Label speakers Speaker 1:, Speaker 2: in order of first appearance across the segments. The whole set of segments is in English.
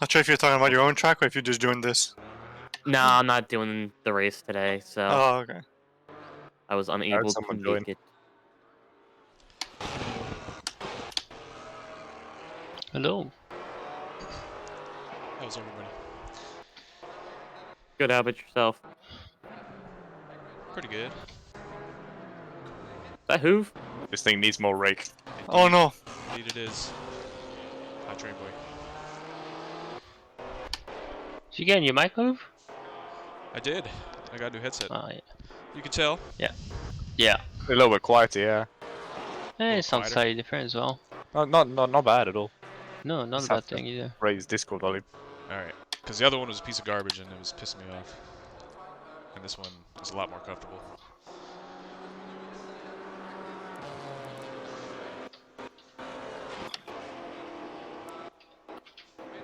Speaker 1: Not sure if you're talking about your own track or if you're just doing this.
Speaker 2: No, I'm not doing the race today, so
Speaker 1: Oh, okay.
Speaker 2: I was unable to make it.
Speaker 3: Hello.
Speaker 4: How's everybody?
Speaker 2: Good, how about yourself?
Speaker 4: Pretty good.
Speaker 2: Is that Hoove?
Speaker 1: This thing needs more rake.
Speaker 4: Indeed.
Speaker 1: Oh no!
Speaker 4: Indeed it is. Hi, train boy.
Speaker 3: Did you get a new mic move?
Speaker 4: I did. I got a new headset.
Speaker 3: Oh, yeah.
Speaker 4: You can tell.
Speaker 3: Yeah.
Speaker 1: A little bit quieter, yeah.
Speaker 3: Eh,
Speaker 4: Little
Speaker 3: it sounds
Speaker 4: quieter.
Speaker 3: slightly different as well.
Speaker 1: Not bad at all.
Speaker 3: No, not
Speaker 1: Just
Speaker 3: a bad
Speaker 1: have to
Speaker 3: thing either.
Speaker 1: raise Discord volume.
Speaker 4: Alright. Because the other one was a piece of garbage and it was pissing me off. And this one is a lot more comfortable.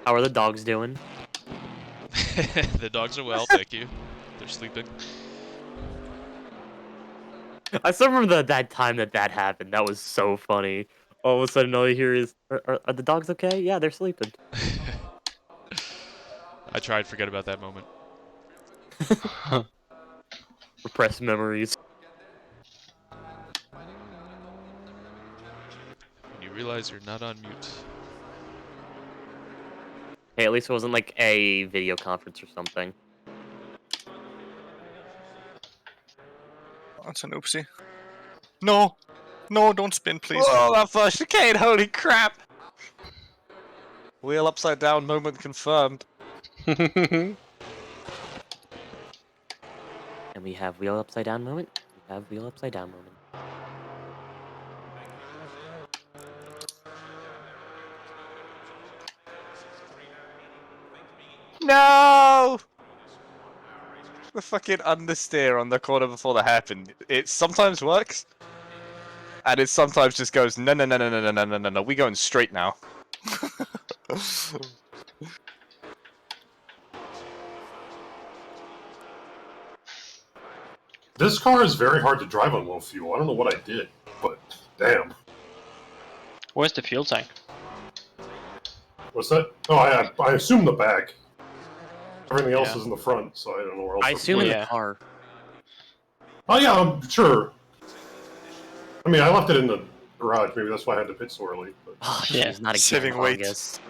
Speaker 2: How are the dogs doing?
Speaker 4: The dogs are well, thank you. They're sleeping.
Speaker 2: I still remember that time that happened. That was so funny. All of a sudden, all you hear is, are the dogs okay? Yeah, they're sleeping.
Speaker 4: I tried to forget about that moment.
Speaker 2: Repressed memories.
Speaker 4: When you realize you're not on mute.
Speaker 2: Hey, at least it wasn't like a video conference or something.
Speaker 1: That's an oopsie. No! No, don't spin, please.
Speaker 5: Oh, that first chicane, holy crap! Wheel upside down moment confirmed.
Speaker 2: And we have wheel upside down moment. We have wheel upside down moment.
Speaker 5: No! The fucking understeer on the corner before the hairpin. It sometimes works, and it sometimes just goes, no, no, no, no, no, no, no, no, no, no, we going straight now.
Speaker 6: This car is very hard to drive on low fuel. I don't know what I did, but damn.
Speaker 3: Where's the fuel tank?
Speaker 6: What's that? Oh, I assume the back. Everything else
Speaker 3: Yeah.
Speaker 6: is in the front, so I don't know where else.
Speaker 2: I assume in
Speaker 3: Yeah.
Speaker 2: the car.
Speaker 6: Oh yeah, I'm sure. I mean, I left it in the garage. Maybe that's why I had to pit so early. But...
Speaker 2: Oh,
Speaker 3: Yeah.
Speaker 2: she's not again,
Speaker 1: Saving weight.
Speaker 2: August.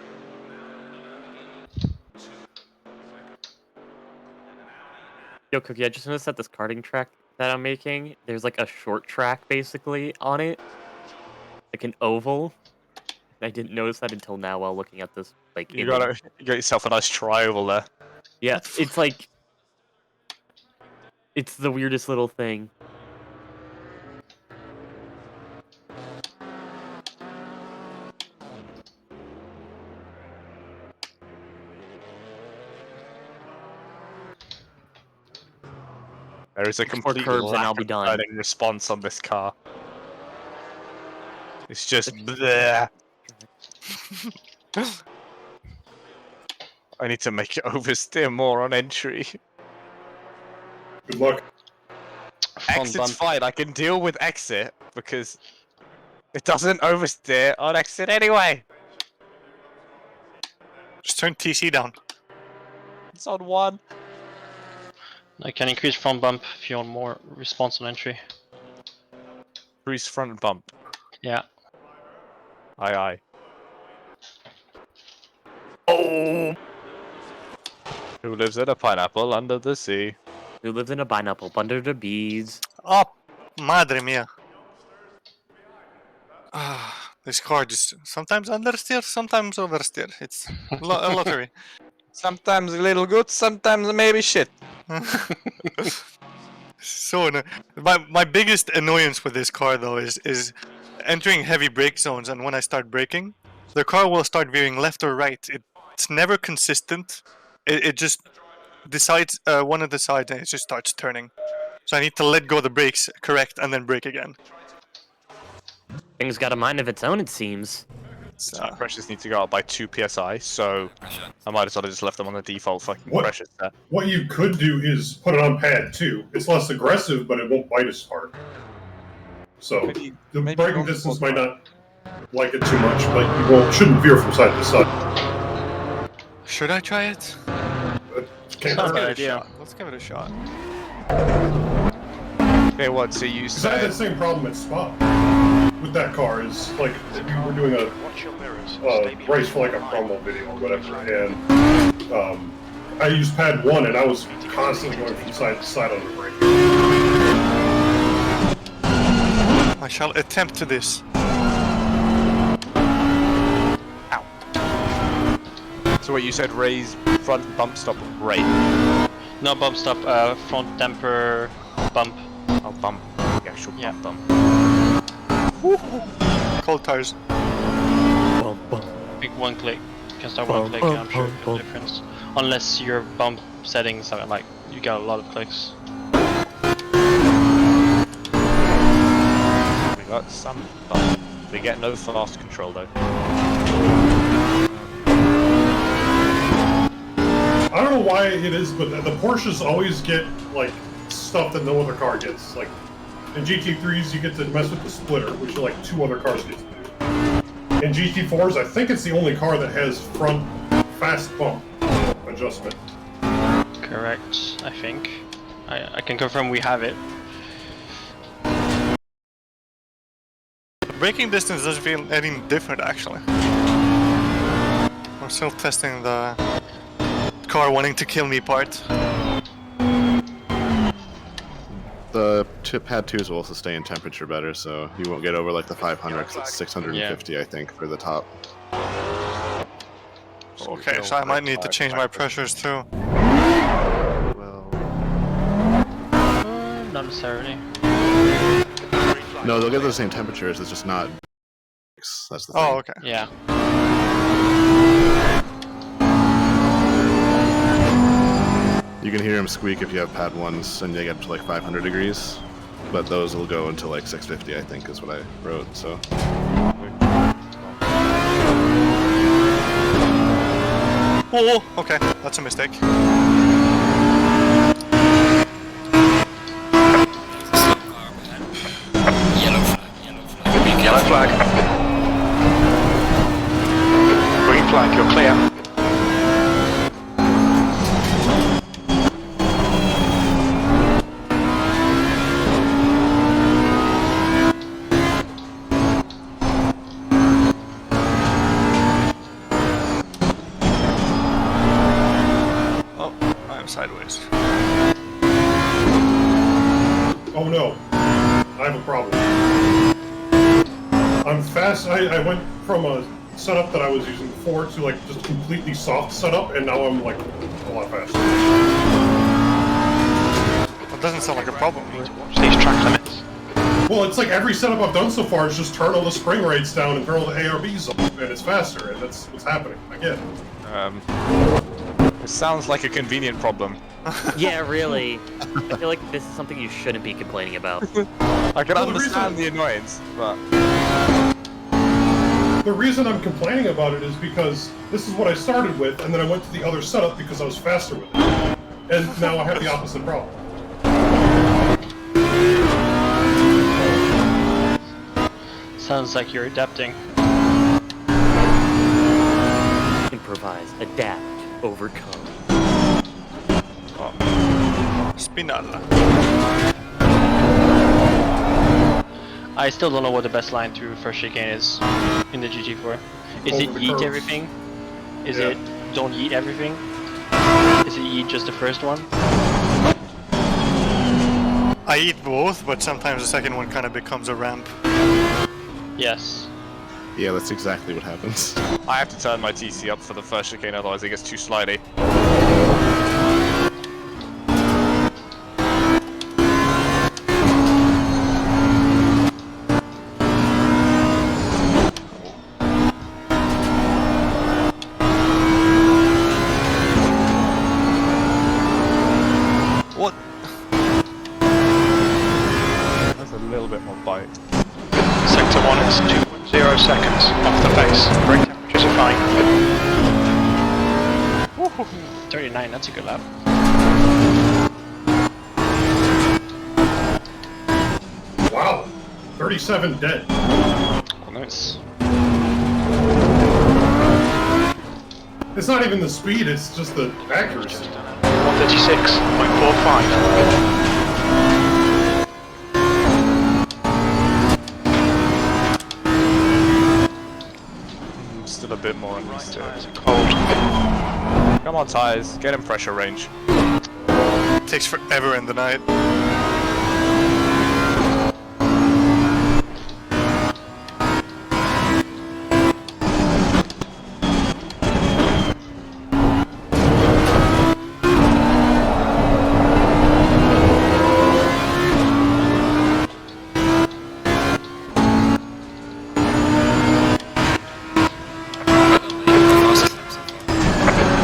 Speaker 2: Yo, Cookie, I just noticed that this karting track that I'm making, there's like a short track basically on it. Like an oval. I didn't notice that until now while looking at this like
Speaker 5: You
Speaker 2: image.
Speaker 5: got yourself a nice tri-oval there.
Speaker 2: Yeah, it's like... It's the weirdest little thing.
Speaker 5: There is a complete
Speaker 2: curves and I'll
Speaker 5: lack
Speaker 2: be
Speaker 5: of
Speaker 2: done.
Speaker 5: turning response on this car. It's just bleh. I need to make it oversteer more on entry.
Speaker 6: Good luck.
Speaker 3: Front
Speaker 5: Exit's
Speaker 3: bump.
Speaker 5: fine, I can deal with exit, because it doesn't oversteer on exit anyway.
Speaker 1: Just turn TC down.
Speaker 5: It's on one.
Speaker 3: I can increase front bump if you want more response on entry.
Speaker 5: Cruise front bump.
Speaker 3: Yeah.
Speaker 5: Aye aye.
Speaker 1: Oh!
Speaker 5: Who lives in a pineapple under the sea?
Speaker 2: Who lives in a pineapple under the bees?
Speaker 1: Oh, madre mia. Ah, this car just sometimes understeer, sometimes oversteer. It's a lottery.
Speaker 5: Sometimes a little good, sometimes maybe shit.
Speaker 1: So my biggest annoyance with this car though is entering heavy brake zones, and when I start braking, the car will start veering left or right. It's never consistent. It just decides one of the sides and it just starts turning. So I need to let go of the brakes, correct, and then brake again.
Speaker 2: Thing's got a mind of its own, it seems.
Speaker 5: Tire pressures need to go up by 2 psi, so I might as well have just left them on the default fucking
Speaker 6: What?
Speaker 5: pressures there.
Speaker 6: What you could do is put it on pad 2. It's less aggressive, but it won't bite as hard. So
Speaker 5: Maybe-
Speaker 6: the
Speaker 5: maybe
Speaker 6: braking
Speaker 5: don't
Speaker 6: distance
Speaker 5: hold
Speaker 6: might not like it too much, but you shouldn't veer from side to side.
Speaker 1: Should I try it?
Speaker 6: Can't
Speaker 3: Not a
Speaker 6: hurt.
Speaker 3: bad
Speaker 1: Give it a
Speaker 3: idea.
Speaker 1: shot. Let's give it a shot.
Speaker 5: Okay, what? So you
Speaker 6: Because I had
Speaker 5: said
Speaker 6: that same problem at Spa with that car. Is like we were doing a race for like a promo video or whatever, and I used pad 1, and I was constantly going from side to side on the brake.
Speaker 1: I shall attempt to this.
Speaker 5: so what you said raise front bump stop rate.
Speaker 3: No bump stop, front damper bump.
Speaker 5: Oh bump. The actual
Speaker 3: Yeah.
Speaker 5: bump.
Speaker 1: Cold tires.
Speaker 3: Big one click. You can start one click and I'm sure the difference. Unless your bump settings are like you got a lot of clicks.
Speaker 5: We got some bump. We get no fast control though.
Speaker 6: I don't know why it is, but the Porsches always get like stuff that no other car gets. Like in GT3s, you get to mess with the splitter, which like 2 other cars get to do. In GT4s, I think it's the only car that has front fast bump adjustment.
Speaker 3: Correct, I think. I can confirm we have it.
Speaker 1: The braking distance doesn't feel any different actually. I'm still testing the car wanting to kill me part.
Speaker 7: The pad 2s will sustain temperature better, so you won't get over like the 500, 'cause it's 650 I think for the top.
Speaker 1: Okay, so I might need to change my pressures too.
Speaker 3: Not necessarily.
Speaker 7: No, they'll get the same temperatures, it's just not. That's the thing.
Speaker 1: Oh, okay.
Speaker 3: Yeah.
Speaker 7: You can hear them squeak if you have pad 1s and they get to like 500 degrees, but those will go until like 650 I think is what I wrote, so.
Speaker 1: Oh, okay, that's a mistake.
Speaker 8: Yellow flag. Green flag, you're clear.
Speaker 1: Oh, I'm sideways.
Speaker 6: Oh no, I have a problem. I'm fast. I went from a setup that I was using before to like just completely soft setup, and now I'm like a lot faster.
Speaker 1: That doesn't sound like a problem.
Speaker 8: Watch these track limits.
Speaker 6: Well, it's like every setup I've done so far is just turn all the spring rates down and turn all the ARBs up, and it's faster, and that's what's happening. I get it.
Speaker 5: It sounds like a convenient problem.
Speaker 2: Yeah, really. I feel like this is something you shouldn't be complaining about.
Speaker 5: I can
Speaker 6: Well, the
Speaker 5: understand
Speaker 6: reason-
Speaker 5: the annoyance, but
Speaker 6: The reason I'm complaining about it is because this is what I started with, and then I went to the other setup because I was faster with it. And now I have the opposite problem.
Speaker 3: Sounds like you're adapting.
Speaker 2: Improvise, adapt, overcome.
Speaker 1: Spinalla.
Speaker 3: I still don't know what the best line through first chicane is in the GT4. Is it
Speaker 6: Over the
Speaker 3: yeet
Speaker 6: curves.
Speaker 3: everything? Is
Speaker 6: Yeah.
Speaker 3: it don't yeet everything? Is it yeet just the first one?
Speaker 1: I eat both, but sometimes the second one kind of becomes a ramp.
Speaker 3: Yes.
Speaker 7: Yeah, that's exactly what happens.
Speaker 5: I have to turn my TC up for the first chicane, otherwise it gets too slidey.
Speaker 1: What?
Speaker 5: That's a little bit more bite.
Speaker 8: Sector 1 is 2.0 seconds off the pace. Brake temperatures are fine.
Speaker 3: Woohoo! 39, that's a good lap.
Speaker 6: Wow. 37 dead.
Speaker 3: Oh, nice.
Speaker 6: It's not even the speed, it's just the accuracy.
Speaker 8: 136.45.
Speaker 5: Still a bit more on these two.
Speaker 8: Tires are cold.
Speaker 5: Come on, tires, get in pressure range.
Speaker 1: Takes forever in the night.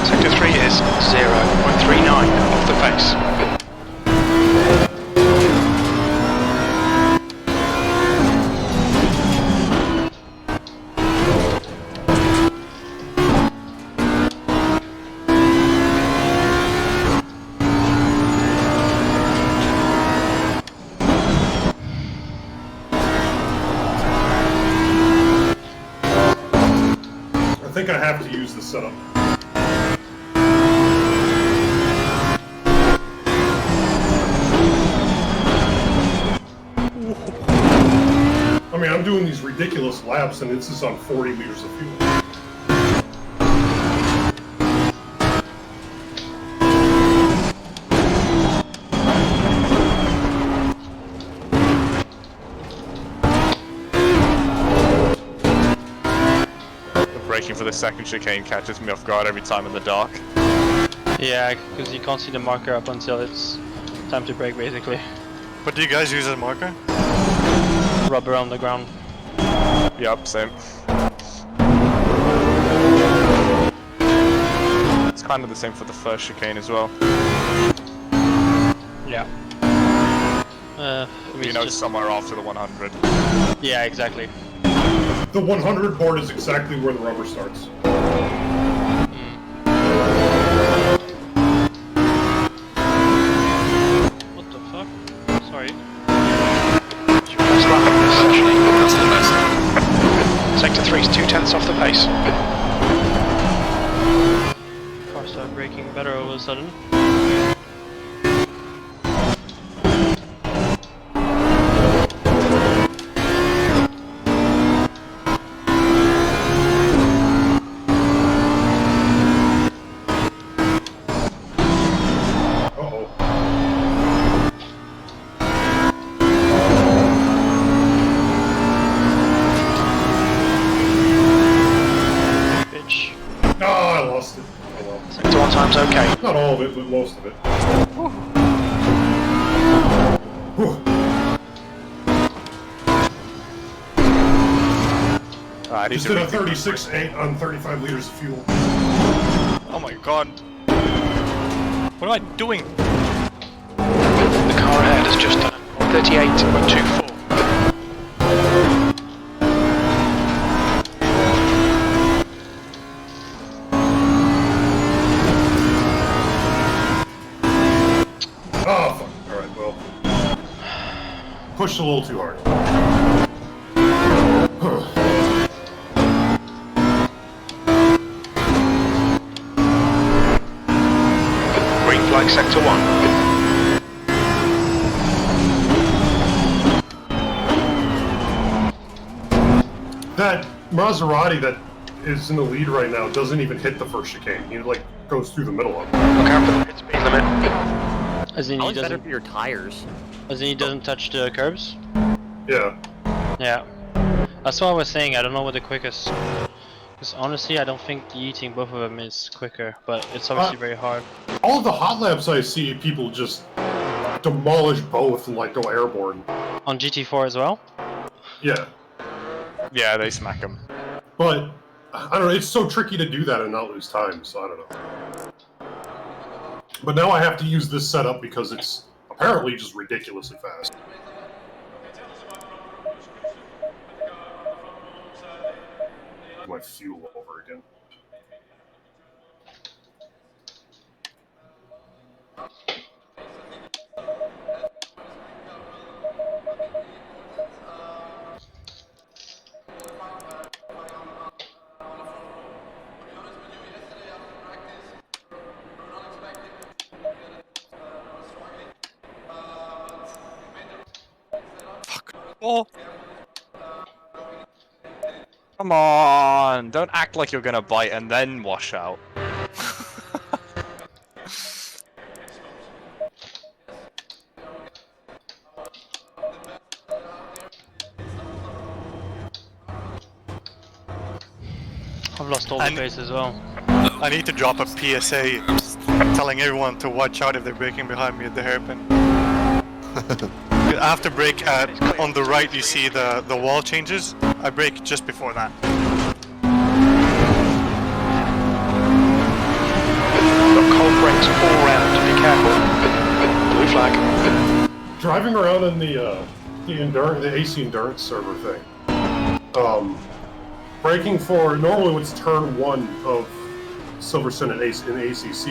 Speaker 8: Sector 3 is 0.39 off the pace.
Speaker 6: I think I have to use the setup. I mean, I'm doing these ridiculous laps and it's just on 40 liters of fuel.
Speaker 5: Braking for the second chicane catches me off guard every time in the dark.
Speaker 3: Yeah, because you can't see the marker up until it's time to brake, basically.
Speaker 1: What do you guys use as a marker?
Speaker 3: Rubber on the ground.
Speaker 5: Yup, same. It's kind of the same for the first chicane as well.
Speaker 3: Yeah.
Speaker 5: You know, somewhere after the 100.
Speaker 3: Yeah, exactly.
Speaker 6: The 100 board is exactly where the rubber starts.
Speaker 3: What the fuck? Sorry.
Speaker 8: First lap of this session. Sector 3 is 2/10 off the pace.
Speaker 3: Car started braking better all of a sudden.
Speaker 6: Uh-oh.
Speaker 3: Bitch.
Speaker 6: Oh, I lost it. Oh well.
Speaker 8: Sector 1 time's okay.
Speaker 6: Not all of it, but most of it. Whew.
Speaker 5: I need
Speaker 6: Just
Speaker 5: to
Speaker 6: did a
Speaker 5: rethink my
Speaker 6: 36.8 on 35 liters of fuel.
Speaker 1: Oh my god. What am I doing?
Speaker 8: The car ahead has just done 38.24.
Speaker 6: Oh, fuck. Alright, well. Pushed a little too hard.
Speaker 8: Green flag sector 1.
Speaker 6: That Maserati that is in the lead right now doesn't even hit the first chicane. He, like, goes through the middle of it.
Speaker 8: Look out for the pit speed limit.
Speaker 3: As in, he
Speaker 2: Probably better
Speaker 3: doesn't.
Speaker 2: for your tires.
Speaker 3: As in, he doesn't touch the curbs.
Speaker 6: Yeah.
Speaker 3: Yeah. That's what I was saying. I don't know what the quickest. Because honestly, I don't think eating both of them is quicker, but it's obviously very hard.
Speaker 6: All of the hot laps I see, people just demolish both and like go airborne.
Speaker 3: On GT4 as well?
Speaker 6: Yeah,
Speaker 5: Yeah, they smack them.
Speaker 6: but I don't know. It's so tricky to do that and not lose time. So I don't know. But now I have to use this setup because it's apparently just ridiculously fast. My fuel over again.
Speaker 1: Oh,
Speaker 5: Come on! Don't act like you're gonna bite and then wash out.
Speaker 3: I've lost all the pace as well.
Speaker 1: I need to drop a PSA telling everyone to watch out if they're braking behind me at the hairpin. After brake on the right, you see the wall changes. I brake just before that.
Speaker 8: Got cold brakes all round, be careful. Blue flag.
Speaker 6: Driving around in the AC endurance server thing. Braking for normally it's turn 1 of Silverstone in ACC.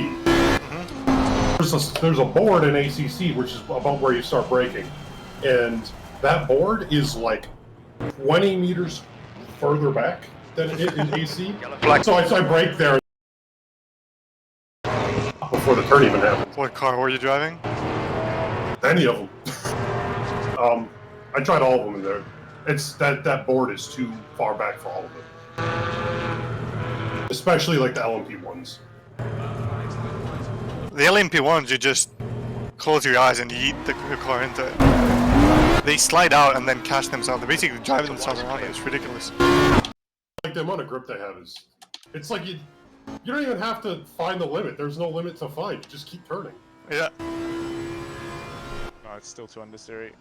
Speaker 6: There's a board in ACC which is about where you start braking, and that board is like 20 meters further back than it in AC. So I brake there before the turn even happens.
Speaker 1: What car were you driving?
Speaker 6: Any of them. I tried all of them in there. It's that board is too far back for all of them. Especially like the LMP ones.
Speaker 1: The LMP ones, you just close your eyes and you eat the car into it. They slide out and then catch themselves. They're basically driving themselves around. It's ridiculous.
Speaker 6: Like the amount of grip they have is, it's like you don't even have to find the limit. There's no limit to find. You just keep turning.
Speaker 1: Yeah.
Speaker 5: No, it's still too understeery.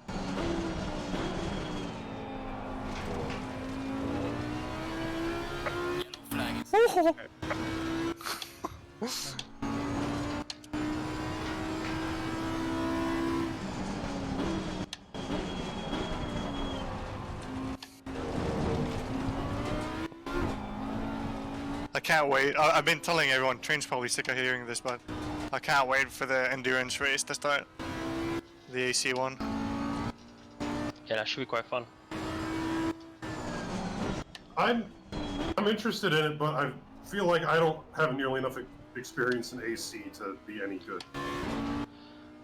Speaker 1: I can't wait. I've been telling everyone, Train's probably sick of hearing this, but I can't wait for the endurance race to start. The AC one.
Speaker 3: Yeah, that should be quite fun.
Speaker 6: I'm interested in it, but I feel like I don't have nearly enough experience in AC to be any good.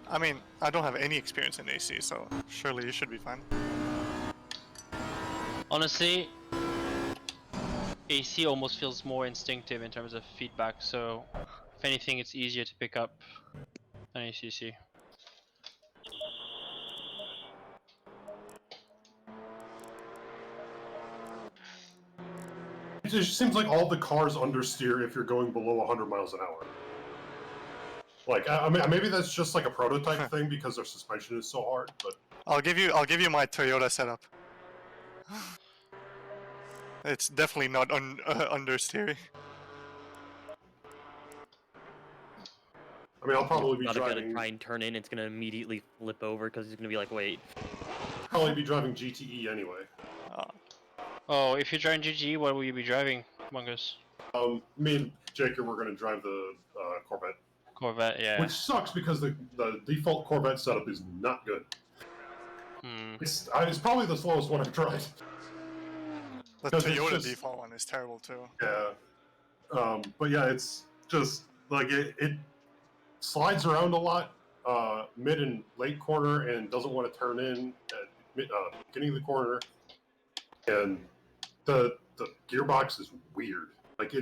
Speaker 1: I mean, I don't have any experience in AC, so surely you should be fine.
Speaker 3: Honestly, AC almost feels more instinctive in terms of feedback, so if anything, it's easier to pick up than ACC.
Speaker 6: It just seems like all the cars understeer if you're going below 100 miles an hour. Like, I mean, maybe that's just like a prototype thing because their suspension is so hard, but
Speaker 1: I'll give you my Toyota setup. It's definitely not understeering.
Speaker 6: I mean, I'll probably be
Speaker 2: Not gonna
Speaker 6: driving.
Speaker 2: try and turn in. It's gonna immediately flip over because he's gonna be like, wait.
Speaker 6: Probably be driving GTE anyway.
Speaker 3: Oh, if you're driving GG, what will you be driving, Mungus?
Speaker 6: Me and Jacob were gonna drive the Corvette.
Speaker 3: Corvette, yeah.
Speaker 6: Which sucks because the default Corvette setup is not good. It's probably the slowest one I've tried.
Speaker 1: The Toyota default one is terrible too.
Speaker 6: Yeah. But yeah, it's just like it slides around a lot mid and late corner and doesn't want to turn in at beginning of the corner. And the gearbox is weird. Like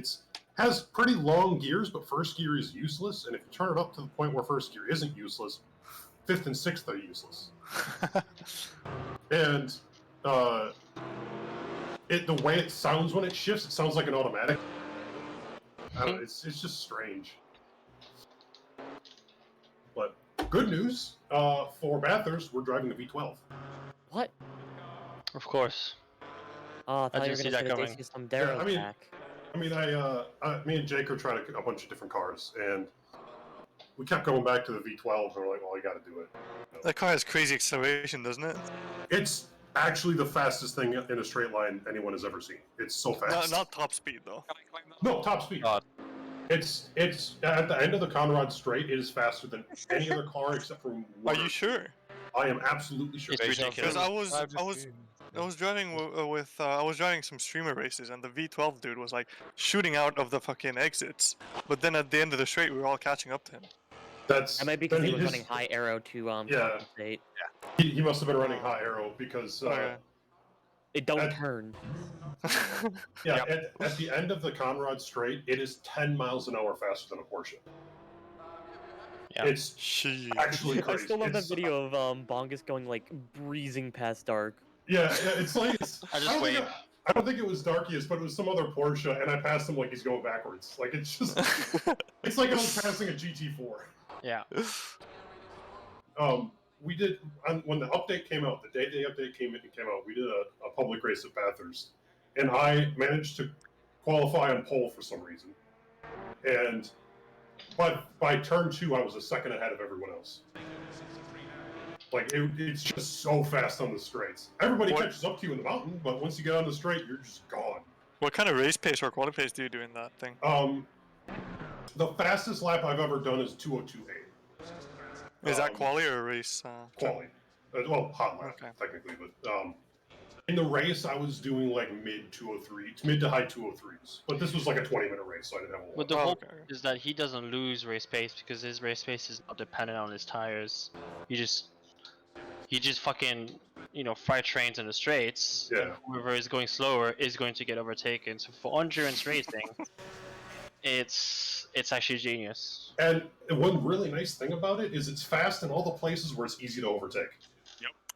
Speaker 6: has pretty long gears, but first gear is useless. And if you turn it up to the point where first gear isn't useless, fifth and sixth are useless. And the way it sounds when it shifts, it sounds like an automatic. I don't know, it's just strange. But good news for Bathurst, we're driving the V12.
Speaker 2: What?
Speaker 3: Of course.
Speaker 2: Oh, I thought you
Speaker 3: didn't
Speaker 2: were
Speaker 3: see
Speaker 2: gonna
Speaker 3: that
Speaker 2: say the
Speaker 3: coming.
Speaker 2: Dacia Sandero
Speaker 6: Yeah, I mean-
Speaker 2: pack.
Speaker 6: I mean, me and Jake are trying a bunch of different cars, and we kept going back to the V12, and we're like, well, you got to do it.
Speaker 1: That car has crazy acceleration, doesn't it?
Speaker 6: It's actually the fastest thing in a straight line anyone has ever seen. It's so fast.
Speaker 1: Not top speed though.
Speaker 6: No, top speed.
Speaker 5: God.
Speaker 6: It's at the end of the Conrad Straight. It is faster than any other car except for.
Speaker 1: Are you sure?
Speaker 6: I am absolutely sure.
Speaker 3: It's ridiculous.
Speaker 1: Because I was driving I was driving some streamer races, and the V12 dude was like shooting out of the fucking exits. But then at the end of the straight, we were all catching up to him.
Speaker 6: That's
Speaker 2: That might be because
Speaker 6: then
Speaker 2: he was
Speaker 6: just-
Speaker 2: running high arrow to
Speaker 6: Yeah.
Speaker 2: compensate.
Speaker 6: He must have been running high arrow because
Speaker 1: Okay.
Speaker 2: It don't
Speaker 6: That-
Speaker 2: turn.
Speaker 6: yeah. At the end of the Conrad Straight, it is 10 miles an hour faster than a Porsche.
Speaker 3: Yeah.
Speaker 6: It's
Speaker 1: Shit.
Speaker 6: actually
Speaker 2: I
Speaker 6: crazy.
Speaker 2: still love that
Speaker 6: It's-
Speaker 2: video of Bongus going like breezing past dark.
Speaker 6: Yeah, it's like
Speaker 3: I just
Speaker 6: don't think
Speaker 3: wave.
Speaker 6: I don't think it was Darkiest, but it was some other Porsche, and I passed him like he's going backwards. Like it's just, it's like I was passing a GT4.
Speaker 3: Yeah.
Speaker 6: We did when the update came out. The day the update came out, we did a public race at Bathurst, and I managed to qualify on pole for some reason. And by turn 2, I was a second ahead of everyone else. Like it's just so fast on the straights. Everybody catches up to you in the mountain, but once you get on the straight, you're just gone.
Speaker 1: What kind of race pace or quality pace do you do in that thing?
Speaker 6: The fastest lap I've ever done is 2:02.8.
Speaker 1: Is that quali or race?
Speaker 6: Quali. Well, hot lap,
Speaker 1: Okay.
Speaker 6: technically, but in the race, I was doing like mid 2:03s, mid to high 2:03s. But this was like a 20-minute race, so I didn't have a lot.
Speaker 3: But the
Speaker 1: Oh,
Speaker 3: whole
Speaker 1: okay.
Speaker 3: point is that he doesn't lose race pace because his race pace is not dependent on his tires. He just fucking, fry trains in the straights.
Speaker 6: Yeah.
Speaker 3: And whoever is going slower is going to get overtaken. So for endurance racing, it's actually genius.
Speaker 6: And one really nice thing about it is it's fast in all the places where it's easy to overtake.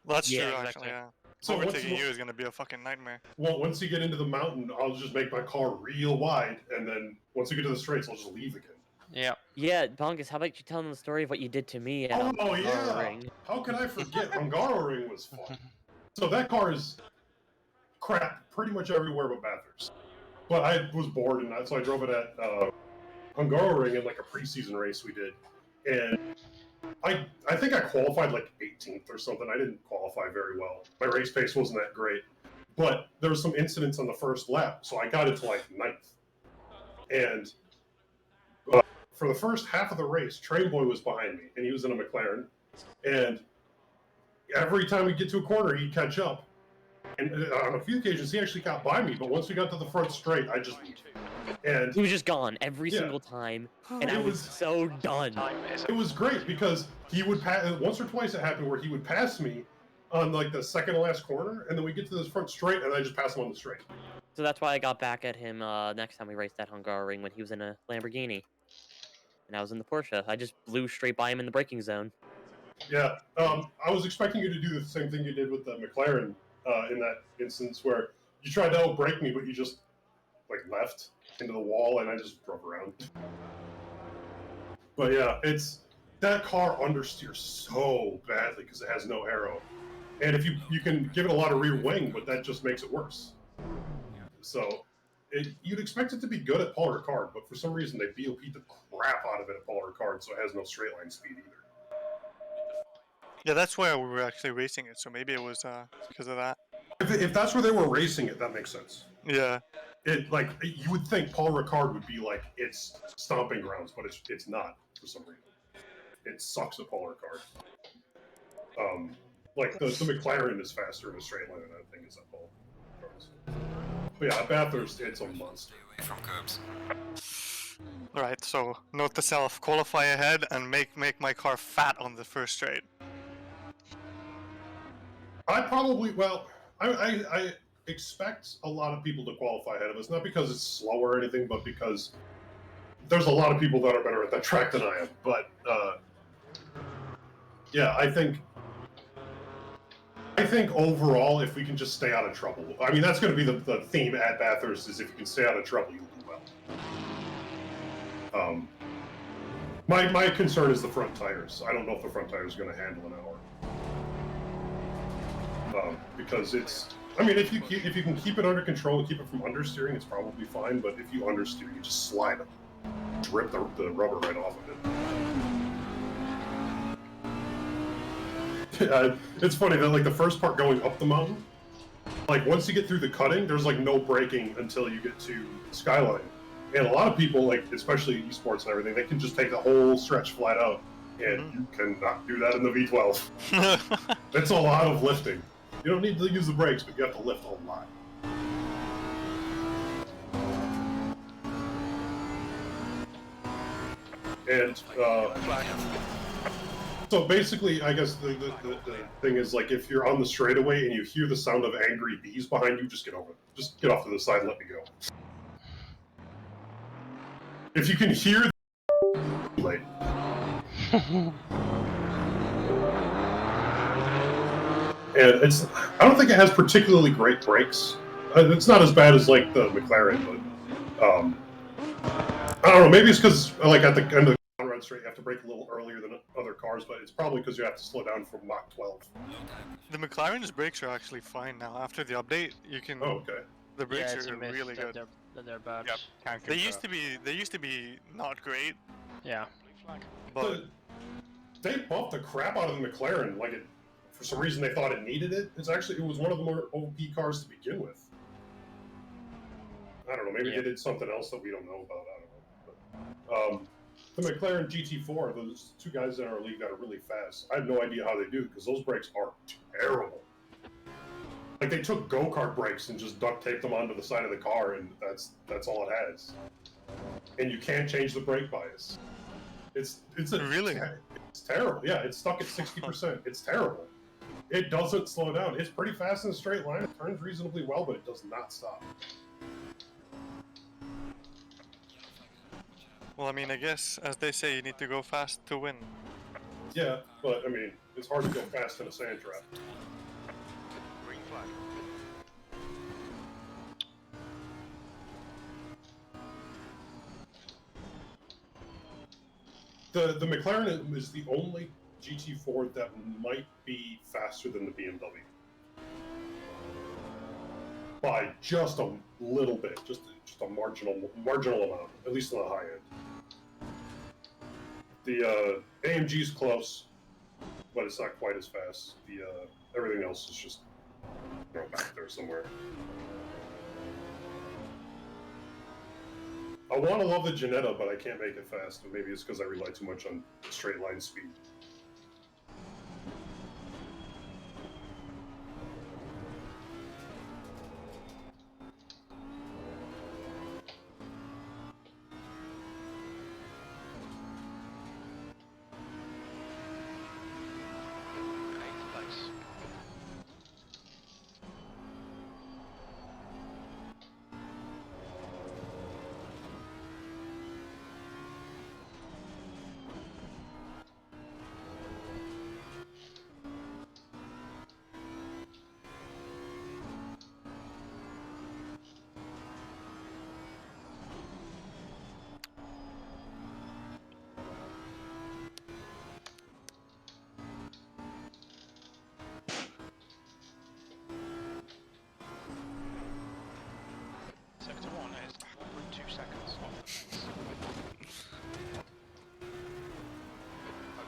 Speaker 1: That's
Speaker 2: Yeah,
Speaker 1: true,
Speaker 3: exactly.
Speaker 1: actually, yeah.
Speaker 6: So
Speaker 1: Overtaking you is going to be a fucking nightmare.
Speaker 6: Well, once you get into the mountain, I'll just make my car real wide, and then once you get to the straights, I'll just leave again.
Speaker 3: Yeah.
Speaker 2: Yeah, Bongus, how about you tell them the story of what you did to me at
Speaker 6: Oh yeah!
Speaker 2: Ring?
Speaker 6: How can I forget? Hungaroring was fun. So that car is crap pretty much everywhere but Bathurst. But I was bored, and so I drove it at Hungaroring in like a preseason race we did, and I think I qualified like 18th or something. I didn't qualify very well. My race pace wasn't that great, but there were some incidents on the first lap, so I got it to like 9th. And for the first half of the race, Trainboy was behind me, and he was in a McLaren. And every time we get to a corner, he'd catch up. And on a few occasions, he actually got by me. But once we got to the front straight, I just and
Speaker 2: He was just gone every
Speaker 6: Yeah.
Speaker 2: single time, and
Speaker 6: It
Speaker 2: I was
Speaker 6: was-
Speaker 2: so done.
Speaker 6: it was great because he would pass. Once or twice it happened where he would pass me on like the second to last corner, and then we get to this front straight, and I just pass him on the straight.
Speaker 2: So that's why I got back at him next time we raced at Hungaroring when he was in a Lamborghini. And I was in the Porsche. I just blew straight by him in the braking zone.
Speaker 6: Yeah, I was expecting you to do the same thing you did with the McLaren in that instance where you tried to outbrake me, but you just like left into the wall, and I just drove around. But yeah, that car understeers so badly because it has no aero, and if you can give it a lot of rear wing, but that just makes it worse. So you'd expect it to be good at Paul Ricard, but for some reason they BOP'd the crap out of it at Paul Ricard, so it has no straight line speed either.
Speaker 1: Yeah, that's why we were actually racing it, so maybe it was because of that.
Speaker 6: If that's where they were racing it, that makes sense.
Speaker 1: Yeah.
Speaker 6: You would think Paul Ricard would be like its stomping grounds, but it's not for some reason. It sucks at Paul Ricard. Like the McLaren is faster in a straight line than that thing is at Paul Ricard's. But yeah, at Bathurst, it's a monster.
Speaker 9: From curbs.
Speaker 1: Alright, so note to self, qualify ahead and make my car fat on the first straight.
Speaker 6: I expect a lot of people to qualify ahead of us, not because it's slow or anything, but because there's a lot of people that are better at that track than I am. But yeah, I think I think overall, if we can just stay out of trouble, I mean, that's going to be the theme at Bathurst is if you can stay out of trouble, you'll do well. My concern is the front tires. I don't know if the front tire is going to handle an hour. Because it's, I mean, if you can keep it under control, keep it from understeering, it's probably fine. But if you understeer, you just slide it, rip the rubber right off of it. It's funny that like the first part going up the mountain, like once you get through the cutting, there's like no braking until you get to Skyline, and a lot of people, like especially esports and everything, they can just take the whole stretch flat out, and you cannot do that in the V12. It's a lot of lifting. You don't need to use the brakes, but you have to lift a whole lot. And so basically, I guess the thing is, like, if you're on the straightaway and you hear the sound of angry bees behind you, just get over it. Just get off to the side and let me go. If you can hear like and it's, I don't think it has particularly great brakes. It's not as bad as like the McLaren, but I don't know. Maybe it's because like at the end of the Conrad straight, you have to brake a little earlier than other cars, but it's probably because you have to slow down from Mach 12.
Speaker 1: The McLaren's brakes are actually fine now. After the update, you can.
Speaker 6: Oh, okay.
Speaker 1: The brakes
Speaker 3: it's
Speaker 1: are
Speaker 3: a myth
Speaker 1: really
Speaker 3: that
Speaker 1: good.
Speaker 3: they're bad.
Speaker 4: Yep, can't
Speaker 1: They used to be not great,
Speaker 3: Yeah.
Speaker 1: but
Speaker 6: They buffed the crap out of the McLaren. Like it, for some reason, they thought it needed it. It was one of the more OP cars to begin with. I don't know. Maybe they did something else that we don't know about. I don't know. But, the McLaren GT4, those two guys in our league that are really fast. I have no idea how they do because those brakes are terrible. Like they took go-kart brakes and just duct taped them onto the side of the car, and that's all it has. And you can't change the brake bias. It's
Speaker 1: Really?
Speaker 6: It's terrible. Yeah, it's stuck at 60%. It's terrible. It doesn't slow down. It's pretty fast in a straight line. It turns reasonably well, but it does not stop.
Speaker 1: well, I mean, I guess as they say, you need to go fast to win.
Speaker 6: Yeah, but I mean, it's hard to go fast in a sand trap.
Speaker 8: Green flag.
Speaker 6: The McLaren is the only GT4 that might be faster than the BMW. By just a little bit, just a marginal amount, at least on the high end. The AMG's close, but it's not quite as fast. The everything else is just back there somewhere. I want to love the Ginetta, but I can't make it fast. And maybe it's because I rely too much on straight line speed.
Speaker 8: Eighth place. Sector 1 is 1.2 seconds off the pace.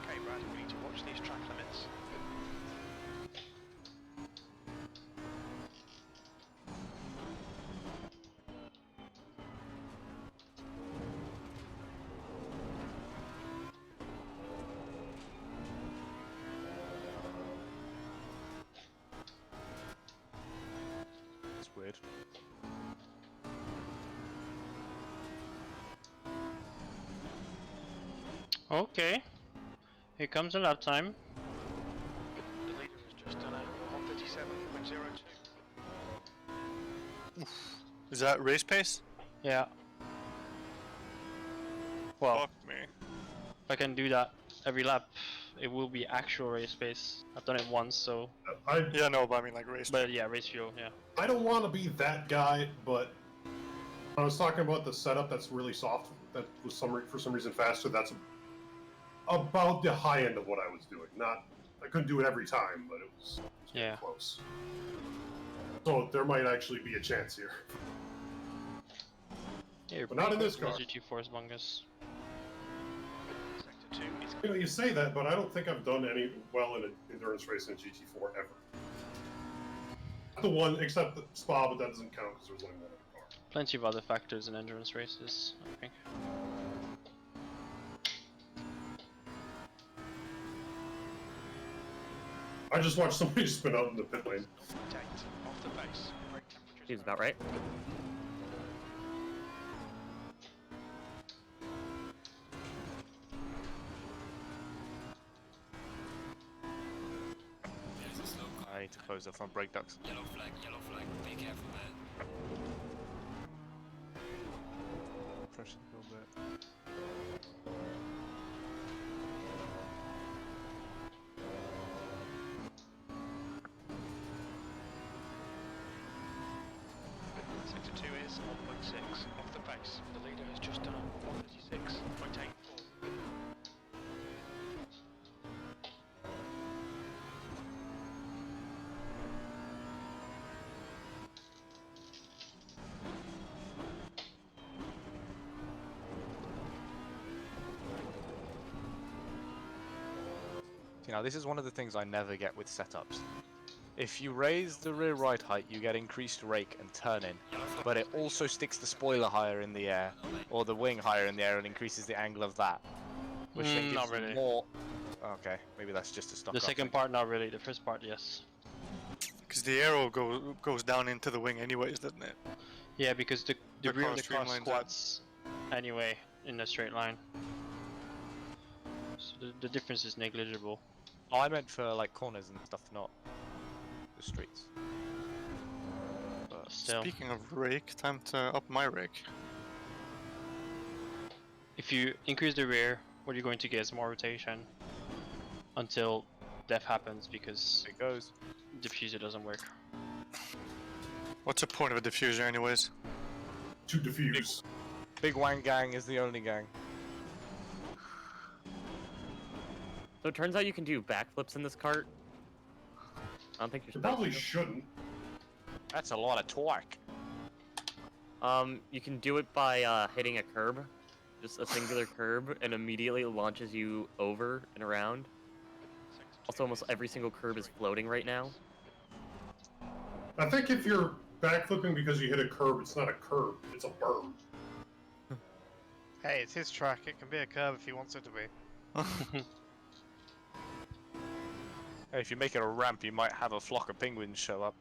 Speaker 8: Okay, Brad, we need to watch these track limits.
Speaker 4: It's weird.
Speaker 3: Okay. Here comes the lap time.
Speaker 8: The leader has just done a 137.02.
Speaker 1: Is that race pace?
Speaker 3: Yeah. Well,
Speaker 1: Fuck me.
Speaker 3: I can do that every lap It will be actual race pace. I've done it once, so.
Speaker 1: Yeah, no, but I mean like race.
Speaker 3: But yeah, race fuel. Yeah.
Speaker 6: I don't want to be that guy, but I was talking about the setup that's really soft. That was for some reason faster. That's about the high end of what I was doing. Not, I couldn't do it every time, but it was
Speaker 3: Yeah.
Speaker 6: close. So there might actually be a chance here.
Speaker 3: Yeah, you're
Speaker 6: But not in this
Speaker 3: pretty
Speaker 6: car.
Speaker 3: good. GT4 is bungus.
Speaker 8: Sector 2 is
Speaker 6: You know, you say that, but I don't think I've done any well in an endurance race in a GT4 ever. The one, except the Spa, but that doesn't count because there was only one other car.
Speaker 3: Plenty of other factors in endurance races, I think.
Speaker 6: I just watched somebody spin out in the pit lane.
Speaker 8: 0.8 off the base. Brake temperatures
Speaker 2: Seems
Speaker 8: are
Speaker 2: about right.
Speaker 5: I need to close the front brake ducts.
Speaker 9: Yellow flag, be careful there.
Speaker 5: Pressure a little bit.
Speaker 8: Sector 2 is 1.6 off the base. The leader has just done 136.84.
Speaker 5: You know, this is one of the things I never get with setups. If you raise the rear right height, you get increased rake and turn-in, but it also sticks the spoiler higher in the air, or the wing higher in the air, and increases the angle of that, which then gives
Speaker 3: Not
Speaker 5: you
Speaker 3: really.
Speaker 5: more. Okay, maybe that's just a stock.
Speaker 3: The second part, not really. The first part, yes.
Speaker 1: Because the arrow goes down into the wing anyways, doesn't it?
Speaker 3: Yeah, because the
Speaker 1: The
Speaker 3: rear
Speaker 1: car
Speaker 3: of the car
Speaker 1: streamlines it.
Speaker 3: squats anyway in a straight line. So the difference is negligible.
Speaker 5: Oh, I meant for like corners and stuff, not the streets. But
Speaker 3: Still,
Speaker 1: Speaking of rake, time to up my rake.
Speaker 3: if you increase the rear, what you're going to get is more rotation until death happens because
Speaker 5: it goes.
Speaker 3: diffuser doesn't work.
Speaker 1: What's the point of a diffuser anyways?
Speaker 6: To defuse.
Speaker 5: Big Wang Gang is the only gang.
Speaker 2: So it turns out you can do backflips in this cart. I don't think you're
Speaker 6: You
Speaker 2: supposed
Speaker 6: probably
Speaker 2: to.
Speaker 6: shouldn't.
Speaker 5: That's a lot of torque.
Speaker 2: You can do it by hitting a curb, just a singular curb, and immediately it launches you over and around. Also, almost every single curb is floating right now.
Speaker 6: I think if you're backflipping because you hit a curb, it's not a curb, it's a berm.
Speaker 10: Hey, it's his track. It can be a curve if he wants it to be.
Speaker 5: Hey, if you make it a ramp, you might have a flock of penguins show up.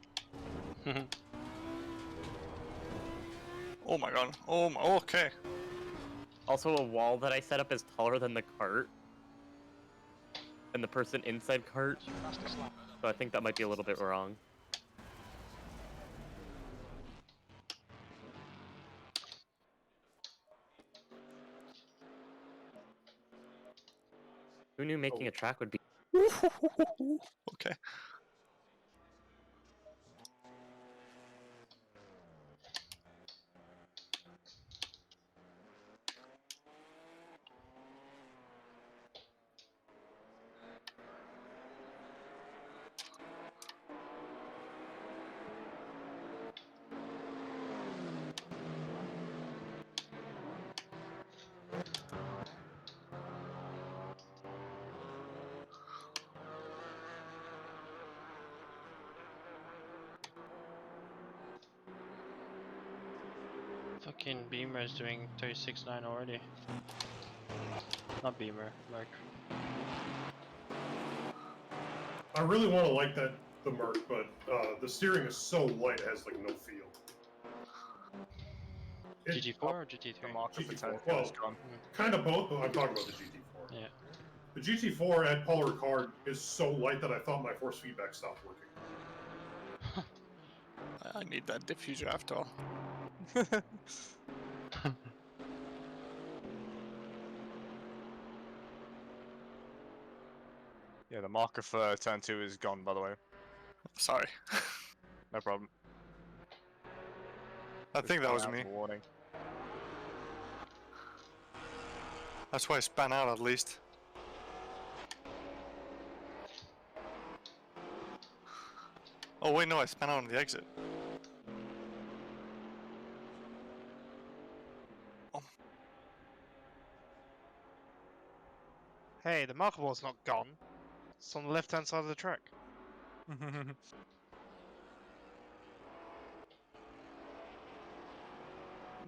Speaker 1: Oh my god. Oh my. Okay.
Speaker 2: Also, a wall that I set up is taller than the cart. And the person inside cart.
Speaker 8: Fastest lap.
Speaker 2: So I think that might be a little bit wrong. Who knew making a track would be...
Speaker 1: Okay.
Speaker 3: Fucking Beamer is doing 36.9 already. Not Beamer, Merc.
Speaker 6: I really want to like the Merc, but the steering is so light it has like no feel.
Speaker 3: GT4 or
Speaker 5: The
Speaker 3: GT3?
Speaker 5: marker for
Speaker 6: GT4.
Speaker 5: turn is gone.
Speaker 6: Kind of both, but I'm talking about the GT4.
Speaker 3: Yeah.
Speaker 6: The GT4 at Paul Ricard is so light that I thought my force feedback stopped working.
Speaker 1: I need that diffuser after all.
Speaker 5: Yeah, the marker for turn 2 is gone, by the way.
Speaker 1: Sorry.
Speaker 5: No problem.
Speaker 1: I think that was me.
Speaker 5: Warning.
Speaker 1: That's why I span out at least. Oh wait, no, I span out on the exit.
Speaker 10: Hey, the marker ball's not gone. It's on the left-hand side of the track.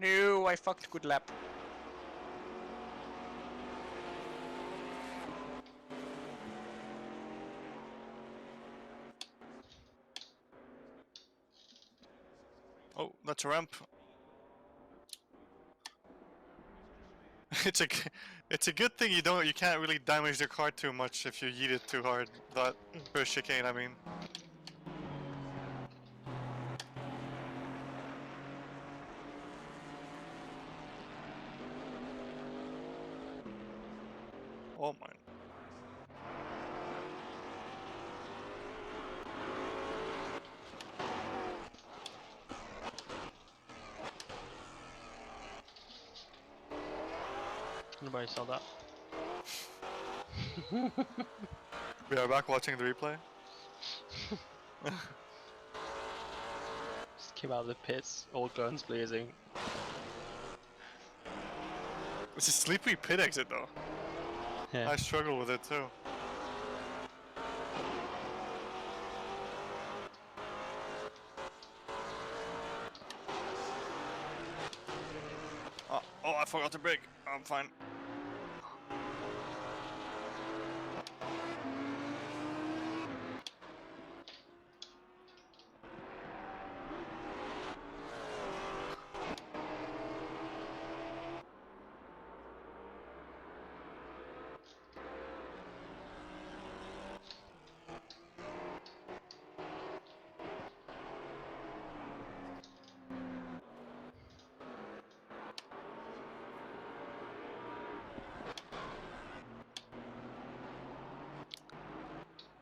Speaker 5: No, I fucked good lap.
Speaker 1: Oh, that's a ramp. It's a good thing you can't really damage the car too much if you yeet it too hard. That first chicane, I mean. Oh my.
Speaker 3: Nobody saw that.
Speaker 1: We are back watching the replay.
Speaker 3: Just came out of the pits, all guns blazing.
Speaker 1: It's a sleepy pit exit though.
Speaker 3: Yeah.
Speaker 1: I struggle with it too. Oh, I forgot to brake. I'm fine.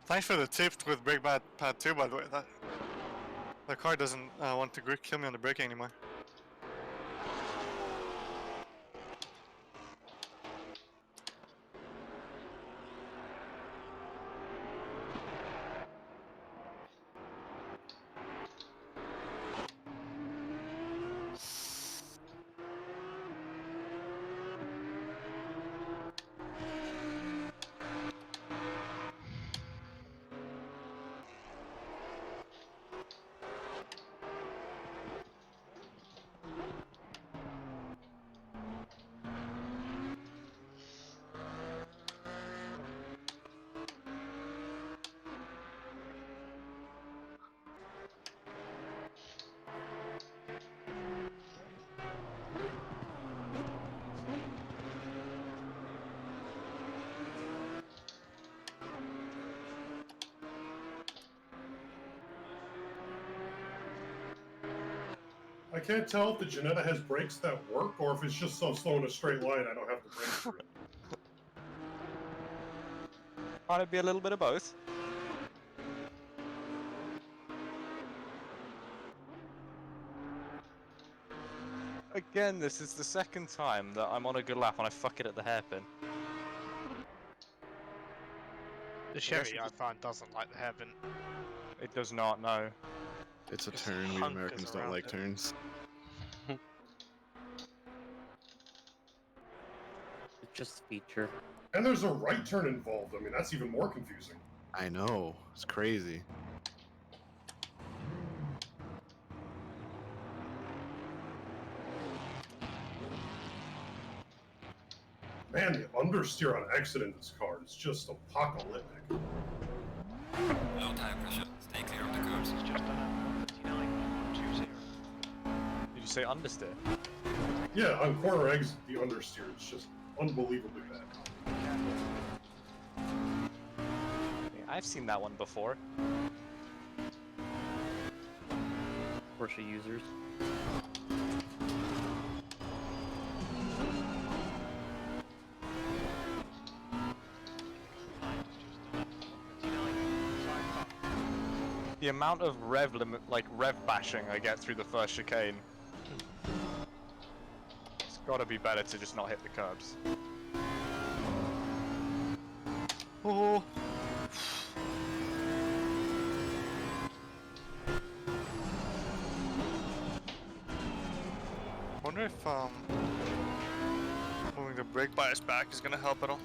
Speaker 1: Thanks for the tip with brake pad 2, by the way. The car doesn't want to kill me on the braking anymore.
Speaker 6: I can't tell if the Janetta has brakes that work or if it's just so slow in a straight line I don't have to brake through it.
Speaker 5: Might it be a little bit of both? Again, this is the second time that I'm on a good lap and I fuck it at the hairpin.
Speaker 10: The Chevy, I find, doesn't like the hairpin.
Speaker 5: It does not, no.
Speaker 7: It's a
Speaker 10: Just
Speaker 7: turn. We
Speaker 10: hunkers
Speaker 7: Americans don't
Speaker 10: around
Speaker 7: like
Speaker 10: it.
Speaker 7: turns.
Speaker 2: It's just feature.
Speaker 6: And there's a right turn involved. I mean, that's even more confusing.
Speaker 7: I know. It's crazy.
Speaker 6: Man, the understeer on exit in this car is just apocalyptic.
Speaker 9: Low tire pressure. Stay clear of the curves.
Speaker 8: It's just done at 139.20.
Speaker 5: Did you say understeer?
Speaker 6: Yeah, on corner exit, the understeer is just unbelievably bad.
Speaker 5: Yeah, I've seen that one before.
Speaker 2: Porsche users.
Speaker 5: The amount of rev limit, like rev bashing I get through the first chicane. It's gotta be better to just not hit the curbs.
Speaker 1: Oh. Wonder if moving the brake bias back is gonna help at all.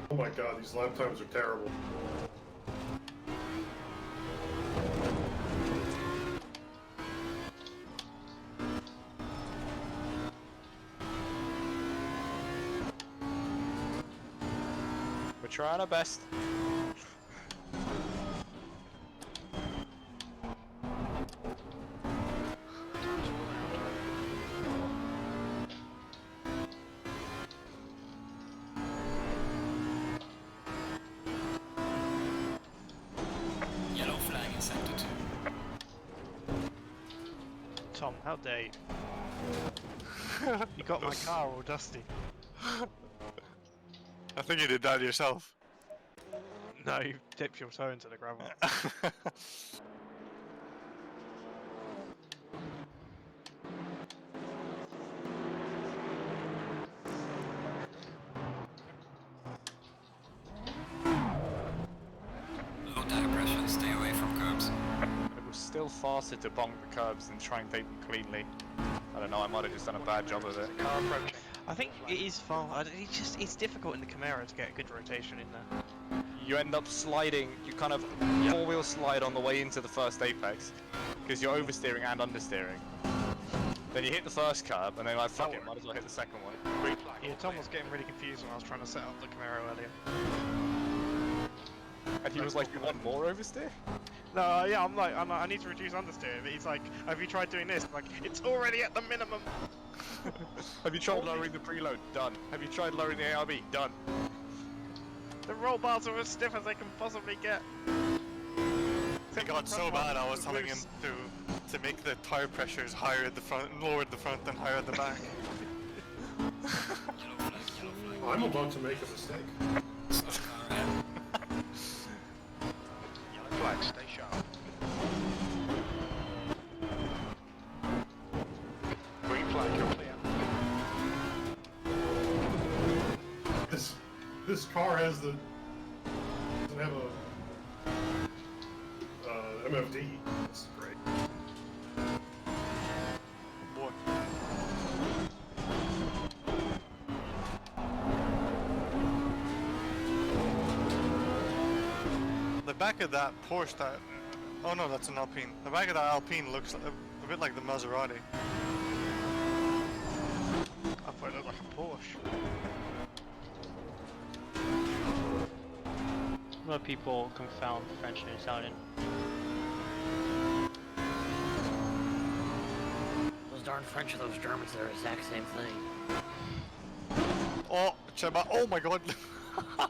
Speaker 6: Oh my god, these lap times are terrible.
Speaker 5: We're trying our best.
Speaker 9: Yellow flag in sector 2.
Speaker 10: Tom, how dare you? You got my car all dusty.
Speaker 1: I think you did that yourself.
Speaker 10: No, you dipped your toe into the gravel.
Speaker 9: Low tire pressure, stay away from curbs.
Speaker 5: It was still faster to bonk the curbs than try and take them cleanly. I don't know, I might have just done a bad job of it.
Speaker 8: Car approaching.
Speaker 10: I think it is far. It's difficult in the Camaro to get a good rotation in there.
Speaker 5: You end up sliding, you kind of four-wheel slide on the way into the first apex, because you're oversteering and understeering. Then you hit the first curb, and then like, fuck it, might as well hit the second one.
Speaker 10: Yeah, Tom was getting really confused when I was trying to set up the Camaro earlier.
Speaker 5: And he was like, you want more oversteer?
Speaker 10: No, yeah, I'm like, I need to reduce understeer, but he's like, have you tried doing this? I'm like, it's already at the minimum.
Speaker 5: Have you tried lowering the preload? Done. Have you tried lowering the ARB? Done.
Speaker 10: The roll bars are as stiff as they can possibly get.
Speaker 1: It got so bad I was telling him to make the tire pressures higher at the front, lower at the front than higher at the back.
Speaker 6: I'm about to make a mistake.
Speaker 8: Yellow flag, stay sharp. Green flag, you're clear.
Speaker 6: This car has doesn't have a MFD. That's great.
Speaker 1: Boy. The back of that Porsche that... Oh no, that's an Alpine. The back of that Alpine looks a bit like the Maserati.
Speaker 10: I thought it looked like a Porsche.
Speaker 3: A lot of people confound French and Italian.
Speaker 2: Those darn French and those Germans, they're the exact same thing.
Speaker 1: Oh, Cheba. Oh my god.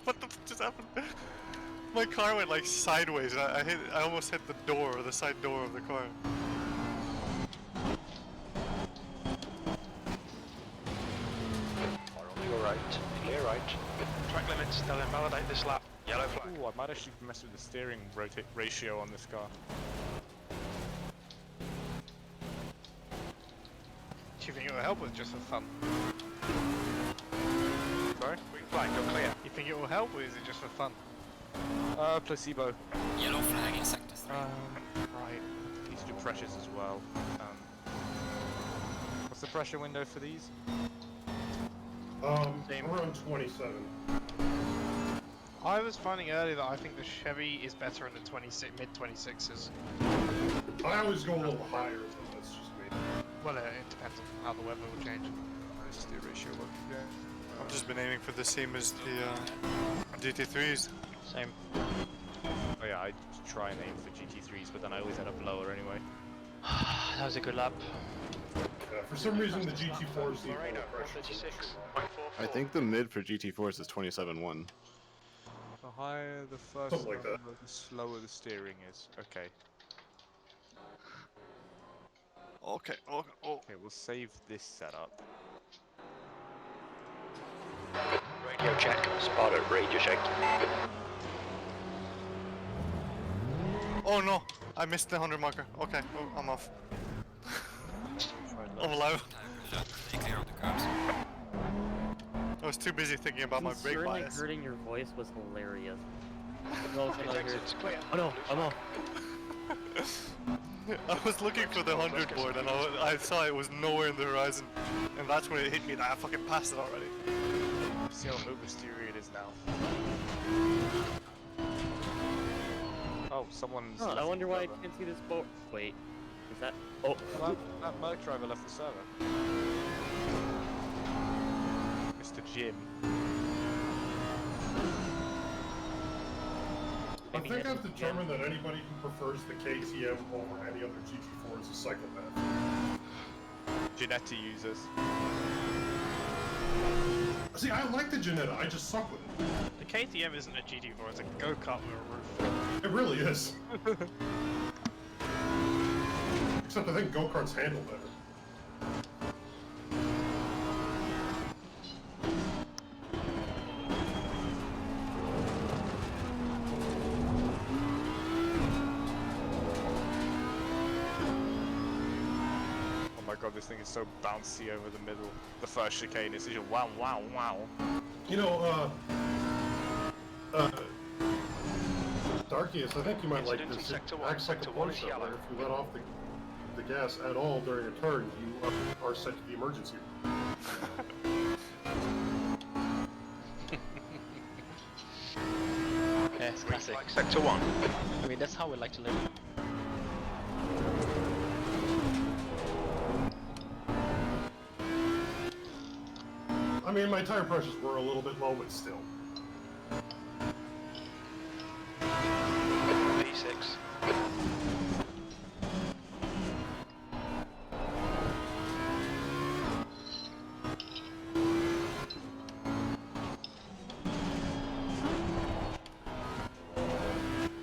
Speaker 1: What the fuck just happened? My car went like sideways. I almost hit the door, the side door of the car.
Speaker 8: Far on your right, clear right. Track limits, they'll invalidate this lap. Yellow flag.
Speaker 5: Ooh, I might actually mess with the steering ratio on this car.
Speaker 10: Do you think it will help or just for fun?
Speaker 5: Sorry?
Speaker 8: Green flag, you're clear.
Speaker 10: You think it will help or is it just for fun?
Speaker 5: Placebo.
Speaker 9: Yellow flag in sector 3.
Speaker 5: Right. These do pressures as well. What's the pressure window for these?
Speaker 6: Around 27.
Speaker 10: I was finding earlier that I think the Chevy is better in the mid 26s.
Speaker 6: I always go a little higher, but that's just me.
Speaker 10: Well, it depends on how the weather will change.
Speaker 5: Where's the ratio look? Yeah.
Speaker 1: I've just been aiming for the same as the GT3s.
Speaker 3: Same.
Speaker 5: Oh yeah, I try and aim for GT3s, but then I always end up lower anyway.
Speaker 3: That was a good lap.
Speaker 6: Yeah, for some reason, the GT4s need
Speaker 8: Laredo,
Speaker 6: more pressure.
Speaker 8: 136.44.
Speaker 7: I think the mid for GT4s is 27.1.
Speaker 5: The higher the first
Speaker 6: Something like that.
Speaker 5: number, the slower the steering is. Okay.
Speaker 1: Okay, okay, oh.
Speaker 5: Okay, we'll save this setup.
Speaker 8: Video check. Spotter radio check.
Speaker 1: Oh no, I missed the 100 marker. Okay, oh, I'm off. I'm alive.
Speaker 9: Tire pressure. Stay clear of the curbs.
Speaker 1: I was too busy thinking about my brake
Speaker 2: Certainly
Speaker 1: bias.
Speaker 2: hurting your voice was hilarious. No,
Speaker 8: It exits clear.
Speaker 2: oh no, I'm off.
Speaker 1: I was looking for the 100 board and I saw it was nowhere in the horizon. And that's when it hit me that I fucking passed it already.
Speaker 5: See how oversteery it is now. Oh, someone's.
Speaker 2: Oh, I
Speaker 5: left
Speaker 2: wonder
Speaker 5: the
Speaker 2: why I
Speaker 5: server.
Speaker 2: can't see this boat. Wait, is that? Oh,
Speaker 5: That Merc driver left the server. Mr. Jim.
Speaker 6: I think I've determined that anybody who prefers the KTM over any other GT4 is a psychopath.
Speaker 5: Ginetta users.
Speaker 6: See, I like the Ginetta, I just suck with it.
Speaker 10: The KTM isn't a GT4, it's a go-kart with a roof.
Speaker 6: It really is. Except I think go-karts handle better.
Speaker 5: Oh my god, this thing is so bouncy over the middle. The first chicane is just wow, wow, wow.
Speaker 6: You know, Darkiest, I think you might like
Speaker 8: Incident
Speaker 6: this.
Speaker 8: in
Speaker 6: It
Speaker 8: Sector 1,
Speaker 6: acts like a
Speaker 8: Sector 1 is
Speaker 6: Porsche,
Speaker 8: yellow.
Speaker 6: where if you let off the gas at all during a turn, you are set to the emergency.
Speaker 3: Yeah, it's classic.
Speaker 8: Like Sector 1.
Speaker 3: I mean, that's how we like to live.
Speaker 6: I mean, my tire pressures were a little bit low, but still.
Speaker 8: P6.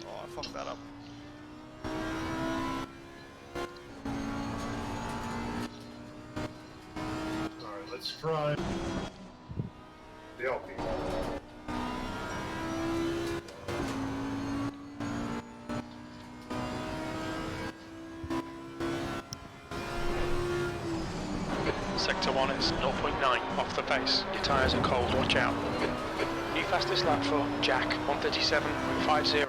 Speaker 1: Oh, I fucked that up.
Speaker 6: Alright, let's try the Alpine.
Speaker 8: Sector 1 is 0.9 off the pace. Your tyres are cold, watch out. New fastest lap for Jack, 137.50.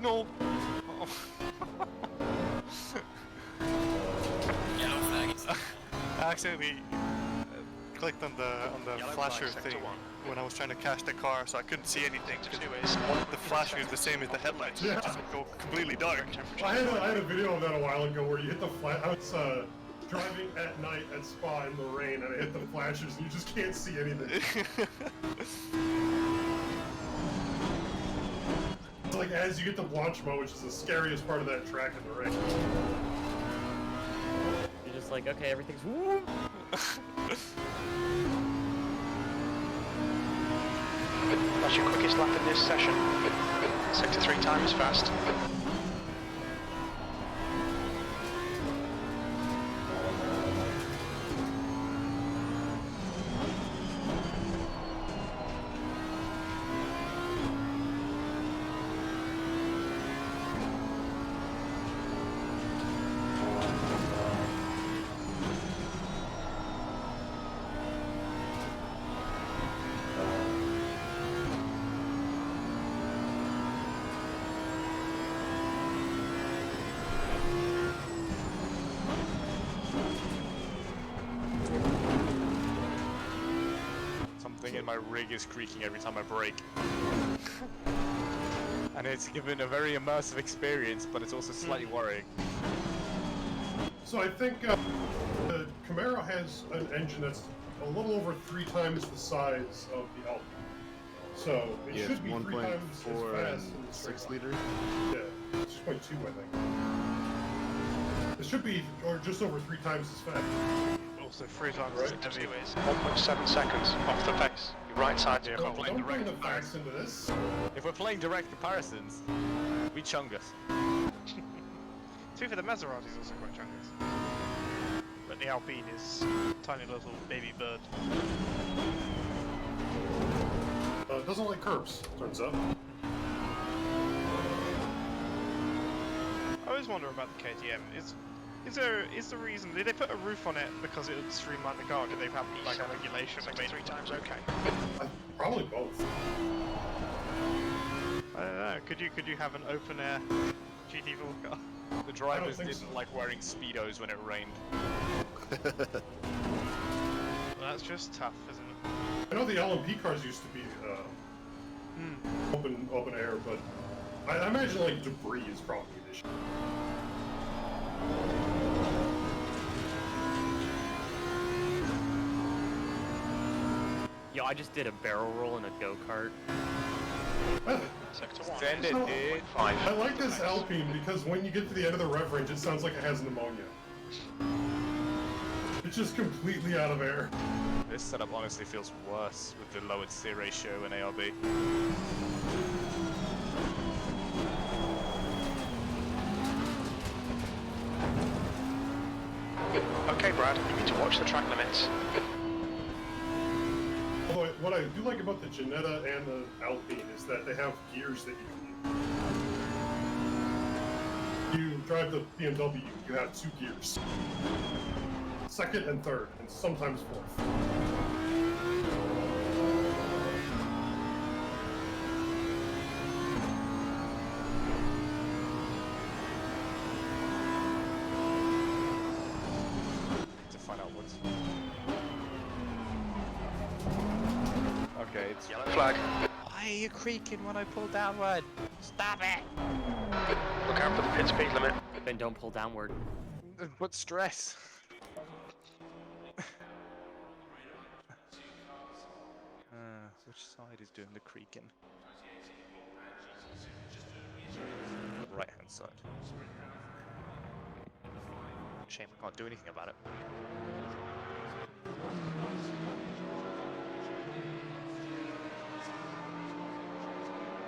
Speaker 1: No!
Speaker 9: Yellow flag is
Speaker 1: I accidentally clicked on the
Speaker 8: Yellow
Speaker 1: flasher
Speaker 8: flag, Sector
Speaker 1: thing
Speaker 8: 1.
Speaker 1: when I was trying to cache the car, so I couldn't see anything.
Speaker 8: Sector 2
Speaker 1: Because
Speaker 8: is
Speaker 1: the flashing is the same as the headlights, so
Speaker 6: Yeah.
Speaker 1: it just go completely dark.
Speaker 6: I had a video of that a while ago where you hit the flash. I was driving at night at Spa in the rain, and I hit the flashers, and you just can't see anything. It's like as you get to launch mode, which is the scariest part of that track in the rain.
Speaker 2: You're just like, okay, everything's woo.
Speaker 8: That's your quickest lap in this session. Sector 3 time is fast.
Speaker 5: Something in my rig is creaking every time I brake. And it's given a very immersive experience, but it's also slightly worrying.
Speaker 6: So I think the Camaro has an engine that's a little over 3 times the size of the Alpine. So it
Speaker 7: Yeah,
Speaker 6: should
Speaker 7: it's
Speaker 6: be 3 times as
Speaker 7: 1.4
Speaker 6: fast in
Speaker 7: and
Speaker 6: the straight
Speaker 7: 6
Speaker 6: line.
Speaker 7: liter.
Speaker 6: Yeah, 6.2 I think. It should be or just over 3 times as fast.
Speaker 10: Also, 3 times
Speaker 6: Right.
Speaker 10: as heavy.
Speaker 8: Is 1.7 seconds off the face. Your right side's
Speaker 5: Yeah,
Speaker 8: cold.
Speaker 6: Don't bring the facts into this.
Speaker 5: If we're playing direct comparisons, we chungus.
Speaker 10: See, for the Maserati is also quite chungus. But the Alpine is tiny little baby bird.
Speaker 6: It doesn't like curbs, turns out.
Speaker 10: I always wonder about the KTM. Is the reason did they put a roof on it because it would streamline the car? Did they have like a regulation that made
Speaker 8: 3
Speaker 10: it?
Speaker 8: times okay.
Speaker 6: Probably both.
Speaker 10: I don't know. Could you have an open air GT4 car?
Speaker 5: The drivers
Speaker 6: think
Speaker 5: didn't
Speaker 6: so.
Speaker 5: like wearing Speedos when it rained.
Speaker 10: Well, that's just tough, isn't it?
Speaker 6: I know the LMP cars used to be open air, but I imagine like debris is probably an issue.
Speaker 2: Yo, I just did a barrel roll in a go-kart.
Speaker 8: Sector 1
Speaker 5: Send
Speaker 8: is
Speaker 5: it,
Speaker 8: 0.5
Speaker 5: dude.
Speaker 6: I like
Speaker 8: off the
Speaker 6: this
Speaker 8: face.
Speaker 6: Alpine because when you get to the end of the rev range, it sounds like it has pneumonia. It's just completely out of air.
Speaker 5: This setup honestly feels worse with the lowered steer ratio and ARB.
Speaker 8: Okay, Brad, you need to watch the track limits.
Speaker 6: Although what I do like about the Ginetta and the Alpine is that they have gears that you can use. You drive the BMW, you have 2 gears. Second and third, and sometimes fourth.
Speaker 5: To find out what's... Okay, it's...
Speaker 8: Yellow flag.
Speaker 5: Why are you creaking when I pull downward? Stop it!
Speaker 8: Look out for the pit speed limit.
Speaker 2: Then don't pull downward.
Speaker 5: What stress? Which side is doing the creaking? Right hand side. Shame I can't do anything about it.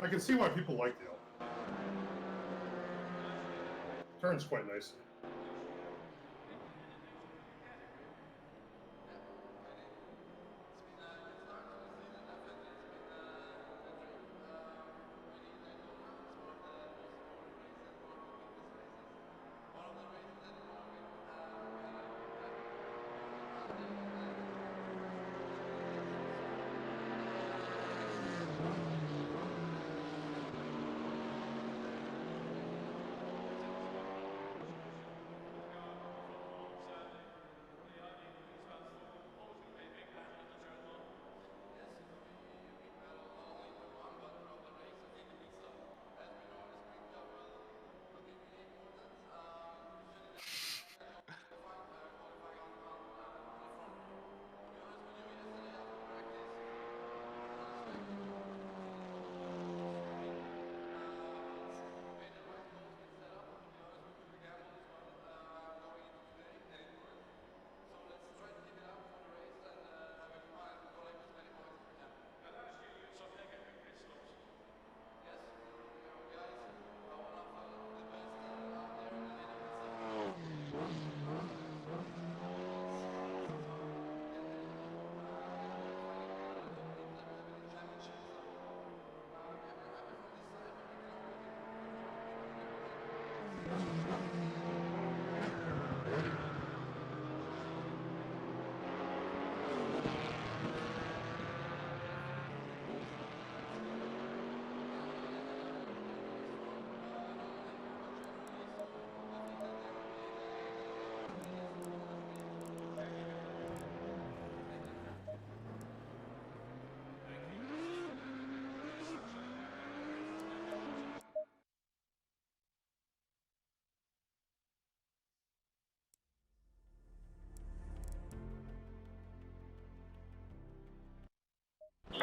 Speaker 6: I can see why people like the Alpine. Turns quite nicely.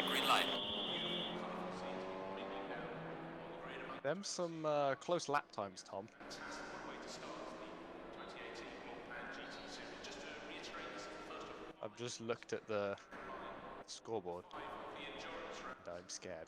Speaker 9: Green light.
Speaker 5: Them some close lap times, Tom. I've just looked at the scoreboard and I'm scared.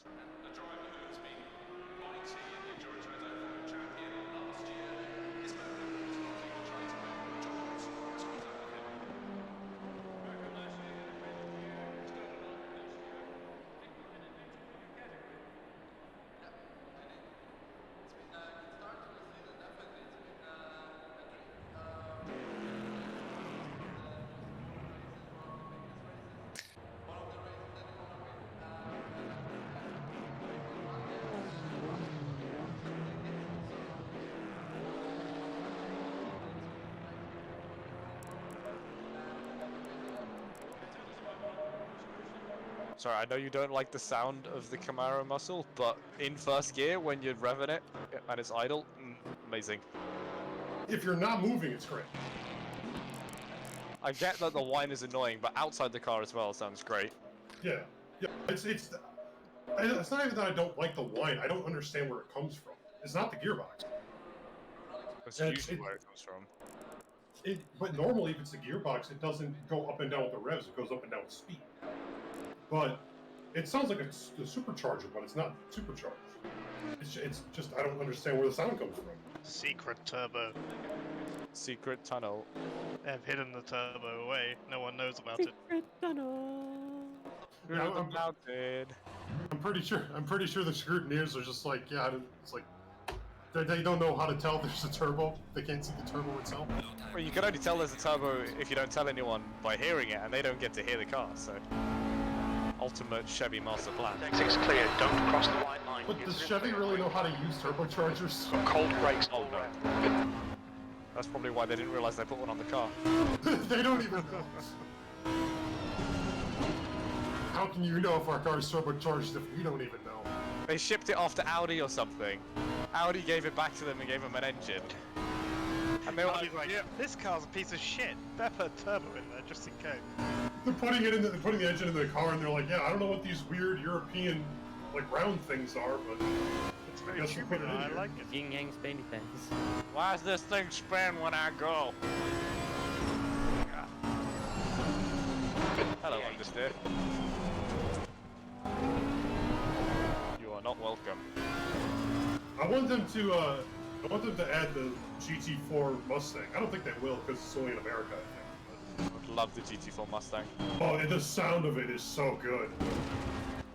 Speaker 5: Sorry, I know you don't like the sound of the Camaro muscle, but in first gear, when you're revving it and it's idle, amazing.
Speaker 6: If you're not moving, it's great.
Speaker 5: I get that the whine is annoying, but outside the car as well sounds great.
Speaker 6: Yeah, yeah. It's not even that I don't like the whine. I don't understand where it comes from. It's not the gearbox.
Speaker 5: That's
Speaker 6: And
Speaker 5: usually where it comes from.
Speaker 6: But normally, if it's the gearbox, it doesn't go up and down with the revs. It goes up and down with speed. But it sounds like it's the supercharger, but it's not supercharged. It's just I don't understand where the sound comes from.
Speaker 10: Secret turbo.
Speaker 5: Secret tunnel.
Speaker 10: They've hidden the turbo away. No one knows about it.
Speaker 2: Secret tunnel.
Speaker 6: Yeah, I'm pretty sure the scrutineers are just like, yeah, it's like they don't know how to tell there's a turbo. They can't see the turbo itself.
Speaker 5: Well, you can only tell there's a turbo if you don't tell anyone by hearing it, and they don't get to hear the car, so... Ultimate Chevy master plan.
Speaker 8: Exit's clear, don't cross the white line.
Speaker 6: But does Chevy really know how to use turbochargers?
Speaker 8: Got cold brakes all
Speaker 5: no.
Speaker 8: round.
Speaker 5: That's probably why they didn't realize they put one on the car.
Speaker 6: They don't even know. How can you know if our car is turbocharged if we don't even know?
Speaker 5: They shipped it off to Audi or something. Audi gave it back to them and gave them an engine. And they were
Speaker 10: Like, yeah, this car's a piece of shit. Better put turbo in there just in case.
Speaker 6: They're putting the engine in the car, and they're like, yeah, I don't know what these weird European like round things are, but
Speaker 10: It's
Speaker 6: I
Speaker 10: very
Speaker 6: guess we'll put
Speaker 10: stupid
Speaker 6: it in
Speaker 10: and I
Speaker 6: here.
Speaker 10: like it.
Speaker 2: Yin yang spinny things.
Speaker 5: Why does this thing spin when I go? Hello, understeer. You are not welcome.
Speaker 6: I want them to add the GT4 Mustang. I don't think they will because it's only in America, I think.
Speaker 5: I would love the GT4 Mustang.
Speaker 6: Oh, and the sound of it is so good.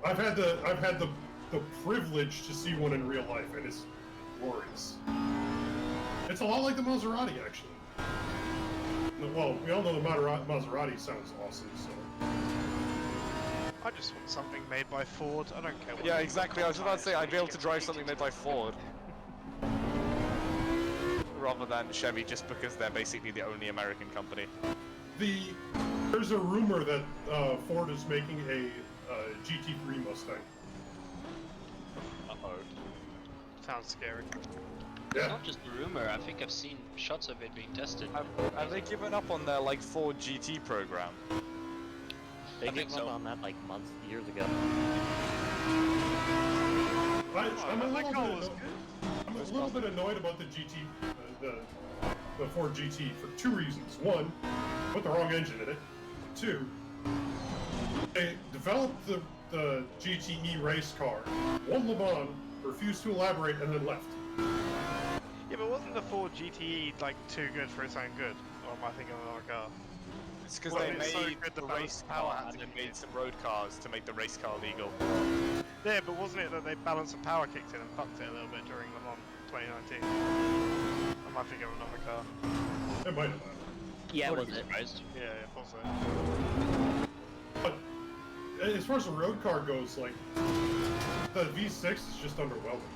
Speaker 6: I've had the privilege to see one in real life, and it's glorious. It's a lot like the Maserati, actually. Well, we all know the Maserati sounds awesome, so.
Speaker 10: I just want something made by Ford. I don't care what.
Speaker 5: Yeah, exactly. I was about to say I'd be able to drive something made by Ford. Rather than Chevy, just because they're basically the only American company.
Speaker 6: There's a rumor that Ford is making a GT3 Mustang.
Speaker 5: Uh-oh.
Speaker 10: Sounds scary.
Speaker 3: It's not just a rumor, I think I've seen shots of it being tested.
Speaker 5: Have they given up on their, like, Ford GT program?
Speaker 2: They
Speaker 3: I think
Speaker 2: gave up
Speaker 3: so.
Speaker 2: on that like months, years ago.
Speaker 6: I'm a little bit annoyed about the GT, the Ford GT for two reasons. One, put the wrong engine in it. Two, they developed the GTE race car, won Le Mans, refused to elaborate, and then left.
Speaker 10: Yeah, but wasn't the Ford GTE like too good for its own good? Or am I thinking of another car?
Speaker 5: It's because
Speaker 10: Well,
Speaker 5: they
Speaker 10: it's so
Speaker 5: made
Speaker 10: good
Speaker 5: the
Speaker 10: the
Speaker 5: race
Speaker 10: power
Speaker 5: car
Speaker 10: had
Speaker 5: and
Speaker 10: to
Speaker 5: then
Speaker 10: be-
Speaker 5: made some road cars to make the race car legal.
Speaker 10: Yeah, but wasn't it that they balanced the power kicked in and fucked it a little bit during Le Mans 2019? Am I thinking of another car?
Speaker 6: It might have.
Speaker 2: Yeah,
Speaker 3: Wouldn't
Speaker 2: was
Speaker 3: be
Speaker 2: it?
Speaker 3: surprised.
Speaker 10: Yeah, yeah, also.
Speaker 6: But as far as the road car goes, like the V6 is just underwhelming.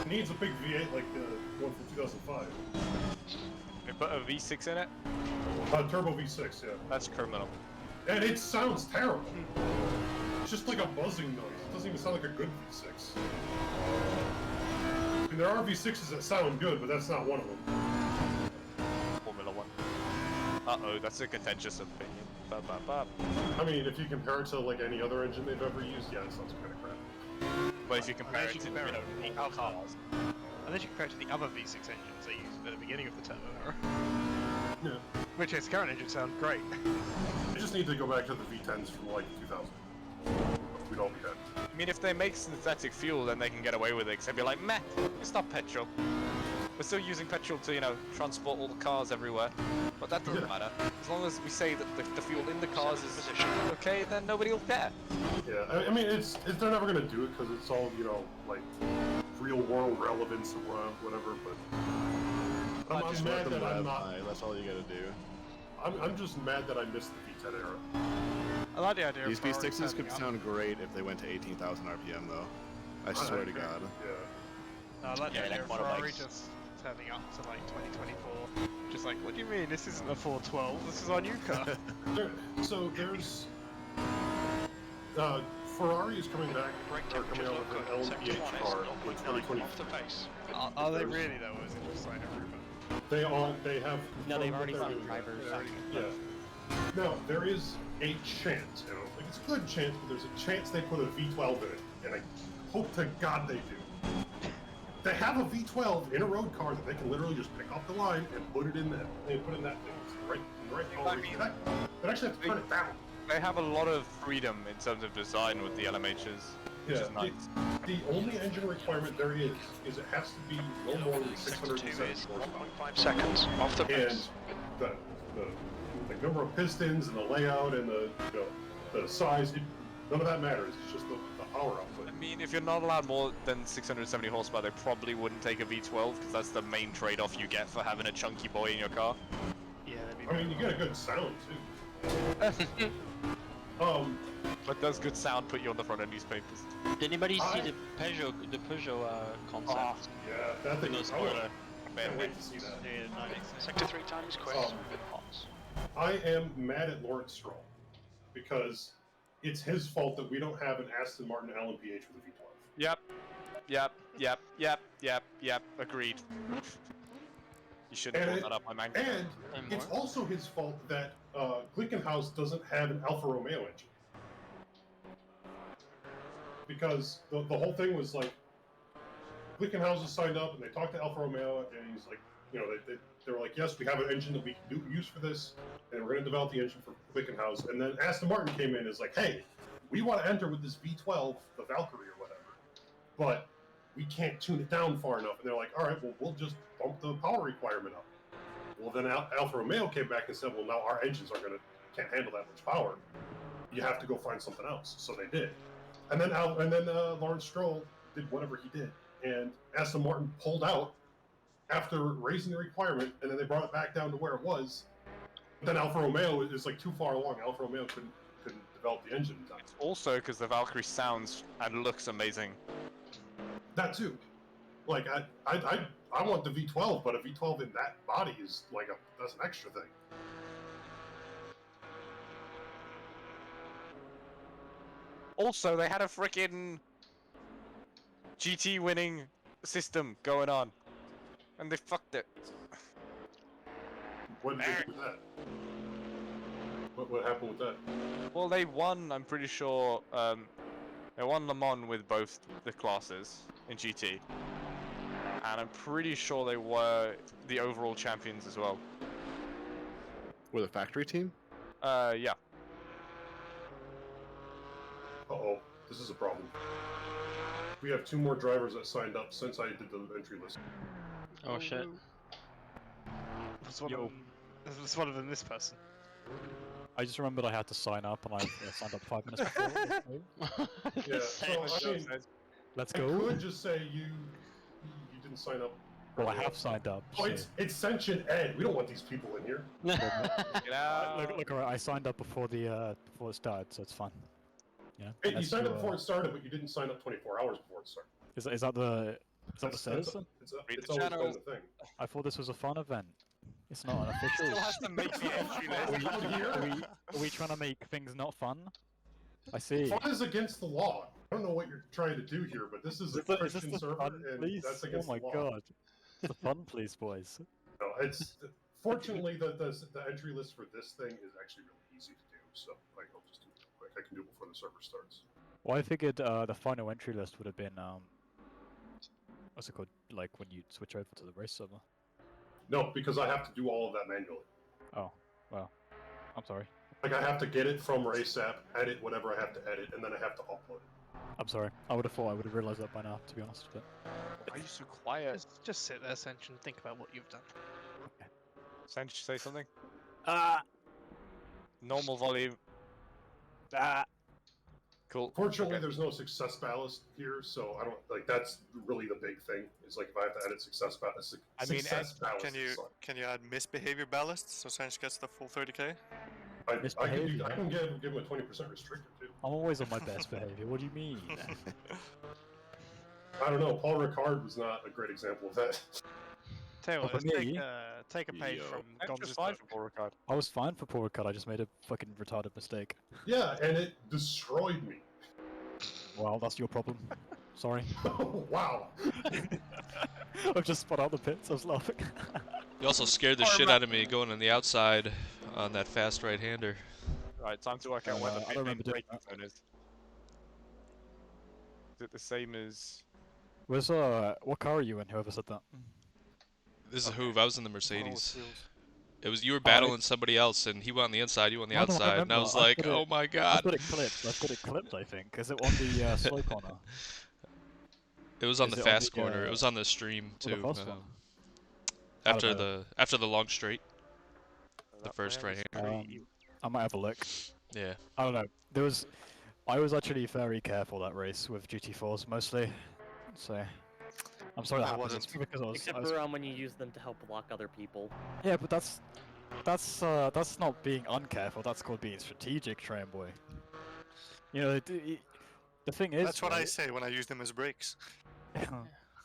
Speaker 6: It needs a big V8 like the one from 2005.
Speaker 5: They put a V6 in it?
Speaker 6: Turbo V6, yeah.
Speaker 5: That's criminal.
Speaker 6: And it sounds terrible. It's just like a buzzing noise. It doesn't even sound like a good V6. I mean, there are V6s that sound good, but that's not one of them.
Speaker 5: Formula One. Uh-oh, that's a contentious opinion. Ba-ba-ba.
Speaker 6: I mean, if you compare it to like any other engine they've ever used, yeah, it sounds kind of crap.
Speaker 5: But if you compare
Speaker 10: Unless
Speaker 5: it
Speaker 10: you
Speaker 5: to,
Speaker 10: compare it to
Speaker 5: the
Speaker 10: the other
Speaker 5: cars.
Speaker 10: Unless you compare it to the other V6 engines they used at the beginning of the turbo era.
Speaker 6: Yeah.
Speaker 10: Which its current engine sound great.
Speaker 6: They just need to go back to the V10s from like 2000. We'd all be happy.
Speaker 5: I mean, if they make synthetic fuel, then they can get away with it, because they'd be like, meh, it's not petrol. We're still using petrol to, you know, transport all the cars everywhere. But that doesn't matter. As long as we say that the fuel in the cars is okay, then nobody will care.
Speaker 6: Yeah, I mean, they're never gonna do it because it's all, you know, like real world relevance or whatever. But I'm
Speaker 7: Just
Speaker 6: mad
Speaker 7: let them
Speaker 6: that I'm
Speaker 7: rev
Speaker 6: not.
Speaker 7: high, that's all you gotta do.
Speaker 6: I'm just mad that I missed the V10 era.
Speaker 10: I like the idea
Speaker 7: These
Speaker 10: of Ferrari
Speaker 7: V6s could
Speaker 10: turning up.
Speaker 7: sound great if they went to 18,000 RPM though. I swear to God.
Speaker 6: Yeah.
Speaker 10: I like the
Speaker 3: Yeah,
Speaker 10: idea
Speaker 3: like
Speaker 10: of
Speaker 3: one of
Speaker 10: Ferrari
Speaker 3: Mike's.
Speaker 10: just turning up to like 2024. Just like, what do you mean? This isn't a 412. This is our new car.
Speaker 6: So there's Ferrari is coming back.
Speaker 8: Brake
Speaker 6: They're coming
Speaker 8: temperatures
Speaker 6: out
Speaker 8: look
Speaker 6: with
Speaker 8: good.
Speaker 6: an
Speaker 8: Sector
Speaker 6: LMPH
Speaker 8: 1 is
Speaker 6: car in
Speaker 8: 0.9
Speaker 6: 2020.
Speaker 8: off the pace.
Speaker 10: Are they really though, or is it just like a rumor?
Speaker 6: They have.
Speaker 2: No, they've
Speaker 6: confirmed
Speaker 2: already
Speaker 6: that they're
Speaker 2: signed
Speaker 6: doing that.
Speaker 2: drivers.
Speaker 6: They already- Yeah. Now there is a chance. I don't think it's a good chance, but there's a chance they put a V12 in it, and I hope to God they do. They have a V12 in a road car that they can literally just pick off the line and put it in that. They put in that thing. It's right.
Speaker 5: I mean,
Speaker 6: they actually have to turn it down.
Speaker 5: They have a lot of freedom in terms of design with the LMHs, which is nice.
Speaker 6: The only engine requirement there is it has to be no more than
Speaker 8: Sector 2
Speaker 6: 670
Speaker 8: is
Speaker 6: horsepower.
Speaker 8: 1.5 seconds off the
Speaker 6: And
Speaker 8: pace.
Speaker 6: the number of pistons and the layout and the size, none of that matters. It's just the power output.
Speaker 5: I mean, if you're not allowed more than 670 horsepower, they probably wouldn't take a V12, because that's the main trade-off you get for having a chunky boy in your car.
Speaker 10: Yeah, that'd be
Speaker 6: I mean, you get a good sound too.
Speaker 5: But does good sound put you on the front of newspapers?
Speaker 3: Did anybody see the Peugeot concept?
Speaker 6: Yeah, that thing
Speaker 3: No
Speaker 6: is
Speaker 3: spoiler.
Speaker 6: Can't wait to see that.
Speaker 8: Sector 3 time is quick.
Speaker 6: I am mad at Lawrence Stroll because it's his fault that we don't have an Aston Martin LMPH with a V12.
Speaker 5: Yep. Agreed. You shouldn't have brought that up, my man.
Speaker 6: And it's also his fault that Glickenhaus doesn't have an Alfa Romeo engine. Because the whole thing was like, Glickenhaus was signed up and they talked to Alfa Romeo and he's like, you know, they were like, yes, we have an engine that we can use for this and we're going to develop the engine for Glickenhaus. And then Aston Martin came in and is like, hey, we want to enter with this V12, the Valkyrie or whatever, but we can't tune it down far enough. And they're like, all right, well, we'll just bump the power requirement up. Well, then Alfa Romeo came back and said, well, now our engines can't handle that much power. You have to go find something else. So they did. And then Lawrence Stroll did whatever he did. And Aston Martin pulled out after raising the requirement, and then they brought it back down to where it was. But then Alfa Romeo is like too far along. Alfa Romeo couldn't develop the engine in time.
Speaker 5: It's also because the Valkyrie sounds and looks amazing.
Speaker 6: That too. Like I want the V12, but a V12 in that body is like that's an extra thing.
Speaker 5: Also, they had a frickin' GT winning system going on, and they fucked it.
Speaker 6: What did they do with that? What happened with that?
Speaker 5: Well, they won, I'm pretty sure, they won Le Mans with both the classes in GT. And I'm pretty sure they were the overall champions as well.
Speaker 7: With a factory team?
Speaker 5: Yeah.
Speaker 6: Uh-oh, this is a problem. We have 2 more drivers that signed up since I did the entry list.
Speaker 3: Oh shit.
Speaker 10: Was one of them this person?
Speaker 11: I just remembered I had to sign up, and I signed up 5 minutes before.
Speaker 6: Yeah, so I mean,
Speaker 11: Let's
Speaker 6: I
Speaker 11: go.
Speaker 6: could just say you didn't sign up.
Speaker 11: Well, I have signed up.
Speaker 6: Oh, it's Sentient Ed. We don't want these people in here.
Speaker 5: Get out.
Speaker 11: Look, alright, I signed up before it started, so it's fine. Yeah.
Speaker 6: Hey, you signed up before it started, but you didn't sign up 24 hours before it started.
Speaker 11: Is that the status?
Speaker 6: It's always been the thing.
Speaker 11: I thought this was a fun event. It's not an official.
Speaker 5: Still has to make the entry list.
Speaker 11: Are we trying to make things not fun? I see.
Speaker 6: Fun is against the law. I don't know what you're trying to do here, but this is a Christian
Speaker 11: the
Speaker 6: server,
Speaker 11: fun,
Speaker 6: and
Speaker 11: please?
Speaker 6: that's
Speaker 11: Oh
Speaker 6: against
Speaker 11: my
Speaker 6: the law.
Speaker 11: god. The fun, please, boys.
Speaker 6: No, it's fortunately the entry list for this thing is actually really easy to do. So like, I'll just do it quick. I can do it before the server starts.
Speaker 11: Well, I figured the final entry list would have been what's it called? Like when you switch over to the race server.
Speaker 6: No, because I have to do all of that manually.
Speaker 11: Oh, well, I'm sorry.
Speaker 6: Like I have to get it from RaceApp, edit whatever I have to edit, and then I have to upload it.
Speaker 11: I'm sorry. I would have thought I would have realized that by now, to be honest. But
Speaker 5: Why are you so quiet?
Speaker 10: Just sit there, Sench, and think about what you've done.
Speaker 5: Sench, say something.
Speaker 11: ah,
Speaker 5: Normal volume. Cool.
Speaker 6: Fortunately,
Speaker 5: Okay.
Speaker 6: there's no success ballast here, so I don't like. That's really the big thing. Is like if I have to edit success ballast.
Speaker 5: I mean,
Speaker 6: success ballast.
Speaker 1: Can you add misbehavior ballast so Sanch gets the full 30k?
Speaker 6: I can give him a 20% restricted too.
Speaker 11: I'm always on my best behavior. What do you mean?
Speaker 6: I don't know. Paul Ricard was not a great example of that.
Speaker 10: Tell you what,
Speaker 11: For
Speaker 10: let's
Speaker 11: me?
Speaker 10: take a page
Speaker 7: Yo.
Speaker 10: from
Speaker 5: Sench was
Speaker 10: Gonza's
Speaker 5: fine
Speaker 10: book.
Speaker 5: for Paul Ricard.
Speaker 11: I was fine for poor cut. I just made a fucking retarded mistake.
Speaker 6: Yeah, and it destroyed me.
Speaker 11: Well, that's your problem. Sorry.
Speaker 6: Wow.
Speaker 11: I've just spot out the pits. I was laughing.
Speaker 4: You also scared the shit out of me going on the outside on that fast right-hander.
Speaker 5: Right, time to work out where the
Speaker 11: I don't remember doing
Speaker 5: braking zone is. Is it the same as?
Speaker 11: Where's what car are you in? Whoever said that.
Speaker 4: This is Hoove. I was in the Mercedes.
Speaker 6: Wheels.
Speaker 4: It was you were battling somebody else, and he went on the inside, you on the
Speaker 11: No, no, I
Speaker 4: outside, and I
Speaker 11: remember.
Speaker 4: was
Speaker 11: I've
Speaker 4: like,
Speaker 11: got it-
Speaker 4: oh my
Speaker 11: I've
Speaker 4: god.
Speaker 11: got it clipped. I've got it clipped. I think. Is it on the slow corner?
Speaker 4: It was on
Speaker 11: Is
Speaker 4: the
Speaker 11: it on
Speaker 4: fast
Speaker 11: the,
Speaker 4: corner. It was on the stream
Speaker 11: on the
Speaker 4: too.
Speaker 11: first one?
Speaker 4: After
Speaker 11: know.
Speaker 4: the long straight, the first right hand.
Speaker 11: I might have a look.
Speaker 4: Yeah.
Speaker 11: I don't know. I was actually very careful that race with GT4s mostly. So I'm sorry that
Speaker 1: I
Speaker 11: happened.
Speaker 1: wasn't.
Speaker 11: It's because I
Speaker 2: Except
Speaker 11: was
Speaker 2: for when you use them to help block other people.
Speaker 11: yeah, but that's not being uncareful. That's called being strategic, train boy. You know, the thing is.
Speaker 1: That's what I
Speaker 11: right,
Speaker 1: say when I use them as brakes.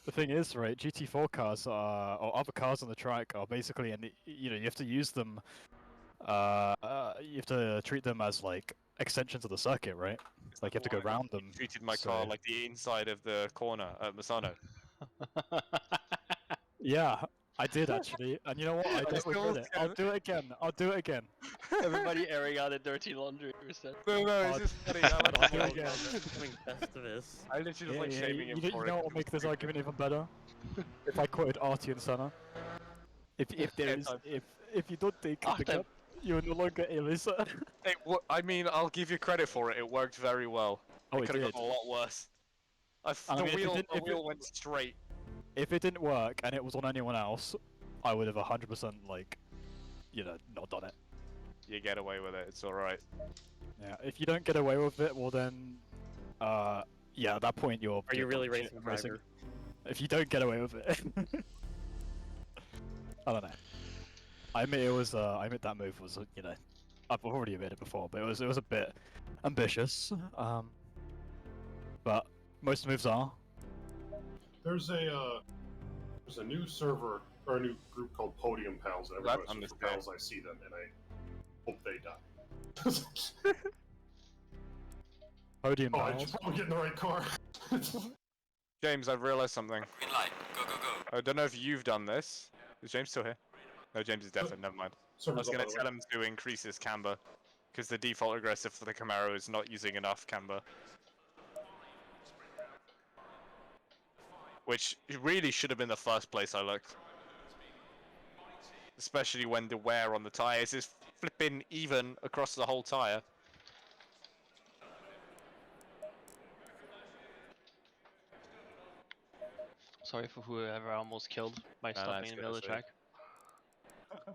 Speaker 11: The thing is, right? GT4 cars or other cars on the track are basically, and you know, you have to use them. You have to treat them as like extensions of the circuit, right? Like you have to go around them.
Speaker 5: You treated my car like the inside of the corner at Misano.
Speaker 11: Yeah, I did actually, and you know what? I don't regret it. I'll do it again. I'll do it again.
Speaker 3: Everybody airing out their dirty laundry.
Speaker 5: No, it's just funny.
Speaker 11: I'll do it again.
Speaker 2: Becoming Festivus.
Speaker 5: I literally just like shaming him
Speaker 11: you
Speaker 5: for
Speaker 11: know
Speaker 5: it.
Speaker 11: what will make this argument even better? If I quoted Artie and Senna. If there is if you don't take the cup, you're no longer Elisa.
Speaker 5: I mean, I'll give you credit for it. It worked very well.
Speaker 11: Oh,
Speaker 5: it
Speaker 11: it
Speaker 5: could have
Speaker 11: did.
Speaker 5: gone a lot worse.
Speaker 11: I mean,
Speaker 5: The wheel went straight.
Speaker 11: If it didn't work and it was on anyone else, I would have 100% like, you know, not done it.
Speaker 5: You get away with it. It's all right.
Speaker 11: Yeah. If you don't get away with it, well then, yeah, at that point you're.
Speaker 2: Are you really
Speaker 11: racing?
Speaker 2: racing driver?
Speaker 11: If you don't get away with it. I don't know. I admit it was. I admit that move was. You know, I've already admitted it before, but it was a bit ambitious. But most moves are.
Speaker 6: There's a new server or a new group called Podium Pals, and every time I search for pals, I see them, and I hope they die.
Speaker 11: Podium
Speaker 6: I
Speaker 11: Pals.
Speaker 6: should probably get in the right car.
Speaker 5: James, I've realized something.
Speaker 9: Green light. Go, go, go.
Speaker 5: I don't know if you've done this. Is James still here? No, James is definitely. Never mind. I was going to tell him to increase his camber, because the default aggressive for the Camaro is not using enough camber. Which really should have been the first place I looked. Especially when the wear on the tyres is flipping even across the whole tyre.
Speaker 3: Sorry for whoever I almost killed by stopping in the middle of the track.
Speaker 6: Oh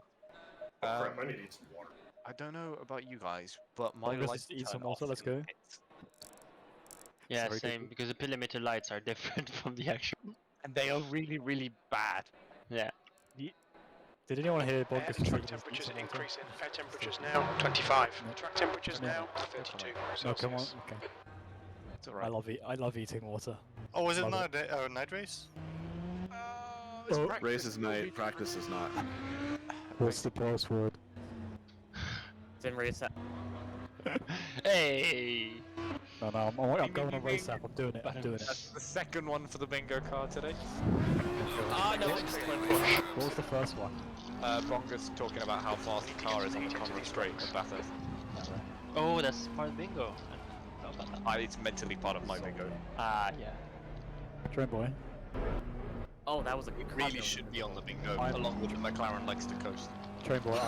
Speaker 6: crap, I need to eat some water.
Speaker 5: I don't know about you guys, but my
Speaker 11: Let's
Speaker 5: lights
Speaker 11: just eat some
Speaker 5: turn
Speaker 11: water,
Speaker 5: off
Speaker 11: let's
Speaker 5: in the
Speaker 11: go.
Speaker 5: pits.
Speaker 3: Yeah,
Speaker 11: Sorry,
Speaker 3: same, because the perimeter lights are different from the actual.
Speaker 5: And they are really, really bad.
Speaker 3: Yeah.
Speaker 11: Did anyone hear Bonkers
Speaker 8: The track temperatures increasing. Air temperatures now 25. Track temperatures now 32.
Speaker 11: No, come on. Okay.
Speaker 5: It's alright.
Speaker 11: I love eating water.
Speaker 1: Oh, was it
Speaker 11: Love
Speaker 1: not a night race?
Speaker 7: Race is night, practice is not.
Speaker 11: What's the password?
Speaker 2: It's in race.
Speaker 3: Hey!
Speaker 11: No, I'm going on race app. I'm doing it. I'm doing it.
Speaker 5: That's the second one for the bingo card today.
Speaker 2: Ah, no,
Speaker 11: What was the first one?
Speaker 5: Bonga's talking about how fast the car is on the Conrad Straight at Bathurst.
Speaker 3: Oh, that's part of bingo. I don't know about that.
Speaker 5: It's mentally part of my bingo.
Speaker 3: Ah, yeah.
Speaker 11: Train boy.
Speaker 2: Oh, that was a
Speaker 5: It
Speaker 2: good
Speaker 5: really should be on the bingo, along with the McLaren likes to coast.
Speaker 11: Trainboy,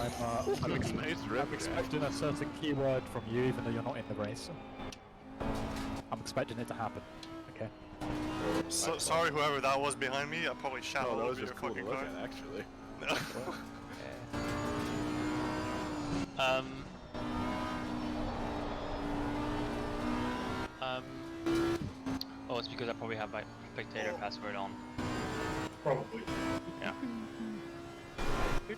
Speaker 11: I'm expecting a certain keyword from you, even though you're not in the race. I'm expecting it to happen. Okay.
Speaker 1: So, sorry, whoever that was behind me. I probably shot all
Speaker 7: Oh, that
Speaker 1: over
Speaker 7: was
Speaker 1: your
Speaker 7: just cool to
Speaker 1: fucking
Speaker 7: look
Speaker 1: car.
Speaker 7: at, actually.
Speaker 3: Oh, it's because I probably have my spectator password on.
Speaker 6: Probably.
Speaker 3: Yeah.
Speaker 11: I'm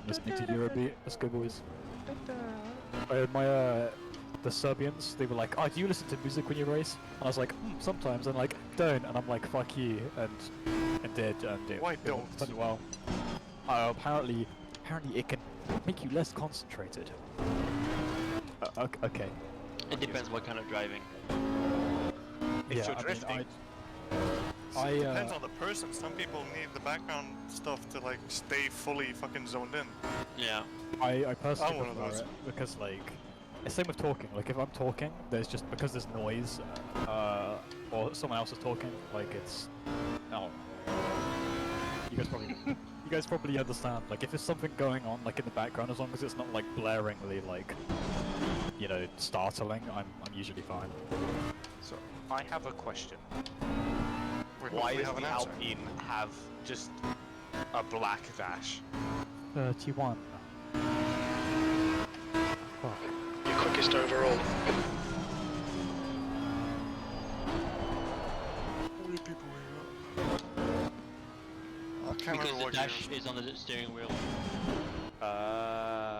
Speaker 11: listening to Eurobeat. Let's go, boys. The Serbians, they were like, "Oh, do you listen to music when you race?" And I was like, "Sometimes." And like, "Don't." And I'm like, "Fuck you," and did, and it
Speaker 1: Why
Speaker 11: it
Speaker 1: don't?
Speaker 11: went well. Apparently it can make you less concentrated. Okay.
Speaker 3: It depends what kind of driving.
Speaker 5: If you're
Speaker 11: I
Speaker 5: drifting.
Speaker 11: mean,
Speaker 1: Depends on the person. Some people need the background stuff to like stay fully fucking zoned in.
Speaker 3: Yeah.
Speaker 11: I personally
Speaker 1: I'm one of
Speaker 11: prefer
Speaker 1: those.
Speaker 11: it because like, it's same with talking. Like if I'm talking, there's just because there's noise, or someone else is talking. Like it's, oh, you guys probably understand. Like if there's something going on like in the background, as long as it's not like blaringly like, you know, startling, I'm usually fine.
Speaker 5: So I have a question.
Speaker 1: We
Speaker 5: Why
Speaker 1: hopefully
Speaker 5: does
Speaker 1: have
Speaker 5: the
Speaker 1: an answer.
Speaker 5: Alpine have just a black dash?
Speaker 11: 31. Fuck.
Speaker 8: Your quickest overall.
Speaker 1: How many people we got? I can't
Speaker 3: Because
Speaker 1: remember
Speaker 3: the
Speaker 1: what
Speaker 3: dash
Speaker 1: year.
Speaker 3: is on the steering wheel.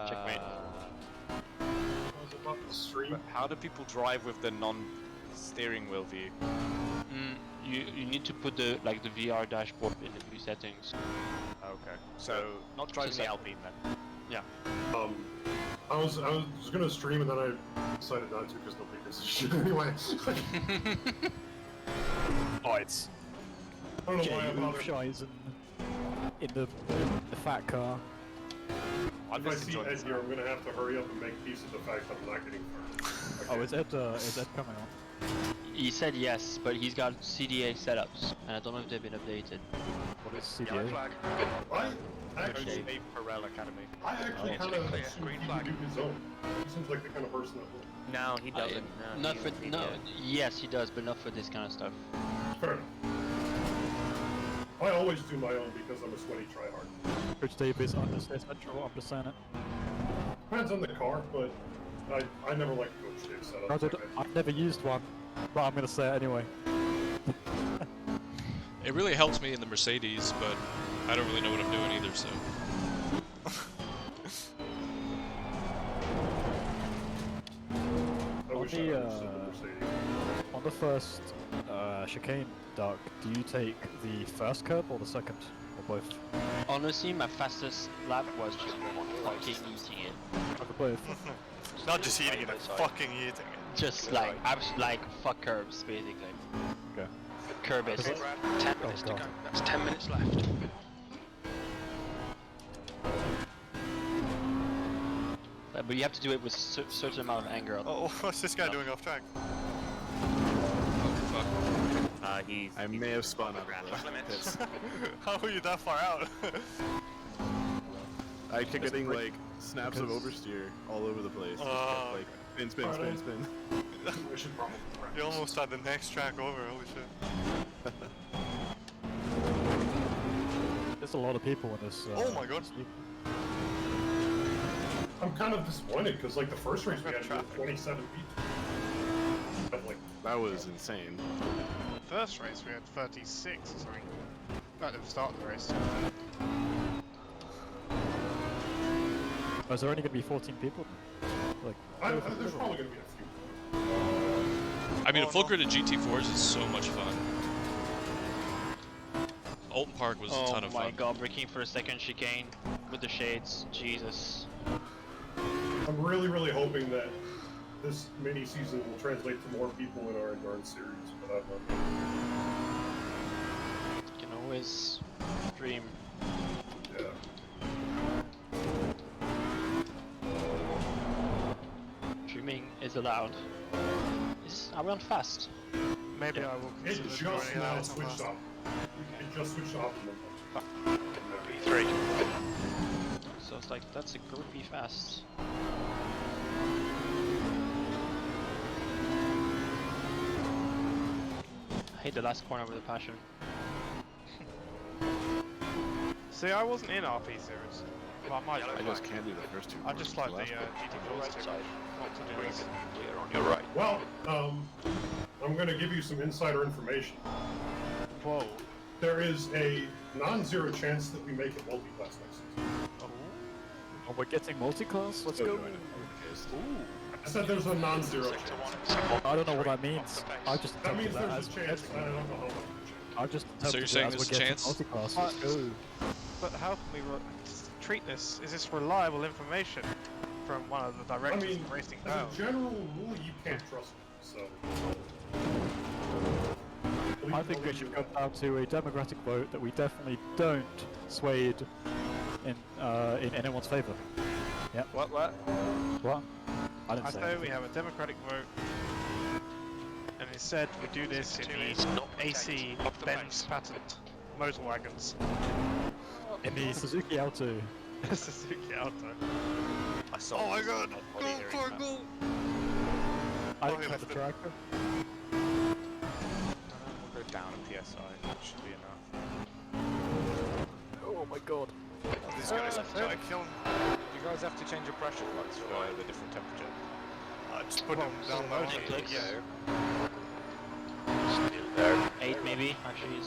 Speaker 5: Checkmate.
Speaker 6: Was about the stream.
Speaker 5: But how do people drive with the non-steering wheel view?
Speaker 3: You need to put the VR dashboard in the view settings.
Speaker 5: Okay. So not driving the Alpine then.
Speaker 3: Yeah.
Speaker 6: I was gonna stream and then I decided not to because nobody gives a shit anyway.
Speaker 11: Oh, it's
Speaker 6: I don't know why I'm bothered.
Speaker 11: Shizen in the fat car.
Speaker 6: If I see Ed here, I'm gonna have to hurry up and make peace with the fact that I'm not getting first.
Speaker 11: Oh, is Ed coming on?
Speaker 3: He said yes, but he's got CDA setups, and I don't know if they've been updated.
Speaker 11: What is
Speaker 8: Yellow
Speaker 11: CDA?
Speaker 8: flag.
Speaker 6: I actually,
Speaker 5: Dave Perel Academy.
Speaker 6: I actually
Speaker 3: Oh,
Speaker 6: kind of
Speaker 8: clear.
Speaker 6: assumed
Speaker 8: Green
Speaker 6: he
Speaker 8: flag.
Speaker 6: would do his own. He seems like the kind of person that would.
Speaker 2: No, he doesn't. No,
Speaker 3: Not
Speaker 2: he
Speaker 3: for
Speaker 2: doesn't
Speaker 3: no.
Speaker 2: yet.
Speaker 3: Yes, he does, but not for this kind of stuff.
Speaker 6: Fair enough. I always do my own because I'm a sweaty tryhard.
Speaker 11: Coach Dave is understeer central, I'm just saying it.
Speaker 6: Depends on the car, but I never like Coach Dave setup.
Speaker 11: I've never used one, but I'm gonna say it anyway.
Speaker 4: It really helps me in the Mercedes, but I don't really know what I'm doing either, so.
Speaker 6: I wish I understood the Mercedes.
Speaker 11: On the first chicane, Dark, do you take the first curb or the second, or both?
Speaker 3: Honestly, my fastest lap was just fucking eating it.
Speaker 11: Or both?
Speaker 1: Not just eating it, fucking eating it.
Speaker 3: Just like fuck curbs, basically.
Speaker 11: Okay.
Speaker 3: Curb is.
Speaker 8: Brad, 10 minutes to
Speaker 11: God.
Speaker 8: go. That's 10 minutes left.
Speaker 3: But you have to do it with a certain amount of anger.
Speaker 1: Oh, what's this guy doing off track?
Speaker 4: Fuck.
Speaker 2: He's.
Speaker 7: I may have spun out
Speaker 2: Crash
Speaker 7: of the
Speaker 8: limits.
Speaker 7: pits.
Speaker 1: How are you that far out?
Speaker 7: I kept getting like snaps of oversteer all over the place. Just kept, like spin.
Speaker 6: I should probably practice.
Speaker 1: You almost had the next track over, holy shit.
Speaker 11: There's a lot of people in this.
Speaker 1: Oh my god.
Speaker 6: I'm kind of disappointed because like the first race we had 27 people. But, like,
Speaker 7: That was insane.
Speaker 10: First race we had 36 or something. Right at the start of the race.
Speaker 11: Oh, is there only going to be 14 people? Like,
Speaker 6: there's probably gonna be a few.
Speaker 4: I mean,
Speaker 1: Oh,
Speaker 4: a full
Speaker 1: no.
Speaker 4: grid of GT4s is so much fun. Alton Park was a ton of
Speaker 3: Oh my
Speaker 4: fun.
Speaker 3: god, braking for a second chicane with the shades. Jesus.
Speaker 6: I'm really hoping that this mini season will translate to more people in our endurance series, but I don't know.
Speaker 3: You can always dream.
Speaker 6: Yeah.
Speaker 3: Dreaming is allowed. Are we on fast?
Speaker 10: Maybe I will
Speaker 6: It
Speaker 10: consider
Speaker 6: just
Speaker 10: joining
Speaker 6: now
Speaker 10: out.
Speaker 6: switched off. It just switched off.
Speaker 8: P3.
Speaker 3: So it's like, that's a groupie fast. I hate the last corner with a passion.
Speaker 10: See, I wasn't in RP series. Well, I might
Speaker 7: I just can't do the first two.
Speaker 10: I just like the GT4s too much not to do this.
Speaker 8: Clear on your right.
Speaker 6: Well, I'm going to give you some insider information.
Speaker 10: Whoa.
Speaker 6: There is a non-zero chance that we make it multi-class next season.
Speaker 11: Oh, we're getting multi-class? Let's go.
Speaker 6: I said there's a non-zero chance.
Speaker 11: I don't know what that means. I just
Speaker 6: That means
Speaker 11: interpreted
Speaker 6: there's
Speaker 11: that
Speaker 6: a
Speaker 11: as
Speaker 6: chance. I don't know how much.
Speaker 11: I just
Speaker 4: So you're
Speaker 11: interpreted
Speaker 4: saying
Speaker 11: it as
Speaker 4: there's
Speaker 11: we're
Speaker 4: a
Speaker 11: getting
Speaker 4: chance?
Speaker 11: multi-class. Let's go.
Speaker 10: But how can we treat this? Is this reliable information from one of the
Speaker 6: I
Speaker 10: directors
Speaker 6: mean,
Speaker 10: of Racing
Speaker 6: as
Speaker 10: Now?
Speaker 6: a general rule, you can't trust me, so...
Speaker 11: I think it should come down to a democratic vote that we definitely don't sway in anyone's favour. Yep.
Speaker 5: What?
Speaker 11: What? I didn't
Speaker 10: I
Speaker 11: say
Speaker 10: say
Speaker 11: anything.
Speaker 10: we have a democratic vote, and instead we do this in the AC Benz patent motor wagons.
Speaker 11: In the Suzuki Alto.
Speaker 10: Suzuki Alto.
Speaker 5: I saw.
Speaker 1: Oh my god!
Speaker 5: body
Speaker 1: Go
Speaker 5: hearing
Speaker 1: for
Speaker 5: that.
Speaker 1: go!
Speaker 11: I
Speaker 1: Oh,
Speaker 11: didn't
Speaker 1: he
Speaker 11: cut
Speaker 1: left
Speaker 11: the
Speaker 1: it.
Speaker 11: tractor.
Speaker 5: We'll go down a PSI. That should be enough.
Speaker 11: Oh my god.
Speaker 1: These guys are I kill him.
Speaker 5: You guys have to change your pressure flux for the different temperature.
Speaker 1: Just put him down low.
Speaker 8: Still there.
Speaker 3: 8 maybe, actually.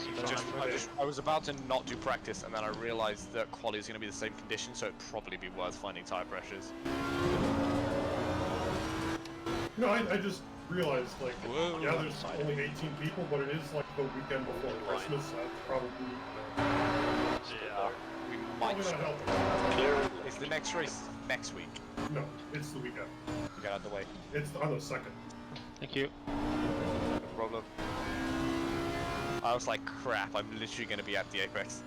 Speaker 3: It's
Speaker 5: I was about to not do practice, and then I realised that quality is going to be the same condition, so it'd probably be worth finding tire pressures.
Speaker 6: No, I just realized, like,
Speaker 4: Whoa.
Speaker 6: yeah, there's only 18 people, but it is like the weekend before Christmas, so it's probably
Speaker 5: Yeah. We might.
Speaker 6: not helping.
Speaker 8: Clear.
Speaker 5: Is the next race next week?
Speaker 6: No, it's the weekend.
Speaker 5: Get out of the way.
Speaker 6: It's on the 2nd.
Speaker 3: Thank you.
Speaker 5: No problem. I was like, crap, I'm literally going to be at the Apex.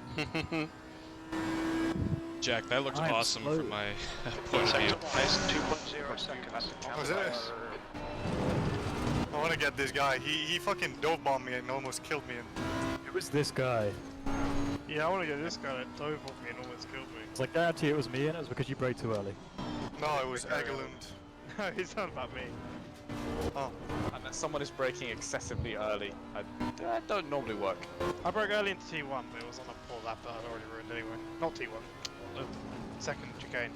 Speaker 4: Jack, that looked
Speaker 11: I'm
Speaker 4: awesome
Speaker 11: slow.
Speaker 4: from my point of view.
Speaker 8: Sector 1 is 2.0 seconds.
Speaker 1: Was it? I want to get this guy. He fucking dove bombed me and almost killed me.
Speaker 11: It was this guy.
Speaker 10: Yeah, I want to get this guy that dove on me and almost killed me.
Speaker 11: It's like, guarantee it was me and it was because you braked too early.
Speaker 1: No, it was Egelund.
Speaker 10: No, it's not about me.
Speaker 1: Oh.
Speaker 5: Unless someone is braking excessively early. That don't normally work.
Speaker 10: I broke early into T1, but it was on a poor lap that I'd already ruined anyway. Not T1. The second chicane.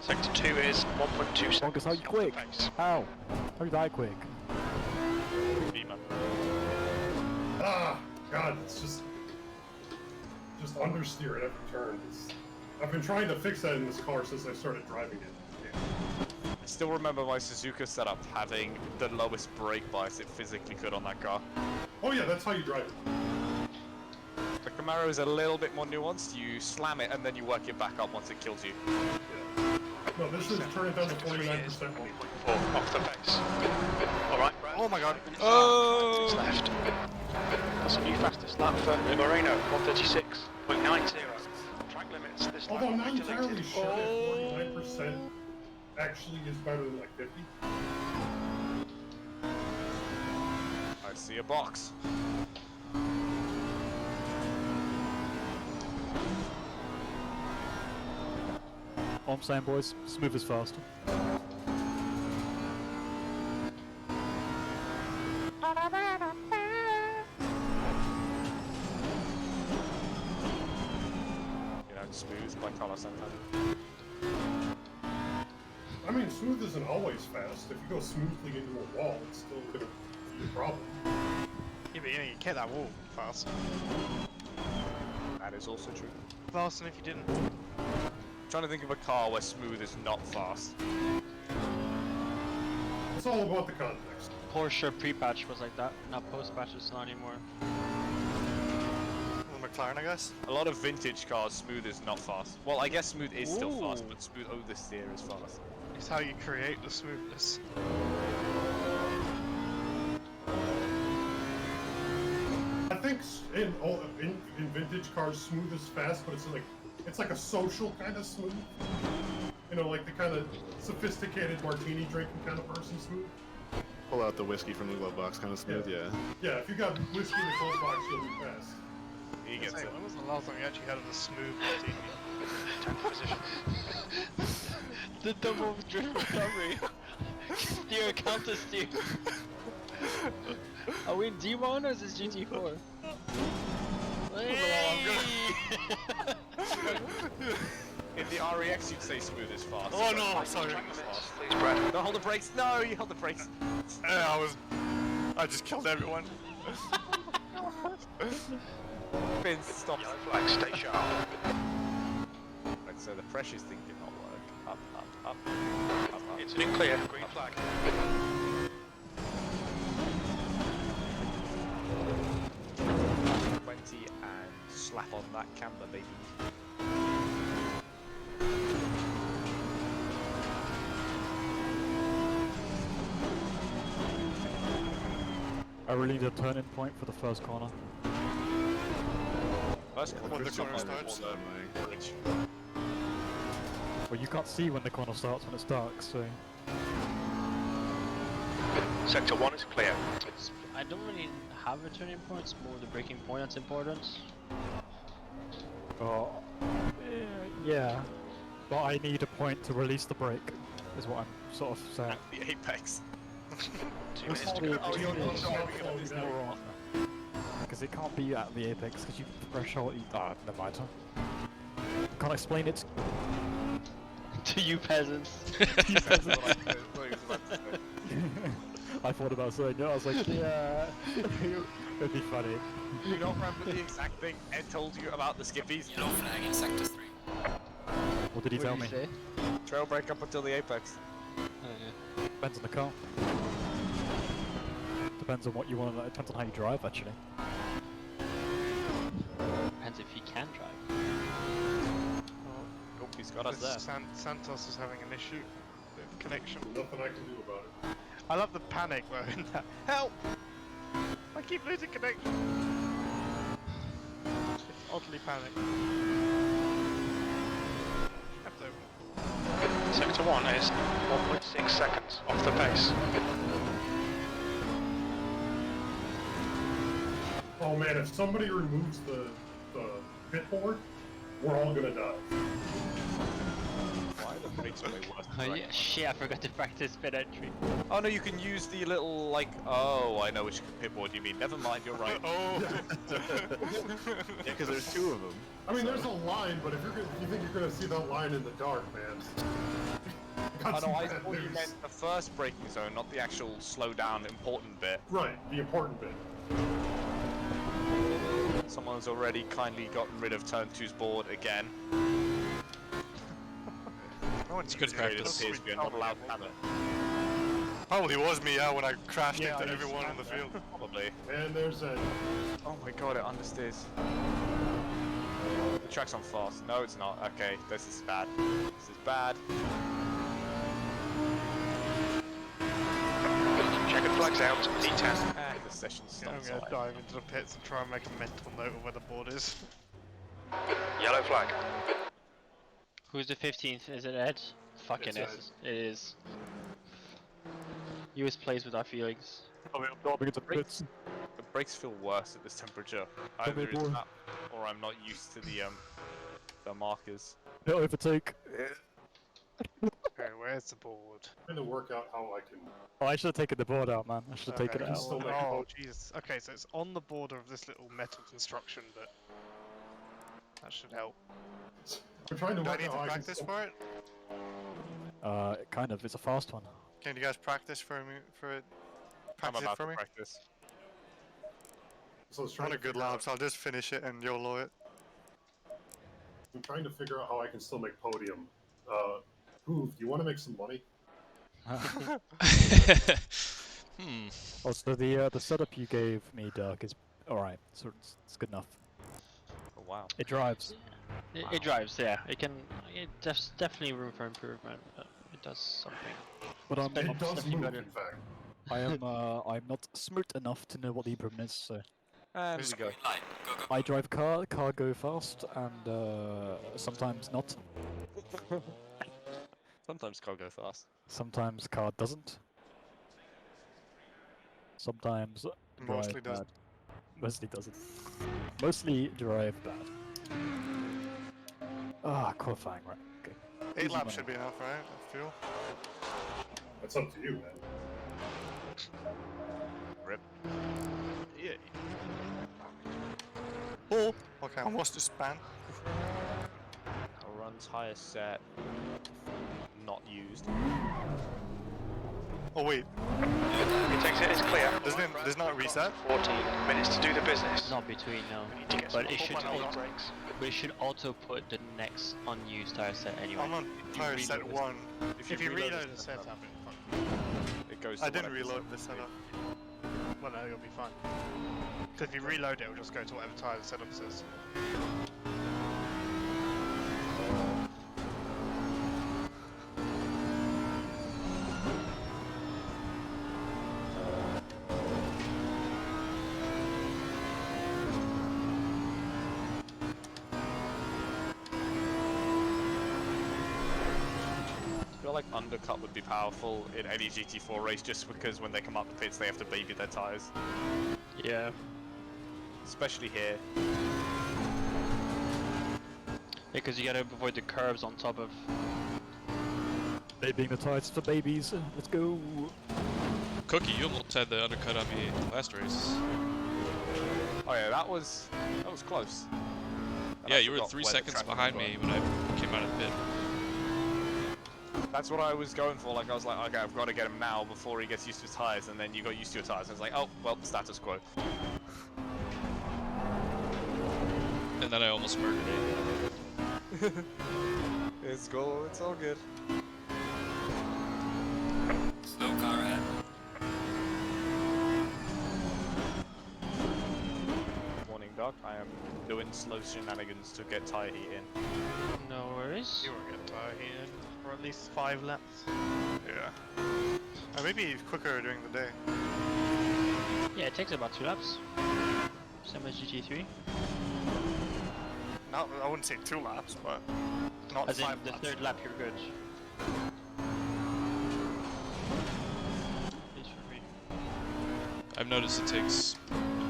Speaker 8: Sector 2 is 1.2 seconds.
Speaker 11: Bonkers, how you
Speaker 8: off the
Speaker 11: quick?
Speaker 8: pace.
Speaker 11: How? How you die quick?
Speaker 6: Ah, God, it's just understeer at every turn. I've been trying to fix that in this car since I started driving it.
Speaker 5: I still remember my Suzuka setup having the lowest brake bias it physically could on that car.
Speaker 6: Oh yeah, that's how you drive it.
Speaker 5: The Camaro is a little bit more nuanced. You slam it and then you work it back up once it kills you.
Speaker 6: No, this is turn it down to
Speaker 8: Sector 3 is
Speaker 6: 49%.
Speaker 8: 1.4 off the pace. Alright, Brad.
Speaker 1: Oh my god.
Speaker 8: Oh! Left. That's a new fastest lap for the Moreno, 136.90. Track limits this
Speaker 6: Although
Speaker 8: lap
Speaker 6: not entirely
Speaker 8: regulated.
Speaker 6: sure if 49% actually is better than like 50.
Speaker 5: I see a box.
Speaker 11: All I'm saying, boys, smooth is faster.
Speaker 5: You know, smooth by Carlos Santana.
Speaker 6: I mean, smooth isn't always fast. If you go smoothly into a wall, it's still gonna be a problem.
Speaker 10: Yeah, but you know, you get that wall fast.
Speaker 5: That is also true.
Speaker 10: Faster than if you didn't.
Speaker 5: I'm trying to think of a car where smooth is not fast.
Speaker 6: It's all about the context.
Speaker 3: Porsche pre-patch was like that, not post-patch, it's not anymore.
Speaker 1: The McLaren, I guess.
Speaker 5: A lot of vintage cars, smooth is not fast. Well, I guess smooth is still fast, but smooth oversteer is fast.
Speaker 10: It's how you create the smoothness.
Speaker 6: I think in vintage cars, smooth is fast, but it's like a social kind of smooth. You know, like the kind of sophisticated martini drinking kind of person smooth.
Speaker 7: Pull out the whiskey from the glove box, kind of smooth. Yeah.
Speaker 6: Yeah, if you got whiskey in the cold box, you'll be fast.
Speaker 5: He gets it.
Speaker 10: When was the last time you actually heard of a smooth martini?
Speaker 8: 10th position.
Speaker 3: The double drift recovery. Steer, counter steer. Are we in D1 or is this GT4?
Speaker 5: In the REX, you'd say smooth is fast.
Speaker 1: Oh no, sorry.
Speaker 8: Please, Brad.
Speaker 5: Don't hold the brakes. No, you held the brakes.
Speaker 1: I just killed everyone.
Speaker 5: Finn, stop.
Speaker 8: Yellow flag, stay sharp.
Speaker 5: Right, so the pressure's thing did not work. Up, up, up. Up, up.
Speaker 8: It's in clear. Green flag.
Speaker 5: 20 and slap on that camber, baby.
Speaker 11: I really need a turning point for the first corner.
Speaker 5: First
Speaker 1: When the corner starts.
Speaker 11: Well, you can't see when the corner starts when it's dark, so...
Speaker 8: Sector 1 is clear.
Speaker 3: I don't really have a turning point, it's more the breaking point that's important.
Speaker 11: Oh, yeah. But I need a point to release the brake, is what I'm sort of saying.
Speaker 5: The apex.
Speaker 8: 2 minutes to go.
Speaker 11: Because it can't be at the apex, because you threshold... never mind. Can't explain it.
Speaker 3: To you peasants.
Speaker 11: I thought about saying it, I was like, yeah, it'd be funny.
Speaker 5: Do you not remember the exact thing Ed told you about the skippies?
Speaker 9: Yellow flag in sector 3.
Speaker 11: What did he tell me?
Speaker 5: Trail break up until the apex.
Speaker 11: Depends on the car. Depends on what you want, depends on how you drive, actually.
Speaker 3: Depends if you can drive.
Speaker 5: Oh, he's got us there.
Speaker 10: Santos is having an issue with connection.
Speaker 6: Nothing I can do about it.
Speaker 10: I love the panic though in that. Help! I keep losing connection. Oddly panicked. Kept open.
Speaker 8: Sector 1 is 1.6 seconds off the pace.
Speaker 6: Oh man, if somebody removes the pit board, we're all gonna die.
Speaker 5: Why the brakes way worse?
Speaker 3: Oh yeah, shit, I forgot to practice pit entry.
Speaker 5: Oh no, you can use the little, like, oh, I know which pitboard you mean. Never mind, you're right.
Speaker 1: Oh.
Speaker 7: Yeah, because there's two of them.
Speaker 6: I mean, there's a line, but if you think you're gonna see that line in the dark, man.
Speaker 5: Oh no, I thought you meant the first braking zone, not the actual slow down important bit.
Speaker 6: Right, the important bit.
Speaker 5: Someone's already kindly gotten rid of turn 2's board again.
Speaker 4: It's good practice.
Speaker 5: We are not allowed to have it.
Speaker 1: Probably was me, yeah, when I crashed into everyone on the field.
Speaker 5: Probably.
Speaker 6: And there's a...
Speaker 5: Oh my god, it understeers. The track's on fast. No, it's not. Okay, this is bad. This is bad.
Speaker 8: Checkered flags out, D10.
Speaker 5: And the session
Speaker 10: Yeah, I'm
Speaker 5: stops.
Speaker 10: gonna dive into the pits and try and make a mental note of where the board is.
Speaker 8: Yellow flag.
Speaker 3: Who's the 15th? Is it Ed? Fucking
Speaker 6: It's
Speaker 3: is. It is. US plays with our feelings.
Speaker 11: The brakes.
Speaker 5: The brakes feel worse at this temperature. Either it's that, or I'm not used to the markers.
Speaker 11: Hit overtake.
Speaker 10: Okay, where's the board?
Speaker 6: trying to work out how I can...
Speaker 11: Oh, I should have taken the board out, man. I should have taken it out.
Speaker 6: Still make
Speaker 10: Oh,
Speaker 6: both.
Speaker 10: Jesus. Okay, so it's on the border of this little metal construction, but that should help.
Speaker 6: I'm trying to
Speaker 1: Do I
Speaker 6: work
Speaker 1: need
Speaker 6: out
Speaker 1: to
Speaker 6: how I can
Speaker 1: practice
Speaker 6: still...
Speaker 1: for it?
Speaker 11: Kind of. It's a fast one.
Speaker 1: Can you guys practice for me for it?
Speaker 5: I'm
Speaker 1: Practice it
Speaker 5: about
Speaker 1: for
Speaker 5: to
Speaker 1: me?
Speaker 5: practice.
Speaker 6: So I was
Speaker 1: I'm
Speaker 6: trying
Speaker 1: on a
Speaker 6: to
Speaker 1: good
Speaker 6: figure out-
Speaker 1: lap, so I'll just finish it and YOLO it.
Speaker 6: I'm trying to figure out how I can still make podium. Hoove, do you want to make some money?
Speaker 11: Oh, so the setup you gave me, Dirk, is alright. So it's good enough.
Speaker 5: Oh wow.
Speaker 11: It drives.
Speaker 3: It drives, yeah. There's definitely room for improvement, but it does something.
Speaker 11: But I'm
Speaker 6: It does
Speaker 3: definitely
Speaker 6: move,
Speaker 3: better.
Speaker 6: in fact.
Speaker 11: I'm not smart enough to know what the improvement is. So
Speaker 5: And we go.
Speaker 9: Green light. Go, go.
Speaker 11: I drive car go fast, and sometimes not.
Speaker 5: Sometimes car go fast.
Speaker 11: Sometimes car doesn't. sometimes
Speaker 1: Mostly
Speaker 11: drive
Speaker 1: doesn't.
Speaker 11: bad. Mostly doesn't. Mostly drive bad. Ah, qualifying, right. Okay.
Speaker 1: 8
Speaker 11: Easy
Speaker 1: laps
Speaker 11: money.
Speaker 1: should be enough, right? I feel.
Speaker 6: That's up to you, man.
Speaker 5: Rip. Yeah.
Speaker 1: Oh! Okay, almost a span.
Speaker 5: Runs highest set. Not used.
Speaker 1: Oh wait,
Speaker 8: He takes it as clear.
Speaker 1: there's not reset?
Speaker 8: 14 minutes to do the business.
Speaker 3: Not between, no.
Speaker 8: We need to get
Speaker 3: But
Speaker 8: some
Speaker 3: it should,
Speaker 8: full
Speaker 3: auto,
Speaker 8: brakes.
Speaker 3: but it should auto put the next unused tire set anyway.
Speaker 1: I'm on tire set
Speaker 5: reload
Speaker 1: 1.
Speaker 10: If you reload the
Speaker 5: setup,
Speaker 10: setup, it fucking.
Speaker 5: it goes.
Speaker 1: I
Speaker 5: to
Speaker 1: didn't
Speaker 5: whatever
Speaker 1: reload
Speaker 5: setup
Speaker 1: the
Speaker 5: it's
Speaker 1: setup.
Speaker 10: Well, no, you'll be fine. Because if you reload it, it'll just go to whatever tire the setup says.
Speaker 5: I feel like undercut would be powerful in any GT4 race just because when they come up the pits they have to baby their tyres.
Speaker 3: Yeah.
Speaker 5: Especially here.
Speaker 3: Because you gotta avoid the curves on top of.
Speaker 11: Babying the tires for babies. Let's go.
Speaker 4: Cookie, you almost had the undercut on me last race.
Speaker 5: Oh yeah, that was close. And
Speaker 4: Yeah,
Speaker 5: I
Speaker 4: you were
Speaker 5: forgot
Speaker 4: 3
Speaker 5: where the
Speaker 4: seconds
Speaker 5: track
Speaker 4: behind
Speaker 5: was
Speaker 4: me
Speaker 5: going.
Speaker 4: when I came out of the pit.
Speaker 5: That's what I was going for. Like I was like, okay, I've got to get him now before he gets used to his tyres, and then you got used to your tyres. And it's like, oh well, status quo.
Speaker 4: And then I almost murdered it.
Speaker 5: It's go. It's all good.
Speaker 9: Slow car ahead.
Speaker 5: Morning, Doc. I am doing slow shenanigans to get tyre heat in.
Speaker 3: No worries.
Speaker 10: You won't get tire heating for at least 5 laps.
Speaker 1: Yeah. Or maybe quicker during the day.
Speaker 3: Yeah, it takes about 2 laps. Same as GT3.
Speaker 1: Not, I wouldn't say 2 laps, but not
Speaker 3: As in
Speaker 1: 5
Speaker 3: the
Speaker 1: laps.
Speaker 3: 3rd lap, you're good. At least for me.
Speaker 4: I've noticed it takes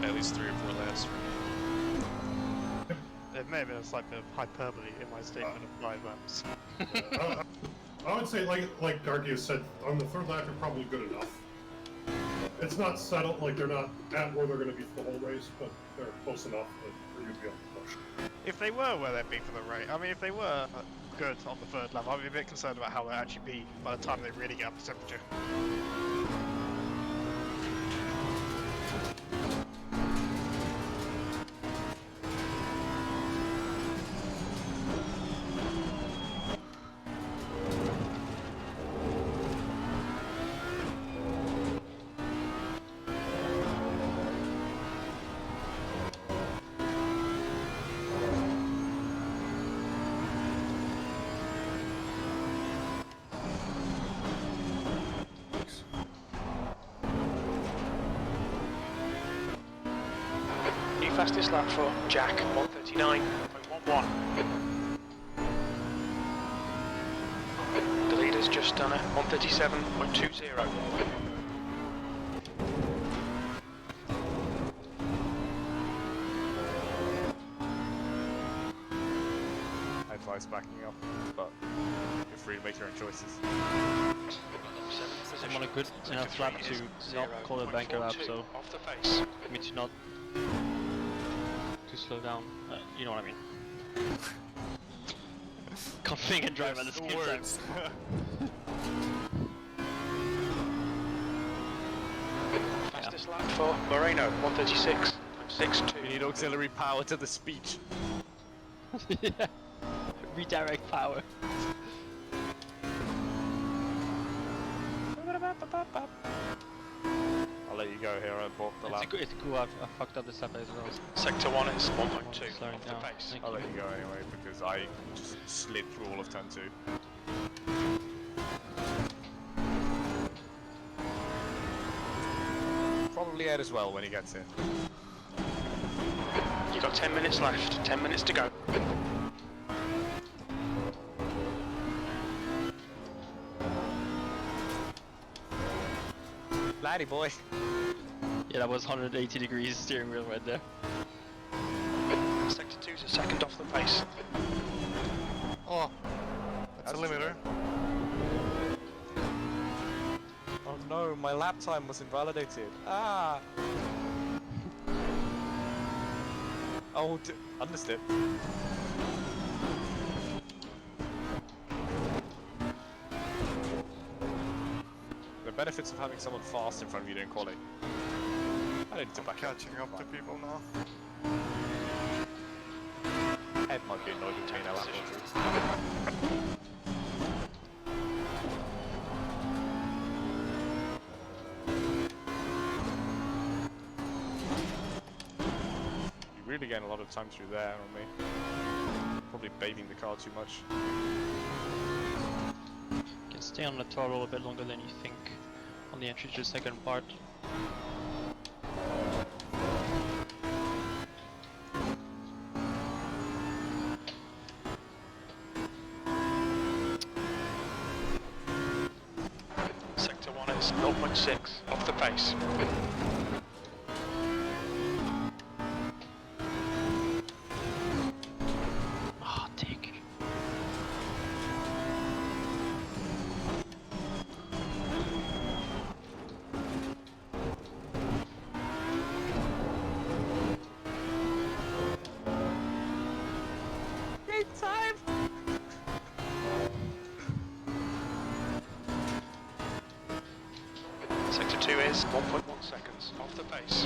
Speaker 4: at least 3 or 4 laps for me.
Speaker 10: There may have been a slight bit of hyperbole in my statement of 5 laps.
Speaker 6: I would say, like Darky has said, on the 3rd lap, you're probably good enough. It's not settled, like they're not at where they're going to be for the whole race, but they're close enough for you to be able to push.
Speaker 10: If they were where they'd be for the race, I mean, if they were good on the 3rd lap, I'd be a bit concerned about how they'd actually be by the time they really get up to temperature.
Speaker 8: New fastest lap for Jack, 139.11. The leader's just done a 137.20.
Speaker 5: Advice backing up, but you're free to make your own choices.
Speaker 3: I'm on a good enough lap to not call it a banker lap, so
Speaker 8: off the face.
Speaker 3: I mean to not to slow down. You know what I mean. Can't think and drive at the same time.
Speaker 8: Fastest lap for Moreno, 136.62.
Speaker 5: We need auxiliary power to the speech.
Speaker 3: Yeah. Redirect power.
Speaker 5: I'll let you go here. I bought the lap.
Speaker 3: It's cool. I fucked up the lap as well.
Speaker 8: Sector 1 is 1.2
Speaker 3: Slowing
Speaker 8: off
Speaker 3: down.
Speaker 8: the pace.
Speaker 3: Thank
Speaker 5: I'll
Speaker 3: you.
Speaker 5: let you go anyway because I just slid through all of turn 2. Probably Ed as well when he gets here.
Speaker 8: You've got 10 minutes left, 10 minutes to go.
Speaker 5: Laddie boy.
Speaker 3: Yeah, that was 180 degrees steering wheel right there.
Speaker 8: Sector 2's a second off the pace.
Speaker 1: Oh, that's a limiter.
Speaker 5: Oh no, my lap time was invalidated. Ah! Oh, understep. The benefits of having someone fast in front of you during quality. I didn't back
Speaker 1: Catching up to people now.
Speaker 5: Head might be annoyed with me in a lap or two. You're really getting a lot of time through there on me. Probably babying the car too much.
Speaker 3: You can stay on the throttle a bit longer than you think on the entry to the second part.
Speaker 8: Sector 1 is 0.6 off the pace.
Speaker 3: Ah, dick.
Speaker 5: Great time!
Speaker 8: Sector 2 is 1.1 seconds off the pace.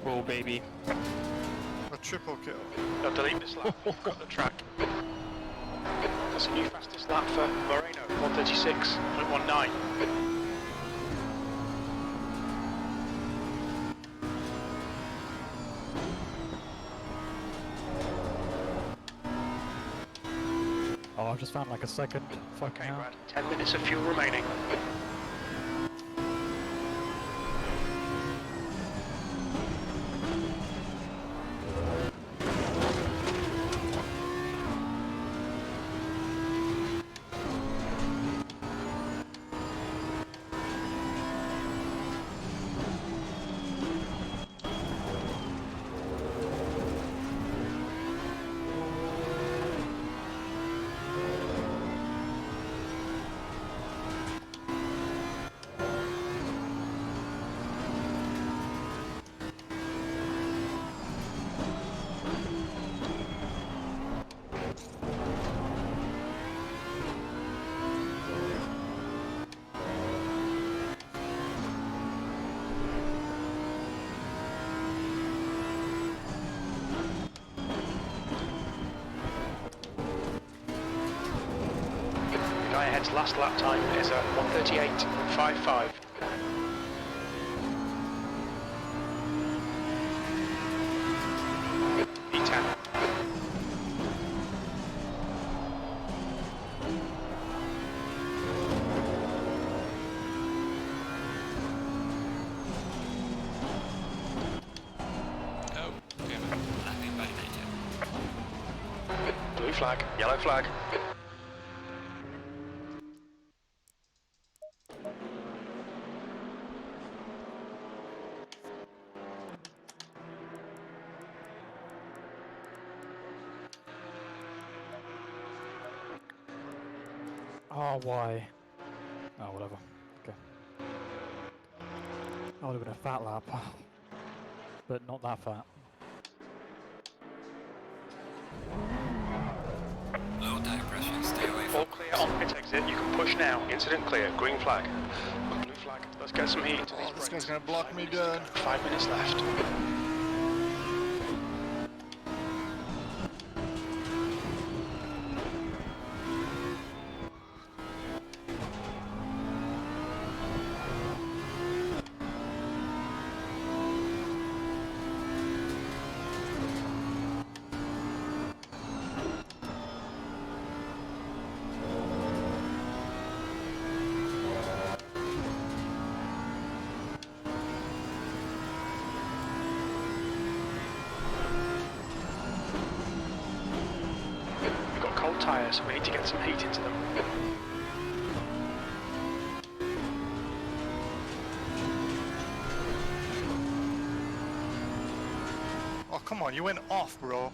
Speaker 3: Roll, baby.
Speaker 1: A triple kill.
Speaker 8: Now delete this lap, you've got the track. That's a new fastest lap for Moreno, 136.19.
Speaker 11: Oh, I've just found like a second. Fucking
Speaker 8: Okay,
Speaker 11: hell.
Speaker 8: Brad, 10 minutes of fuel remaining. The guy ahead's last lap time is at 138.55. E10.
Speaker 4: Oh, damn it.
Speaker 9: Lapping validated.
Speaker 8: Blue flag, yellow flag.
Speaker 11: Oh, why? Oh, whatever. Okay. That would have been a fat lap. But not that fat.
Speaker 9: Low tire pressure, stay away
Speaker 8: All
Speaker 9: from
Speaker 8: clear on pit exit, you can push now. Incident clear, green flag. Blue flag, let's get some heat into these
Speaker 1: Oh, this
Speaker 8: brakes.
Speaker 1: guy's gonna block
Speaker 8: 5
Speaker 1: me
Speaker 8: minutes to
Speaker 1: dead.
Speaker 8: go, 5 minutes left. tyres. We need to get some heat into them.
Speaker 1: Oh, come on, you went off, bro.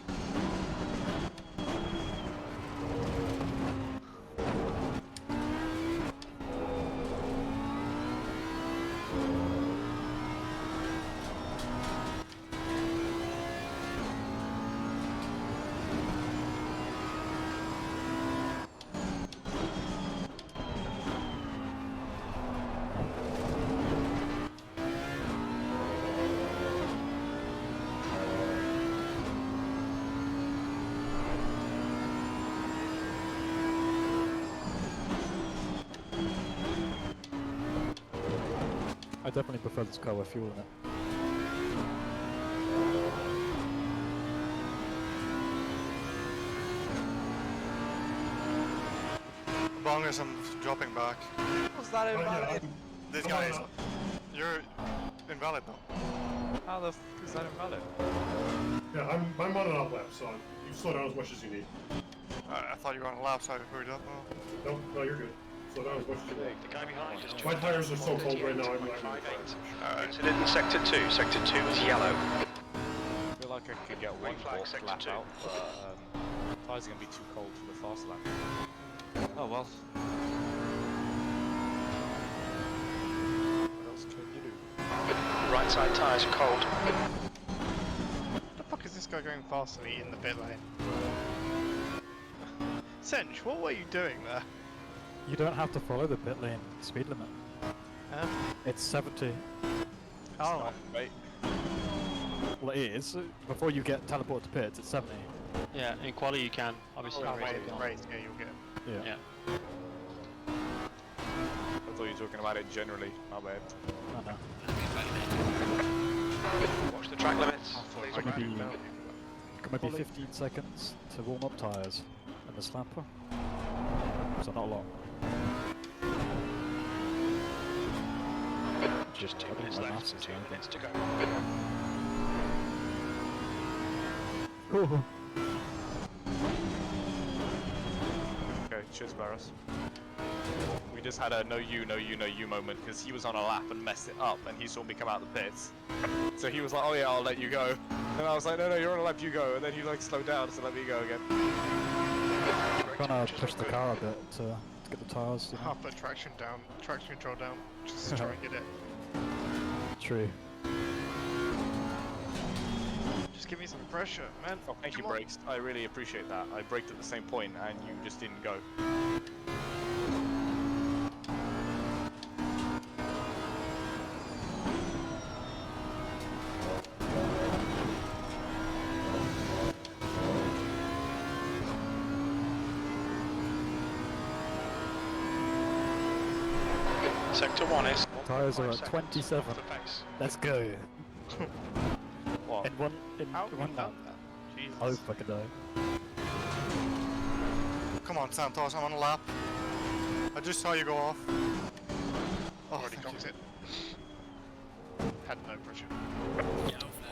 Speaker 11: I definitely prefer this car with fuel in it.
Speaker 1: Bongers, I'm dropping back.
Speaker 5: Was that
Speaker 6: Oh, yeah,
Speaker 5: invalid?
Speaker 1: This
Speaker 6: I'm
Speaker 1: guy
Speaker 6: on
Speaker 1: is...
Speaker 6: up.
Speaker 1: You're invalid though.
Speaker 5: How the f is that invalid?
Speaker 6: Yeah, I'm on an up lap, so you slow down as much as you need.
Speaker 1: I thought you were on a lap, so I hurried up. Oh.
Speaker 6: No, you're good. Slow down as much as you need.
Speaker 8: The guy behind has
Speaker 6: My
Speaker 8: just
Speaker 6: tires are so cold right now, I'm not
Speaker 8: 138.58. Incident in Sector 2. Sector 2 is yellow.
Speaker 5: I feel like I could get one
Speaker 8: flag,
Speaker 5: more
Speaker 8: sector
Speaker 5: lap
Speaker 8: 2.
Speaker 5: out, but tires are gonna be too cold for the fast lap. Oh well. What else can you do?
Speaker 8: Right side tyres are cold.
Speaker 10: What the fuck is this guy going past me in the pit lane? Sench, what were you doing there?
Speaker 11: You don't have to follow the pit lane speed limit. It's 70.
Speaker 10: Oh,
Speaker 5: Right.
Speaker 11: Well, it is. Before you get teleported to pits, it's 70.
Speaker 3: Yeah, in quali you can. Obviously,
Speaker 10: oh
Speaker 3: in
Speaker 10: wait,
Speaker 3: race you can't.
Speaker 10: race, yeah, you'll get.
Speaker 11: Yeah.
Speaker 3: Yeah.
Speaker 5: I thought you were talking about it generally. My bad.
Speaker 11: No.
Speaker 8: Watch the track limits. Please
Speaker 11: Could
Speaker 8: remember.
Speaker 11: maybe, maybe 15 seconds to warm up tyres in the slamper. So not a lot.
Speaker 8: Just 2
Speaker 11: I don't
Speaker 8: minutes
Speaker 11: know my
Speaker 8: left.
Speaker 11: maths is
Speaker 8: 2
Speaker 11: very
Speaker 8: minutes to go.
Speaker 11: good.
Speaker 5: Okay, cheers, Barros. We just had a no you moment because he was on a lap and messed it up and he saw me come out the pits. So he was like, oh yeah, I'll let you go. And I was like, no, you're on a lap, you go. And then he like slowed down, so let me go again.
Speaker 11: Trying to push the car a bit to get the tyres. You know?
Speaker 10: I'll put traction down, traction control down, just to try and get it.
Speaker 11: True.
Speaker 10: Just give me some pressure, man.
Speaker 5: Oh, thank you,
Speaker 10: Come on.
Speaker 5: brakes. I really appreciate that. I braked at the same point and you just didn't go.
Speaker 8: Sector 1 is.
Speaker 11: Tyres are
Speaker 8: 1.5
Speaker 11: at
Speaker 8: seconds
Speaker 11: 27.
Speaker 8: off the pace.
Speaker 11: Let's go.
Speaker 5: What?
Speaker 11: In
Speaker 10: How
Speaker 11: one
Speaker 10: we
Speaker 11: lap.
Speaker 10: done that? Jesus.
Speaker 11: I hope I could die.
Speaker 1: Come on, Santos, I'm on a lap. I just saw you go off. Oh,
Speaker 10: Already
Speaker 1: thank
Speaker 10: cocked
Speaker 1: you.
Speaker 10: it. Had no pressure.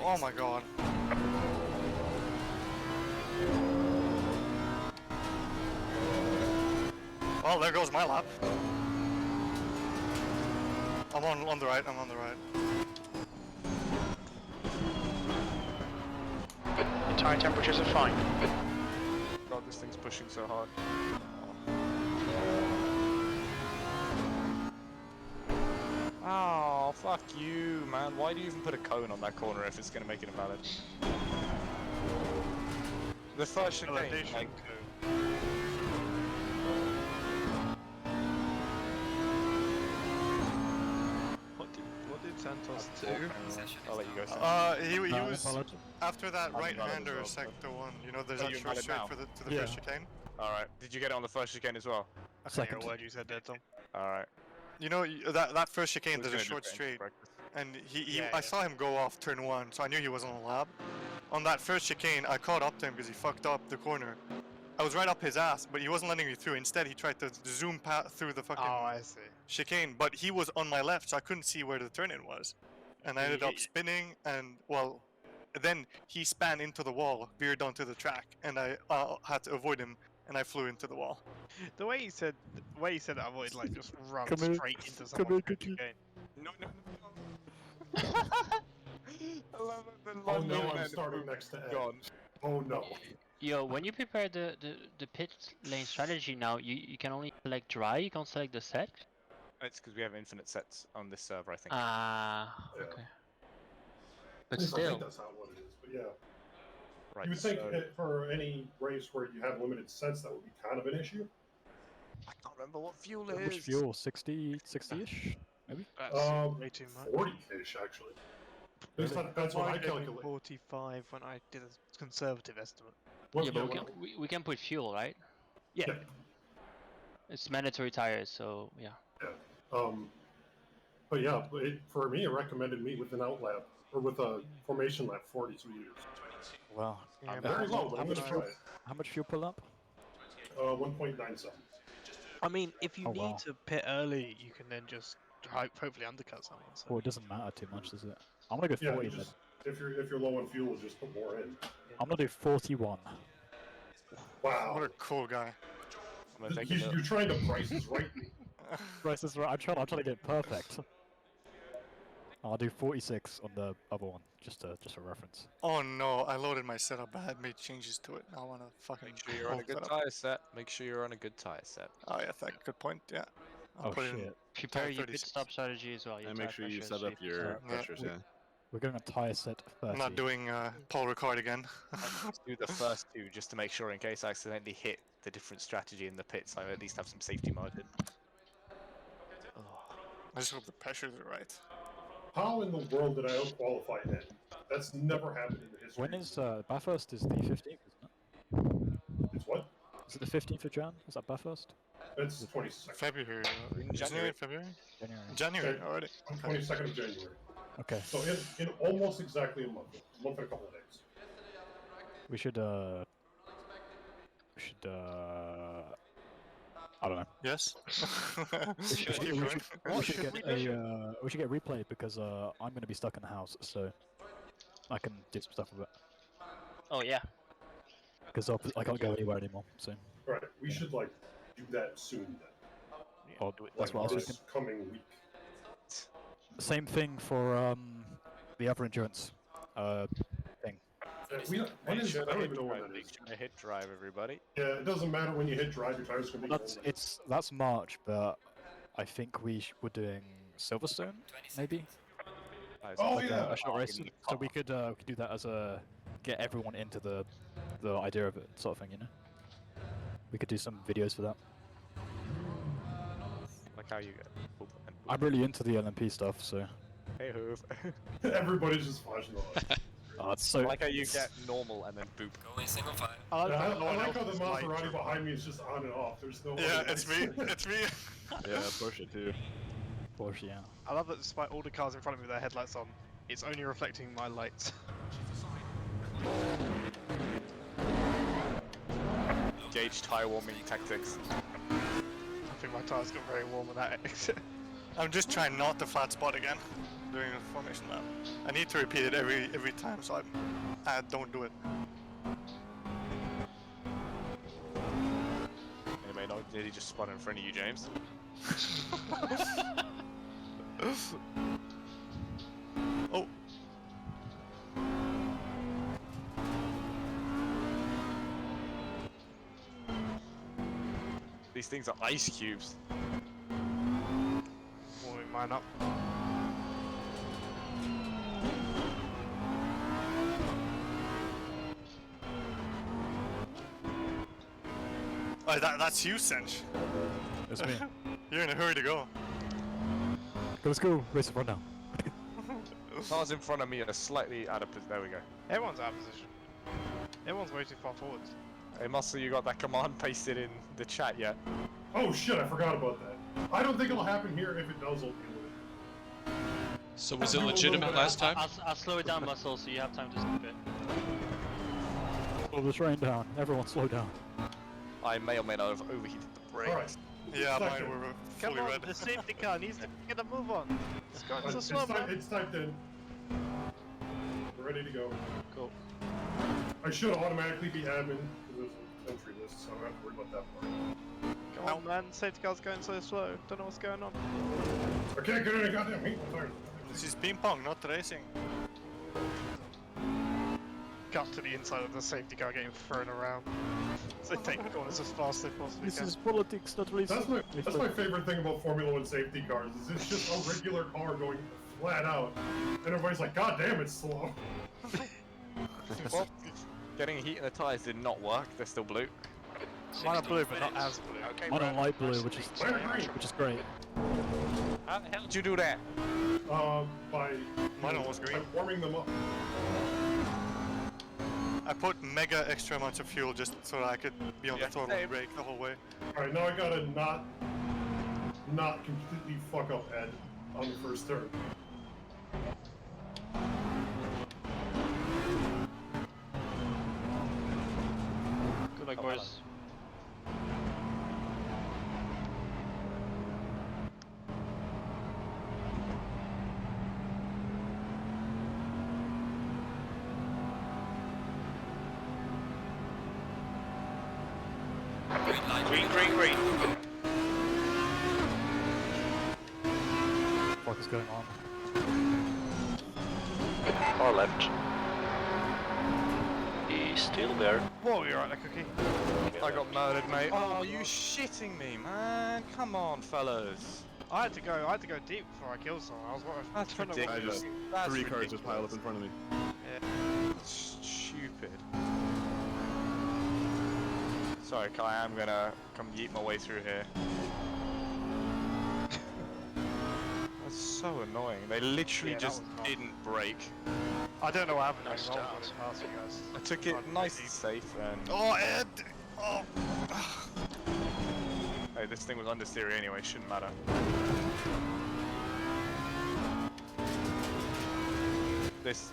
Speaker 1: Oh my god. Well, there goes my lap. I'm on the right, I'm on the right.
Speaker 8: The tyre temperatures are fine.
Speaker 5: God, this thing's pushing so hard. Oh, fuck you, man. Why do you even put a cone on that corner if it's going to make it invalid? The first chicane, like...
Speaker 10: What did Santos do?
Speaker 5: I'll let you go, Sam.
Speaker 1: He
Speaker 11: No,
Speaker 1: was
Speaker 11: apology.
Speaker 1: after that
Speaker 5: I'm
Speaker 1: right-hander
Speaker 5: invalid as well,
Speaker 1: sector 1. You know, there's
Speaker 5: Oh,
Speaker 1: that
Speaker 5: you're
Speaker 1: short
Speaker 5: invalid
Speaker 1: straight
Speaker 5: now?
Speaker 1: for the
Speaker 11: Yeah.
Speaker 1: first chicane.
Speaker 5: Alright, did you get it on the first chicane as well?
Speaker 10: I can't hear
Speaker 11: Second.
Speaker 10: a word you said there, Tom.
Speaker 5: Alright.
Speaker 1: You know, that first chicane, there's a short
Speaker 5: straight.
Speaker 1: straight, and
Speaker 10: Yeah,
Speaker 1: I
Speaker 10: yeah.
Speaker 1: saw him go off turn 1, so I knew he was on a lap. On that first chicane, I caught up to him because he fucked up the corner. I was right up his ass, but he wasn't letting me through. Instead, he tried to zoom through the fucking
Speaker 10: Oh, I see.
Speaker 1: chicane, but he was on my left, so I couldn't see where the turn-in was. And I
Speaker 10: Did he
Speaker 1: ended
Speaker 10: hit
Speaker 1: up
Speaker 10: you?
Speaker 1: spinning, and, well, then he span into the wall, veered onto the track, and I had to avoid him and I flew into the wall.
Speaker 10: The way he said that, I wanted like just run
Speaker 11: Come here.
Speaker 10: straight into
Speaker 11: Come
Speaker 10: someone
Speaker 11: here,
Speaker 10: who's
Speaker 11: Gucci.
Speaker 10: going.
Speaker 5: No. I love it. The
Speaker 6: Oh
Speaker 5: London
Speaker 6: no, I'm
Speaker 5: and
Speaker 6: starting
Speaker 5: boom,
Speaker 6: next to Ed.
Speaker 5: gone.
Speaker 6: Oh no.
Speaker 3: Yo, when you prepare the pit lane strategy now, you can only select dry. You can't select the set.
Speaker 5: It's because we have infinite sets on this server, I think.
Speaker 3: Ah,
Speaker 6: Yeah.
Speaker 3: okay.
Speaker 6: At
Speaker 3: But
Speaker 6: least I
Speaker 3: still,
Speaker 6: think that's not what it is, but yeah.
Speaker 5: Right.
Speaker 6: You would think
Speaker 5: so-
Speaker 6: for any race where you have limited sets, that would be kind of an issue.
Speaker 5: I can't remember what fuel
Speaker 11: How
Speaker 5: is.
Speaker 11: much fuel? 60-ish, maybe.
Speaker 10: That's way too much.
Speaker 6: 40-ish actually. At least that's what I
Speaker 10: Mine had been
Speaker 6: calculate.
Speaker 10: 45 when I did a conservative estimate.
Speaker 6: Well,
Speaker 3: yeah, but
Speaker 6: when-
Speaker 3: we can put fuel, right?
Speaker 10: Yeah.
Speaker 3: It's mandatory tires, so yeah.
Speaker 6: But yeah, for me, it recommended me with an outlap or with a formation lap 42 liters.
Speaker 11: Wow.
Speaker 10: Yeah,
Speaker 6: Very low, but
Speaker 11: how
Speaker 6: I'm
Speaker 11: much
Speaker 6: gonna
Speaker 11: fuel?
Speaker 6: try it.
Speaker 11: How much fuel pull up?
Speaker 6: 1.97.
Speaker 10: I mean, if you
Speaker 11: Oh,
Speaker 10: need
Speaker 11: wow.
Speaker 10: to pit early, you can then just hopefully undercut someone. So.
Speaker 11: Well, it doesn't matter too much, does it? I'm gonna go
Speaker 6: Yeah,
Speaker 11: 40
Speaker 6: you just, if you're low on fuel, just put more in.
Speaker 11: I'm gonna do 41.
Speaker 6: Wow.
Speaker 1: What a cool guy.
Speaker 5: I'm gonna take a look.
Speaker 6: You're trying to price is right me.
Speaker 11: Right, this is right. I'm trying to get it perfect. I'll do 46 on the other one, just for reference.
Speaker 1: Oh no, I loaded my setup bad, made changes to it. Now I wanna fucking
Speaker 5: Make sure you're on a
Speaker 1: hold
Speaker 5: good
Speaker 1: that up.
Speaker 5: tire set. Make sure you're on a good tire set.
Speaker 1: Oh yeah, good point, yeah. I'll
Speaker 11: Oh
Speaker 1: put
Speaker 11: shit.
Speaker 1: in
Speaker 3: Prepare
Speaker 1: tire
Speaker 3: your pit
Speaker 1: 36.
Speaker 3: stop strategy as well. Your
Speaker 7: And make
Speaker 3: tire
Speaker 7: sure you
Speaker 3: pressure
Speaker 7: set up
Speaker 3: shape.
Speaker 7: your
Speaker 11: Yeah.
Speaker 7: pressures, yeah.
Speaker 11: We're going to tire set 30.
Speaker 1: I'm not doing Paul Ricard again.
Speaker 5: Let's do the first two just to make sure in case I accidentally hit the different strategy in the pits, I at least have some safety margin.
Speaker 1: I just hope the pressures are right.
Speaker 6: How in the world did I out-qualify Ed? That's never happened in the history.
Speaker 11: When is Bathurst? Is the 15th, isn't it?
Speaker 6: It's what?
Speaker 11: Is it the 15th of Jan? Is that Bathurst?
Speaker 6: It's 22nd.
Speaker 1: February. Isn't
Speaker 5: January.
Speaker 1: it February?
Speaker 11: January.
Speaker 1: January already.
Speaker 6: 22nd of January.
Speaker 11: Okay.
Speaker 6: So in almost exactly a month and a couple of days.
Speaker 11: We should I don't know.
Speaker 1: Yes.
Speaker 11: We should get a replay because I'm going to be stuck in the house, so I can do some stuff with it.
Speaker 3: Oh yeah.
Speaker 11: Because I can't go anywhere anymore. So
Speaker 6: Right. We should like do that soon then.
Speaker 11: I'll do it. That's what I was
Speaker 6: this
Speaker 11: thinking.
Speaker 6: coming week.
Speaker 11: Same thing for the other endurance thing.
Speaker 6: When is, I don't even know when that
Speaker 5: Make
Speaker 6: is.
Speaker 5: sure to hit drive, everybody.
Speaker 6: Yeah, it doesn't matter when you hit drive, your tires can be
Speaker 11: That's March, but I think we're doing Silverstone, maybe.
Speaker 6: Oh,
Speaker 11: Like
Speaker 6: yeah.
Speaker 11: a short race. So we could do that as a get everyone into the idea of it, sort of thing, you know. We could do some videos for that.
Speaker 5: Like how you get.
Speaker 11: I'm really into the LMP stuff, so.
Speaker 5: Hey, hoof.
Speaker 6: Everybody's just flashing the lights.
Speaker 11: It's so.
Speaker 5: Like how you get normal and then boop.
Speaker 9: Go in single file.
Speaker 6: I like how the Maserati behind me is just on and off. There's no.
Speaker 1: Yeah, it's me. It's me.
Speaker 7: Yeah, Porsche too.
Speaker 11: Porsche, yeah.
Speaker 10: I love that despite all the cars in front of me with their headlights on, it's only reflecting my lights.
Speaker 5: Gauge tire warming tactics.
Speaker 10: I think my tyres got very warm with that exit.
Speaker 1: I'm just trying not to flat spot again during a formation lap. I need to repeat it every time, so I don't do it.
Speaker 5: Anyway, not did he just spot in front of you, James?
Speaker 1: Oh.
Speaker 5: These things are ice cubes.
Speaker 10: Warming mine up.
Speaker 1: Oh, that's you, Sench.
Speaker 11: That's me.
Speaker 1: You're in a hurry to go.
Speaker 11: Let's go race in front now.
Speaker 5: Cars in front of me are slightly out of position. There we go.
Speaker 10: Everyone's out of position. Everyone's way too far forwards.
Speaker 5: Hey, Muscle, you got that command pasted in the chat yet?
Speaker 6: Oh shit! I forgot about that. I don't think it'll happen here. If it does, I'll deal with it.
Speaker 4: So was it legitimate last time?
Speaker 3: I'll slow it down, Muscle, so you have time to skip it.
Speaker 11: Slow the train down. Everyone slow down.
Speaker 5: I may or may not have overheated the brakes.
Speaker 6: Alright.
Speaker 1: Yeah, mine
Speaker 6: Second.
Speaker 1: were
Speaker 10: Come
Speaker 1: fully
Speaker 10: on,
Speaker 1: red.
Speaker 10: the safety car needs to get a move on. It's going so
Speaker 6: It's,
Speaker 10: slow, man.
Speaker 6: it's typed in. We're ready to go.
Speaker 3: Cool.
Speaker 6: I should automatically be admin because there's entry list, so I don't have to worry about that part.
Speaker 10: Come on, man. Safety car's going so slow. Don't know what's going on.
Speaker 6: I can't get any goddamn heat. I'm tired.
Speaker 1: This is ping pong, not racing.
Speaker 10: Cut to the inside of the safety car getting thrown around. So they take the corners as fast as they possibly
Speaker 11: This
Speaker 10: can.
Speaker 11: is politics, not racing.
Speaker 6: That's my favorite thing about Formula One safety cars. Is it's just a regular car going flat out, and everybody's like, "God damn, it's slow."
Speaker 5: Well, getting heat in the tyres did not work. They're still blue.
Speaker 10: Mine are blue, but not as blue.
Speaker 8: Okay,
Speaker 11: Mine are
Speaker 8: Brad,
Speaker 11: light blue,
Speaker 8: nice
Speaker 11: which
Speaker 8: to
Speaker 11: is
Speaker 8: meet you.
Speaker 11: which is great.
Speaker 5: How the hell did you do that?
Speaker 6: By
Speaker 1: Mine was green.
Speaker 6: warming them up.
Speaker 1: I put mega extra amounts of fuel just so that I could be on the throttle and brake the whole way.
Speaker 6: All right, now I gotta not completely fuck up Ed on the first turn.
Speaker 3: Good luck, boys.
Speaker 9: Green light.
Speaker 8: Green, green, green.
Speaker 11: What is going on?
Speaker 8: Far left. He's still there.
Speaker 10: Whoa, you're right there, Cookie.
Speaker 5: I got murdered, mate. Oh, you shitting me, man? Come on, fellas.
Speaker 10: I had to go deep before I killed someone. I was
Speaker 5: That's
Speaker 10: trying to
Speaker 5: ridiculous. That's
Speaker 7: Three cars
Speaker 5: ridiculous.
Speaker 7: just pile up in front of me.
Speaker 5: Stupid. Sorry, Kai, I'm gonna come yeet my way through here. That's so annoying. They literally
Speaker 10: Yeah, that
Speaker 5: just
Speaker 10: was wrong.
Speaker 5: didn't brake.
Speaker 10: I don't know what happened.
Speaker 8: Nice
Speaker 10: I was
Speaker 8: start.
Speaker 10: past you guys.
Speaker 5: I took it nice and safe and...
Speaker 1: Oh, Ed! Oh!
Speaker 5: Hey, this thing was understeer anyway, shouldn't matter. This,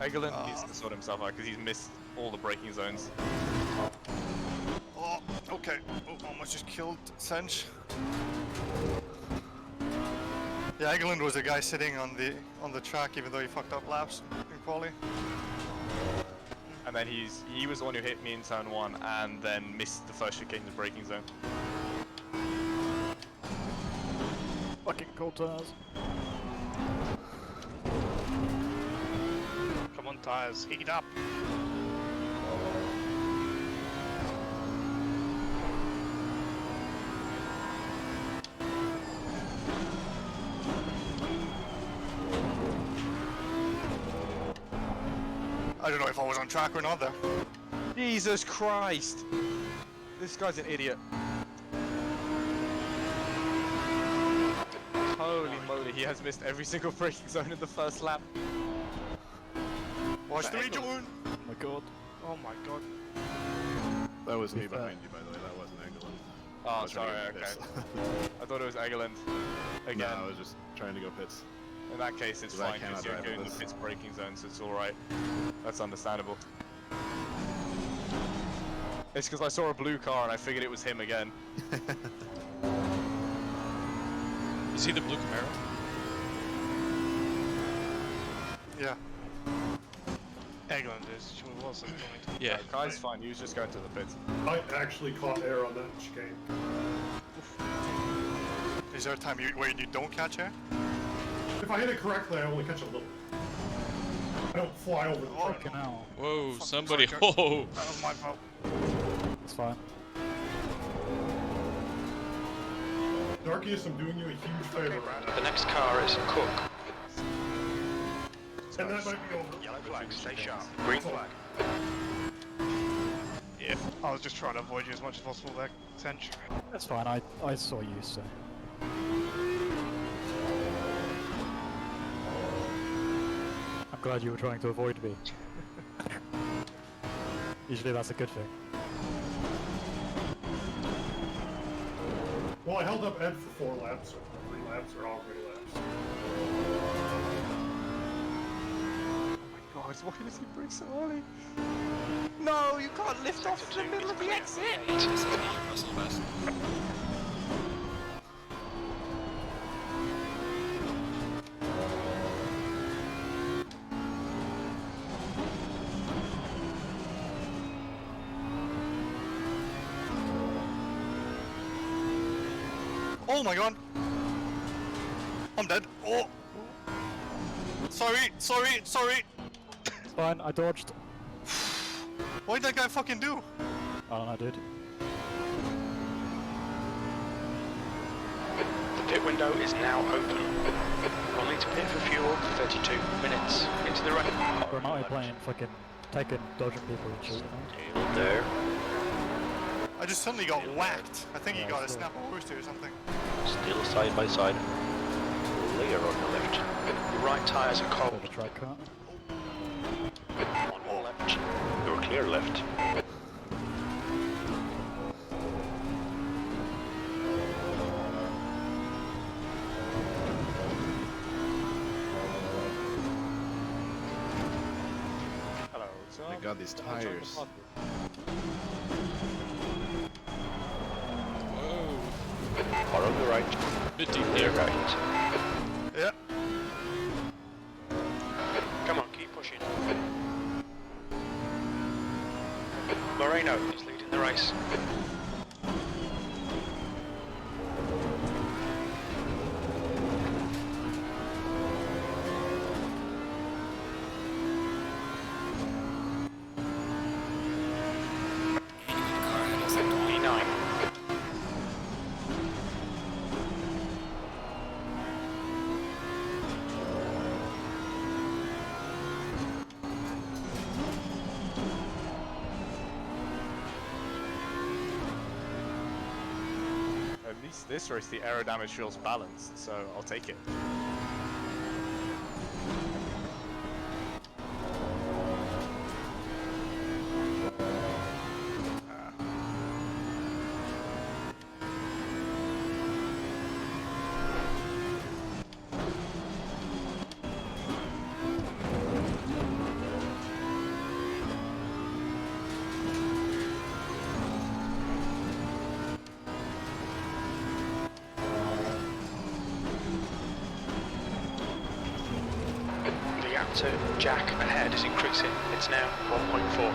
Speaker 5: Egerland needs to sort himself out because he's missed all the braking zones.
Speaker 1: Oh, okay. Oh, almost just killed Sench. Yeah, Egeland was the guy sitting on the track even though he fucked up laps in quali.
Speaker 5: And then he was the one who hit me in turn 1 and then missed the first chicane in the braking zone.
Speaker 11: Fucking cold tires.
Speaker 10: Come on, tires, heat up.
Speaker 1: I don't know if I was on track or not there.
Speaker 5: Jesus Christ! This guy's an idiot. Holy moly, he has missed every single braking zone in the first lap.
Speaker 1: Watch the rejoin!
Speaker 11: Oh my god.
Speaker 10: Oh my god.
Speaker 7: That was me
Speaker 11: If,
Speaker 7: behind you, by the way. That wasn't Egeland. I
Speaker 5: Oh,
Speaker 7: was trying
Speaker 5: sorry,
Speaker 7: to go
Speaker 5: okay.
Speaker 7: pits.
Speaker 5: I thought it was Egerland. Again,
Speaker 7: No, I was just trying to go pits.
Speaker 5: in that case it's
Speaker 7: 'Cause I
Speaker 5: fine
Speaker 7: cannot
Speaker 5: because you're
Speaker 7: drive
Speaker 5: doing
Speaker 7: with
Speaker 5: the
Speaker 7: this.
Speaker 5: pits braking zone, so it's alright. That's understandable. It's because I saw a blue car and I figured it was him again.
Speaker 4: Is he the blue Camaro?
Speaker 1: Yeah.
Speaker 10: England is, she wasn't going to.
Speaker 4: Yeah.
Speaker 5: Kai's fine, he was just going to the pits.
Speaker 6: I actually caught air on that chicane.
Speaker 1: Is there a time where you don't catch air?
Speaker 6: If I hit it correctly, I only catch a little. I don't fly over the track.
Speaker 11: Fucking hell.
Speaker 4: Whoa, somebody!
Speaker 1: sorry,
Speaker 4: Oh!
Speaker 10: That was my fault.
Speaker 11: It's fine.
Speaker 6: Darkiest, I'm doing you a huge favor right now.
Speaker 8: The next car is Cook.
Speaker 6: And that might be over.
Speaker 8: Yellow flag, stay sharp. Green flag.
Speaker 10: Yeah, I was just trying to avoid you as much as possible there, Tench.
Speaker 11: That's fine. I saw you, so. I'm glad you were trying to avoid me. Usually that's a good thing.
Speaker 6: Well, I held up Ed for 4 laps, or 3 laps, or all 3 laps.
Speaker 5: Oh my god, why does he brake so early? No, you can't lift off the middle of the exit!
Speaker 9: Russell West.
Speaker 1: Oh my god! I'm dead. Oh! Sorry, sorry, sorry!
Speaker 11: It's fine, I dodged.
Speaker 1: What did that guy fucking do?
Speaker 11: I don't know, dude.
Speaker 8: The pit window is now open. We'll need to pit for fuel for 32 minutes. Into the right.
Speaker 11: We're not playing fucking taking dodging people and shit, you know?
Speaker 8: There.
Speaker 1: I just suddenly got whacked. I think he got a snap over or something.
Speaker 8: Still side by side. Clear on the left. Right tyres are cold.
Speaker 11: The track cut.
Speaker 8: On your left. You're clear left.
Speaker 5: Hello, Tom.
Speaker 7: My god, these tires.
Speaker 8: Far on the right.
Speaker 4: Bit deep
Speaker 8: Clear
Speaker 4: there.
Speaker 8: right.
Speaker 1: Yeah.
Speaker 8: Come on, keep pushing. Moreno is leading the race. P9.
Speaker 5: At least this race, the aero damage feels balanced, so I'll take it.
Speaker 8: The gap to Jack ahead is increasing. It's now 1.4.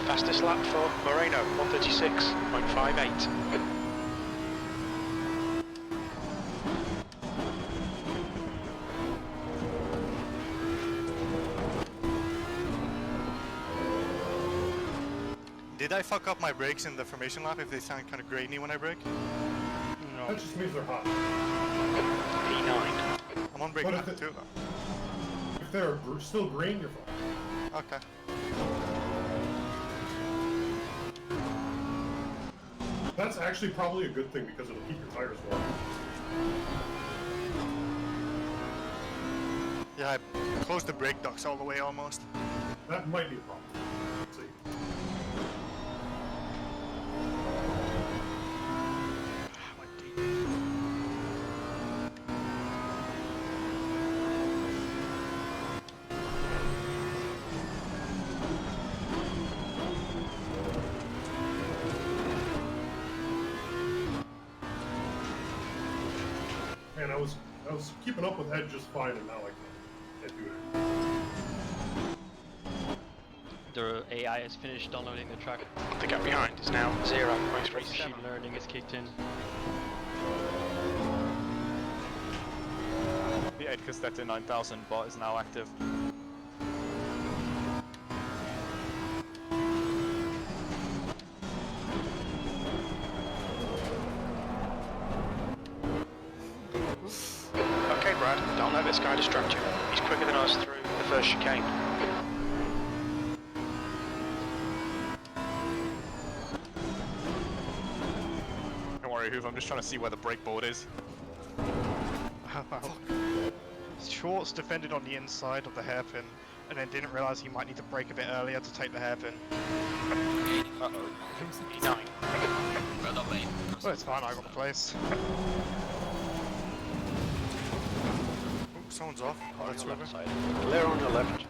Speaker 8: Fastest lap for Moreno, 136.58.
Speaker 1: Did I fuck up my brakes in the formation lap if they sound kind of grainy when I brake?
Speaker 6: No. That just means they're hot.
Speaker 8: P9.
Speaker 1: I'm on brake
Speaker 6: But
Speaker 1: lap
Speaker 6: if
Speaker 1: 2 though.
Speaker 6: If they're still green, you're fine.
Speaker 1: Okay.
Speaker 6: That's actually probably a good thing because it'll keep your tires warm.
Speaker 1: Yeah, I closed the brake ducts all the way almost.
Speaker 6: That might be a problem. Let's see. Man, I was keeping up with Ed just fine, and now I can't do it.
Speaker 3: The AI has finished downloading the track.
Speaker 8: The gap behind is now 0.37.
Speaker 3: Machine learning is kicked in.
Speaker 5: The Ed Costetta 9000 bot is now active.
Speaker 8: Okay, Brad, don't let this guy distract you. He's quicker than us through the first chicane.
Speaker 5: Don't worry, Hoof, I'm just trying to see where the brake board is.
Speaker 10: Shorts defended on the inside of the hairpin, and then didn't realise he might need to brake a bit earlier to take the hairpin.
Speaker 5: Uh-oh.
Speaker 8: P9.
Speaker 9: Well done, mate.
Speaker 10: Well, it's fine, I got the place.
Speaker 1: Someone's off. Oh, that's River.
Speaker 8: Clear on your left.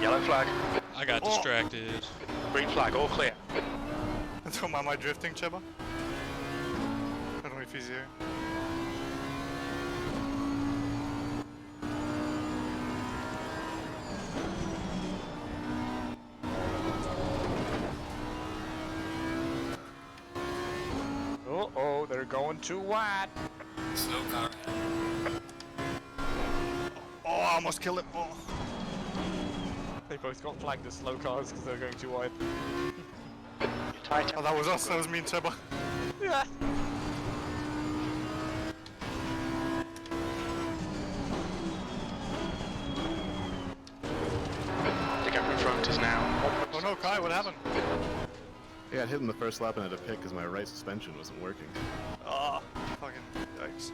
Speaker 8: Yellow flag.
Speaker 4: I got distracted.
Speaker 8: Green flag, all clear.
Speaker 1: Am I drifting, Cheba? I don't know if he's here.
Speaker 5: Oh, they're going too wide.
Speaker 9: Slow car.
Speaker 1: Oh, I almost killed it. Oh.
Speaker 5: They both got flagged as slow cars because they're going too wide.
Speaker 1: Oh, that was us. That was me and Cheba.
Speaker 5: Yeah.
Speaker 8: The gap in front is now.
Speaker 1: Oh no, Kai, what happened?
Speaker 7: Yeah, I hit in the first lap and I had to pick because my right suspension wasn't working.
Speaker 1: Oh, fucking yikes.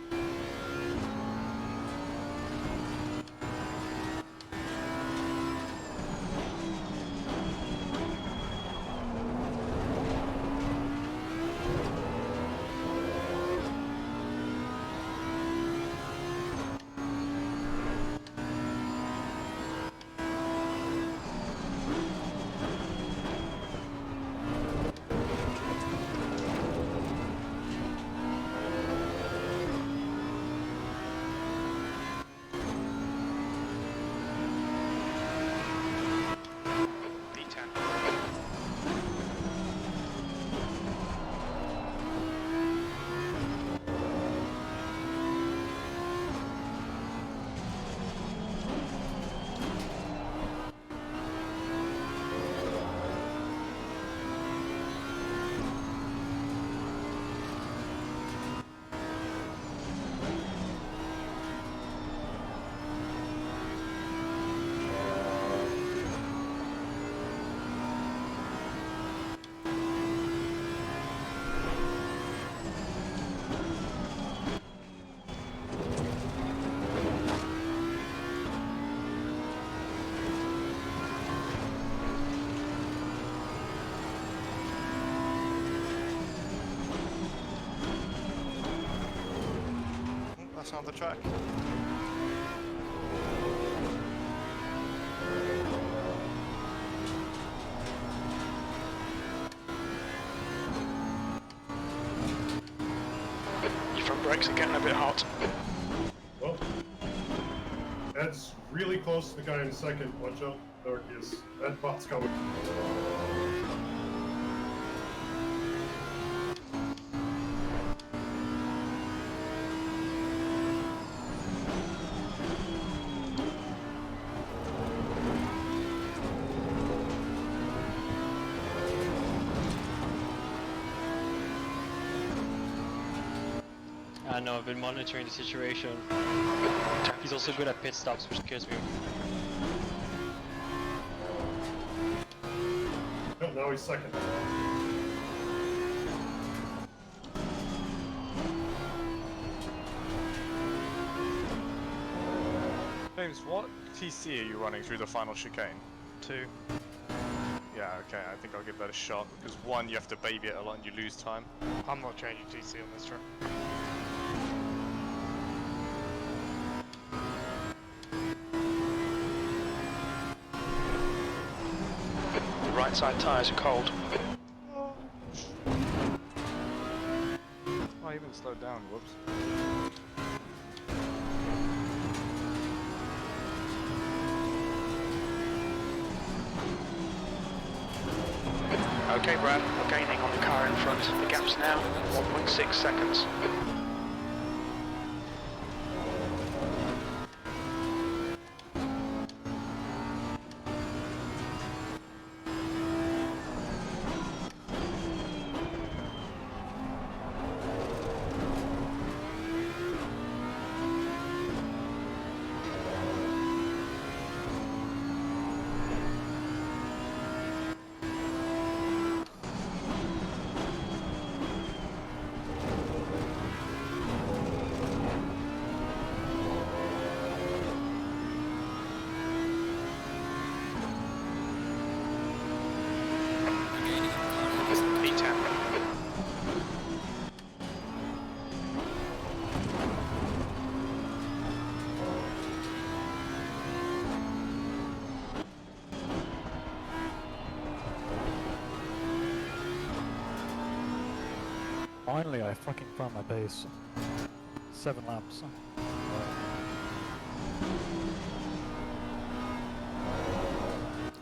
Speaker 1: That's on the track.
Speaker 8: Your front brakes are getting a bit hot.
Speaker 6: Well, that's really close to the guy in second. Watch out, there he is. That bot's coming.
Speaker 3: I know, I've been monitoring the situation. He's also good at pit stops, which scares me.
Speaker 6: No, now he's second.
Speaker 5: James, what TC are you running through the final chicane?
Speaker 10: 2.
Speaker 5: Yeah, okay, I think I'll give that a shot, because 1, you have to baby it a lot and you lose time.
Speaker 10: I'm not changing TC on this track.
Speaker 8: The right side tyres are cold.
Speaker 5: I even slowed down, whoops.
Speaker 8: Okay, Brad, we're gaining on the car in front. The gap's now 1.6 seconds.
Speaker 11: Finally, I fucking found my base. 7 laps.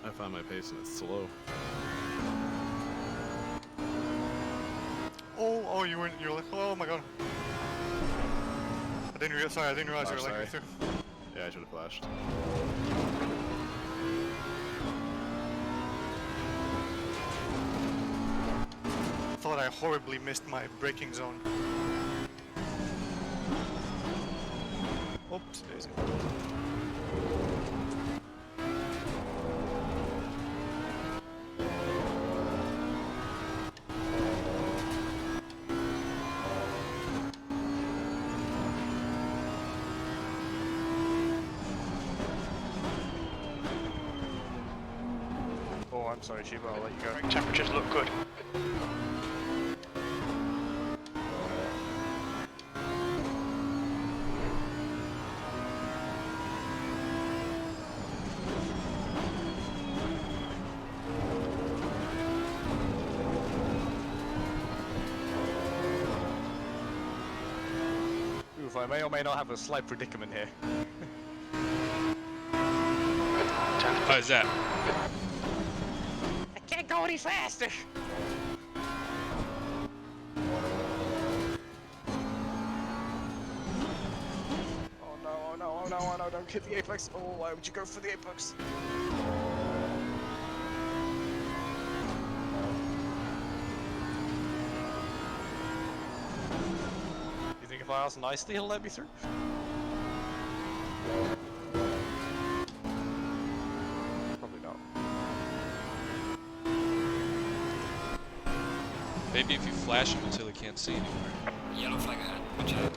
Speaker 7: I found my pace and it's slow.
Speaker 1: Oh, you were like, oh my god. I didn't realize you were like me too.
Speaker 7: Yeah, I should have flashed.
Speaker 1: Thought I horribly missed my braking zone. Oops, daisy.
Speaker 10: Oh, I'm sorry, Shiba, I'll let you go.
Speaker 8: Temperatures look good.
Speaker 5: Oof, I may or may not have a slight predicament here.
Speaker 4: How is that?
Speaker 5: I can't go any faster! Oh no, oh no, oh no, oh no, don't hit the apex. Oh, why would you go for the apex? You think if I ask nicely, he'll let me through? Probably not.
Speaker 4: Maybe if you flash him until he can't see anymore.
Speaker 9: Yellow flag ahead. Watch out.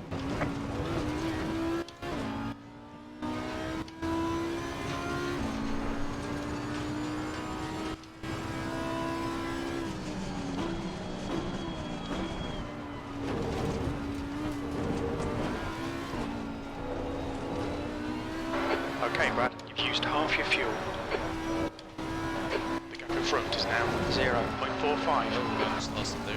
Speaker 8: Okay, Brad, you've used half your fuel. The gap in front is now 0.45.
Speaker 4: Just lost it there.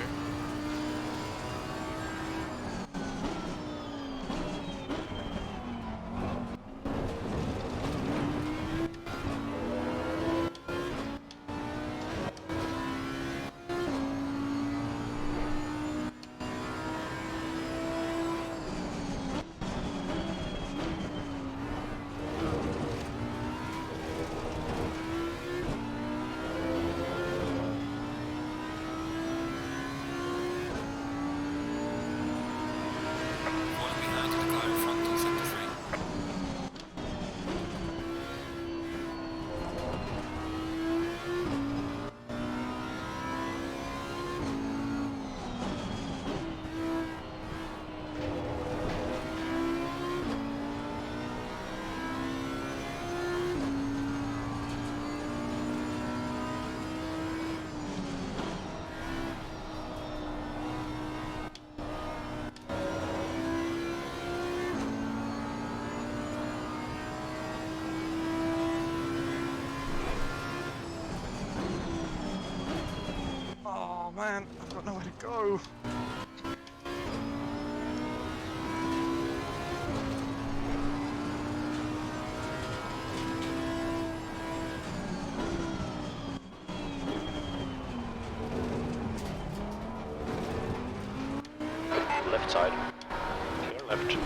Speaker 9: Falling behind to the car in front on sector 3.
Speaker 5: Oh man, I don't know where to go.
Speaker 8: Left side. Your left.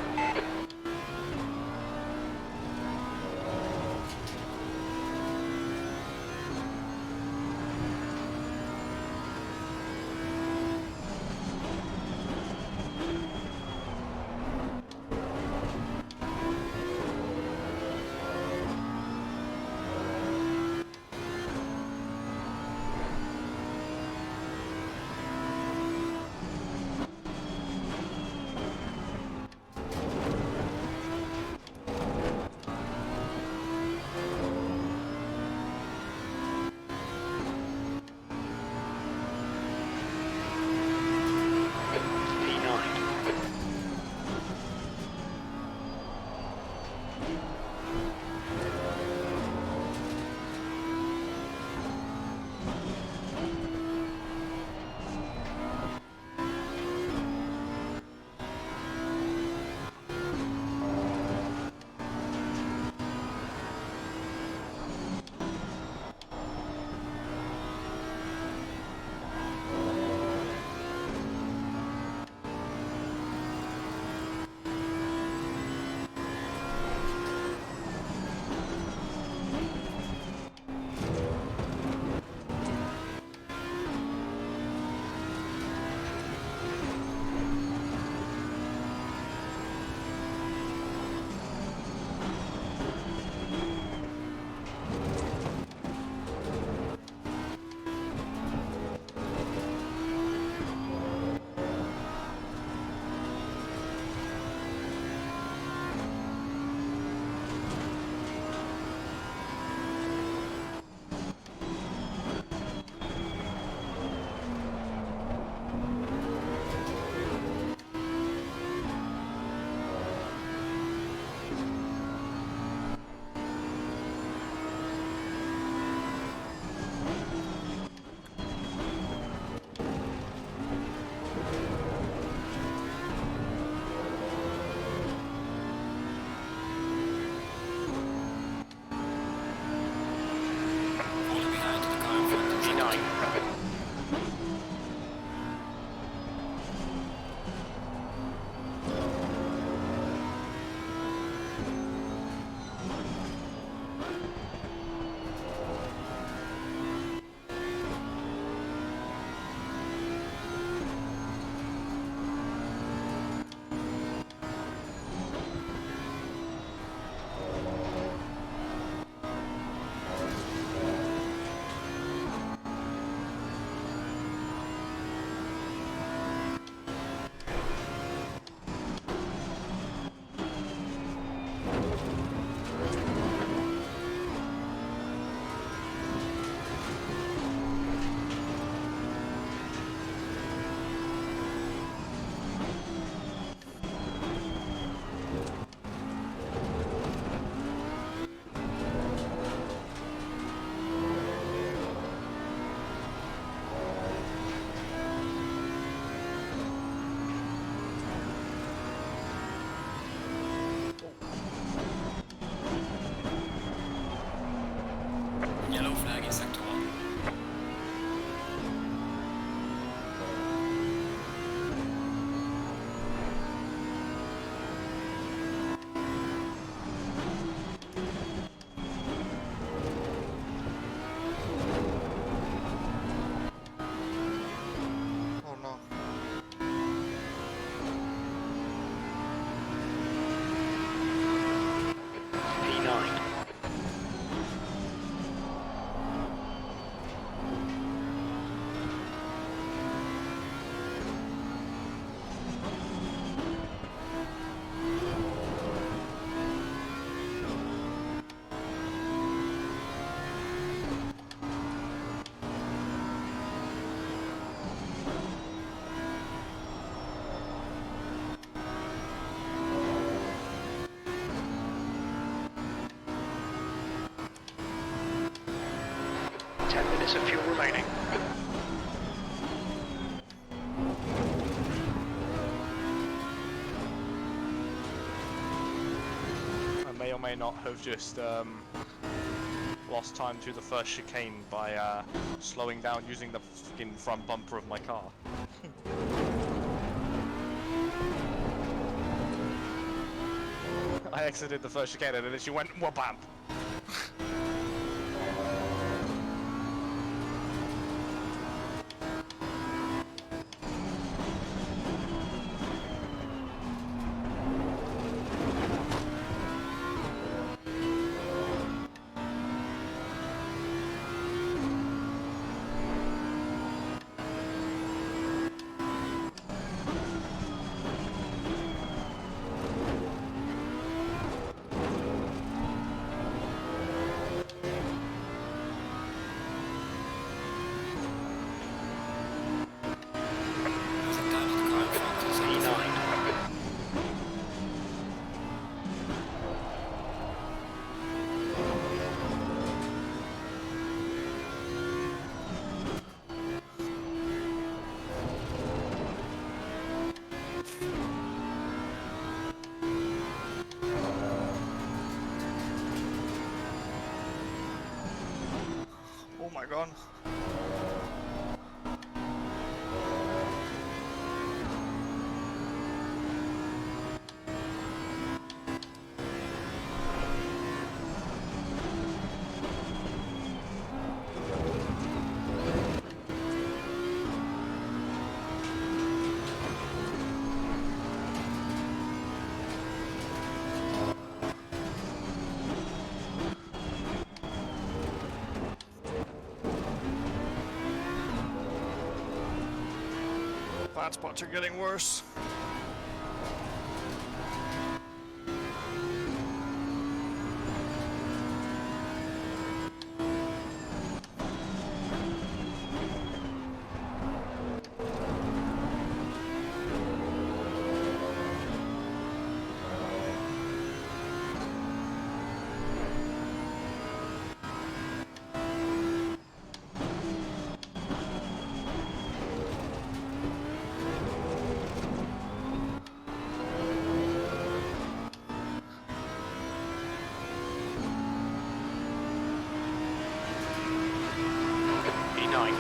Speaker 8: 10 minutes of fuel remaining.
Speaker 5: I may or may not have just lost time to the first chicane by slowing down using the fucking front bumper of my car. I exited the first chicane and it literally went wha-bam!
Speaker 9: Losing time on the car in front is
Speaker 8: E9.
Speaker 1: Oh my god. Bad spots are getting worse.
Speaker 8: E9.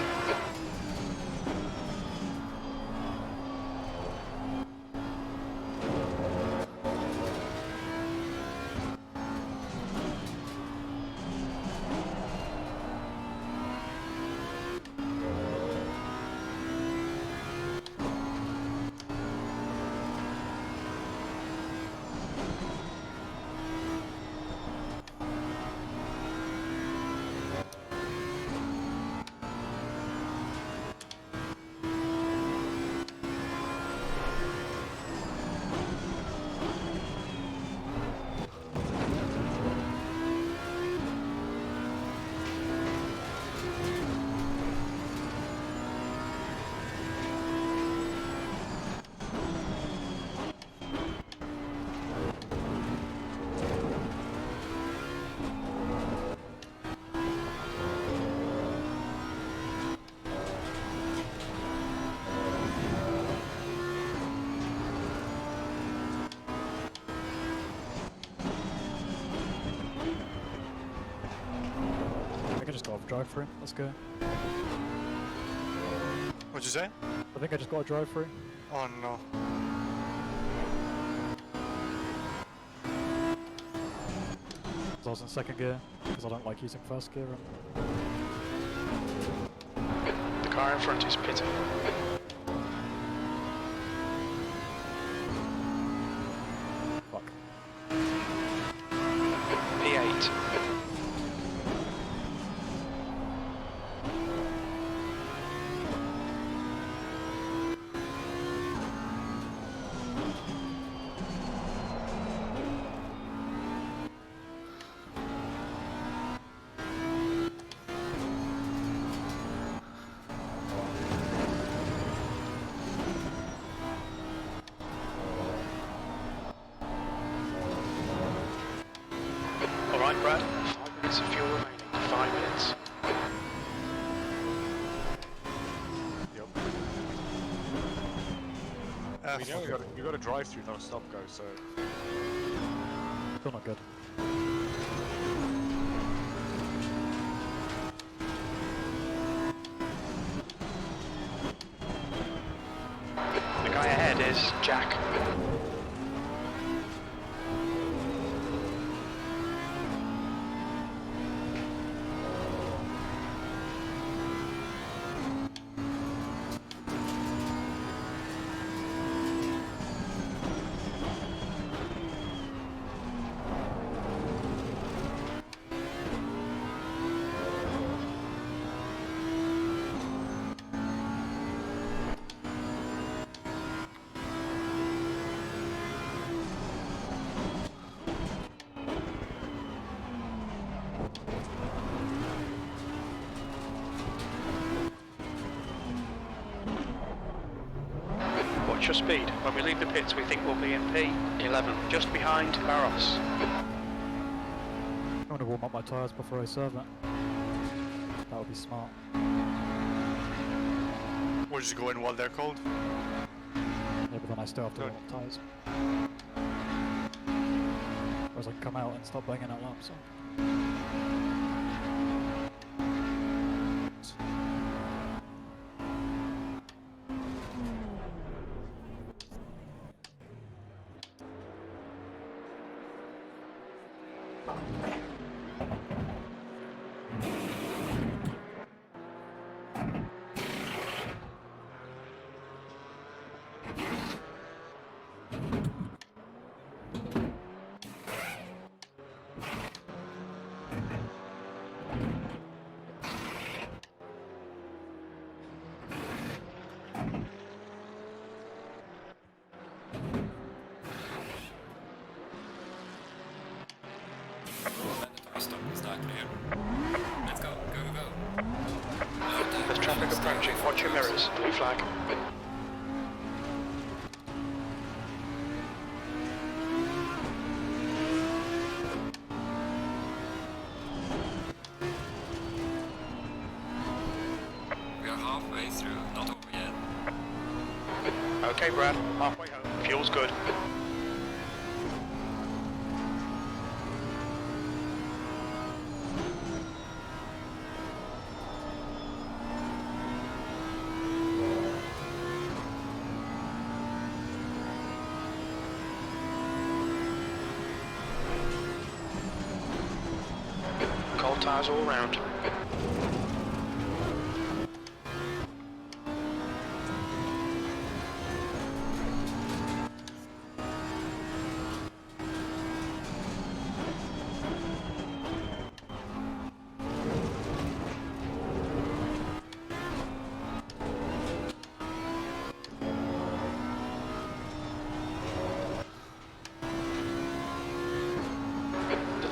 Speaker 11: I can just go off drive through. Let's go.
Speaker 1: What'd you say?
Speaker 11: I think I just got a drive through.
Speaker 1: Oh no.
Speaker 11: I was in second gear because I don't like using first gear.
Speaker 8: The car in front is pitting.
Speaker 11: Fuck.
Speaker 8: P8.
Speaker 5: I mean, you got to drive through, not a stop go, so.
Speaker 11: Still not good.
Speaker 8: The guy ahead is Jack. Watch your speed. When we leave the pits, we think we'll be in P11, just behind Barros.
Speaker 11: I'm gonna warm up my tyres before I serve it. That would be smart.
Speaker 1: We'll just go in while they're cold.
Speaker 11: Yeah, but then I still have to warm up tyres. Whereas I can come out and stop banging out laps.
Speaker 9: Mandatory stop is not clear. Let's go, go, go, go.
Speaker 8: There's traffic approaching. Watch your mirrors. Blue flag.
Speaker 9: We are halfway through, not over yet.
Speaker 8: Okay, Brad. Halfway home. Fuel's good. Cold tires all round.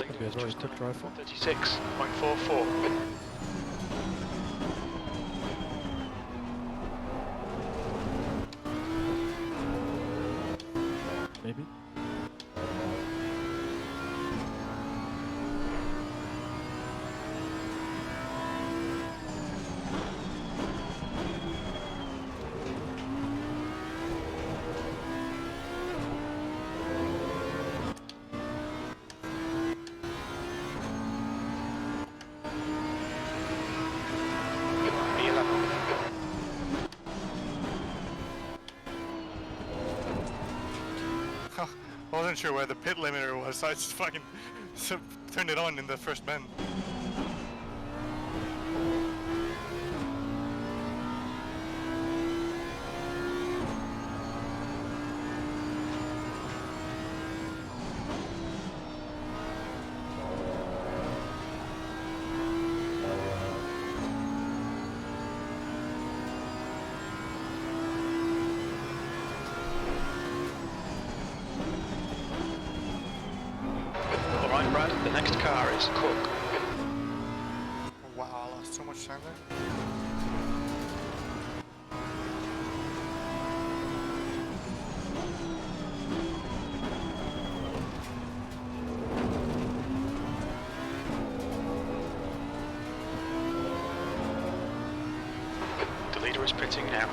Speaker 11: Could be a very quick drive for.
Speaker 8: 36.44.
Speaker 11: Maybe.
Speaker 8: P11.
Speaker 1: I wasn't sure where the pit limiter was, so I just fucking turned it on in the first bend.
Speaker 8: Alright, Brad. The next car is Cook.
Speaker 1: Oh, wow, I lost so much time there.
Speaker 8: The leader is pitting now.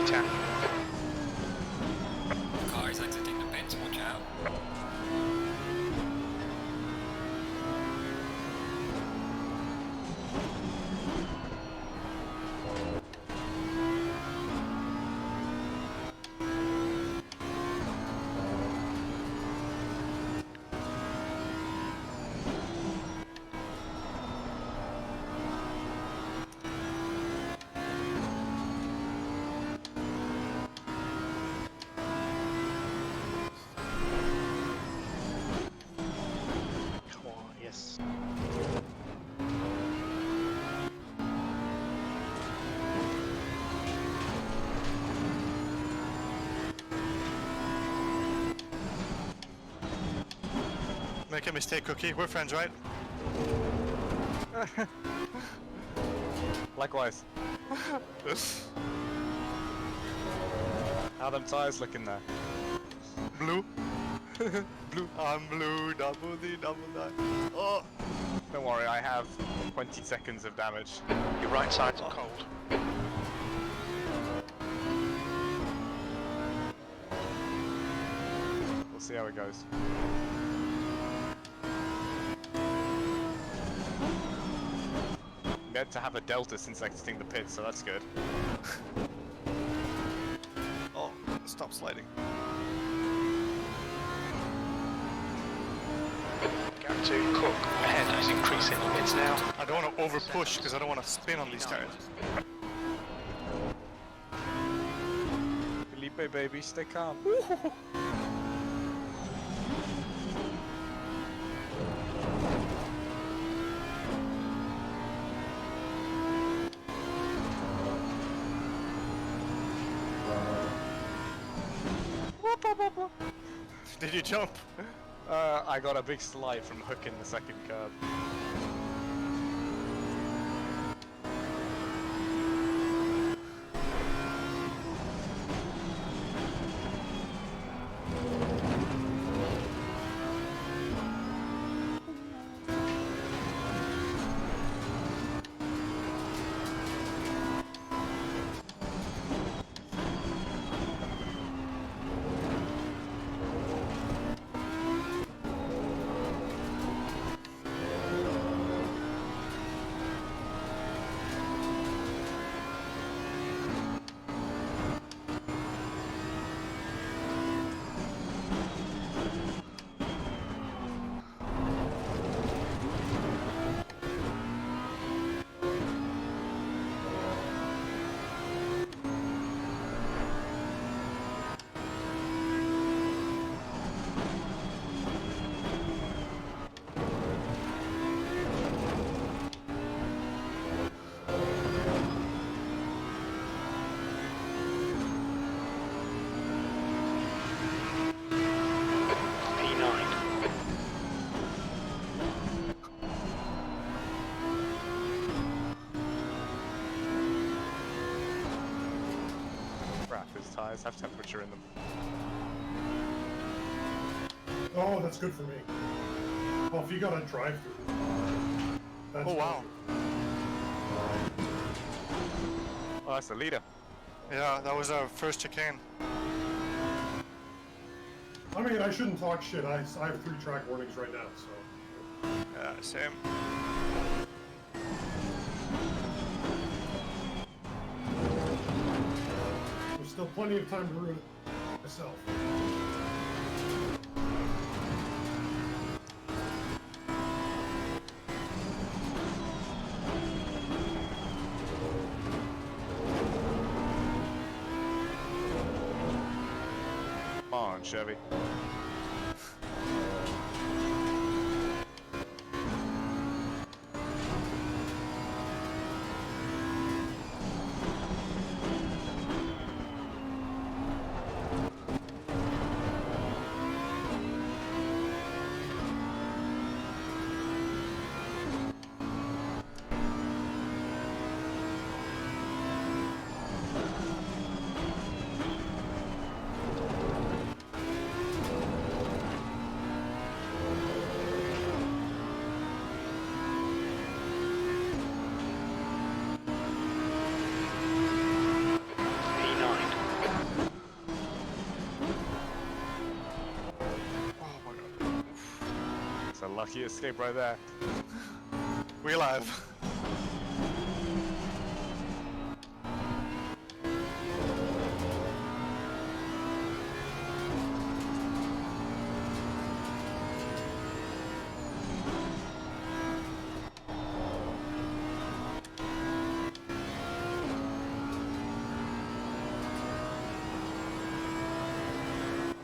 Speaker 8: 10.
Speaker 9: The car is exiting the pits, watch out.
Speaker 8: Come on, yes.
Speaker 1: Make a mistake, Cookie. We're friends, right?
Speaker 5: Likewise. How them tires looking there?
Speaker 1: Blue. Blue. I'm blue. Double D, double die. Oh.
Speaker 5: Don't worry, I have 20 seconds of damage.
Speaker 8: Your right side's cold.
Speaker 5: We'll see how it goes. Meant to have a delta since exiting the pit, so that's good.
Speaker 1: Oh, stop sliding.
Speaker 8: Gap 2, Cook. Ahead, he's increasing the mids now.
Speaker 1: I don't want to over push because I don't want to spin on these tires.
Speaker 5: Felipe, baby, stay calm.
Speaker 1: Did you jump?
Speaker 5: I got a big slide from hooking the second curb. His tires have temperature in them.
Speaker 6: Oh, that's good for me. Oh, if you got a drive-through.
Speaker 1: Oh, wow.
Speaker 5: Oh, that's the leader.
Speaker 1: Yeah, that was our first chicane.
Speaker 6: I mean, I shouldn't talk shit. I have 3 track warnings right now, so.
Speaker 1: Yeah, same.
Speaker 6: There's still plenty of time to ruin it myself.
Speaker 5: Come on, Chevy. lucky escape right there.
Speaker 1: We alive.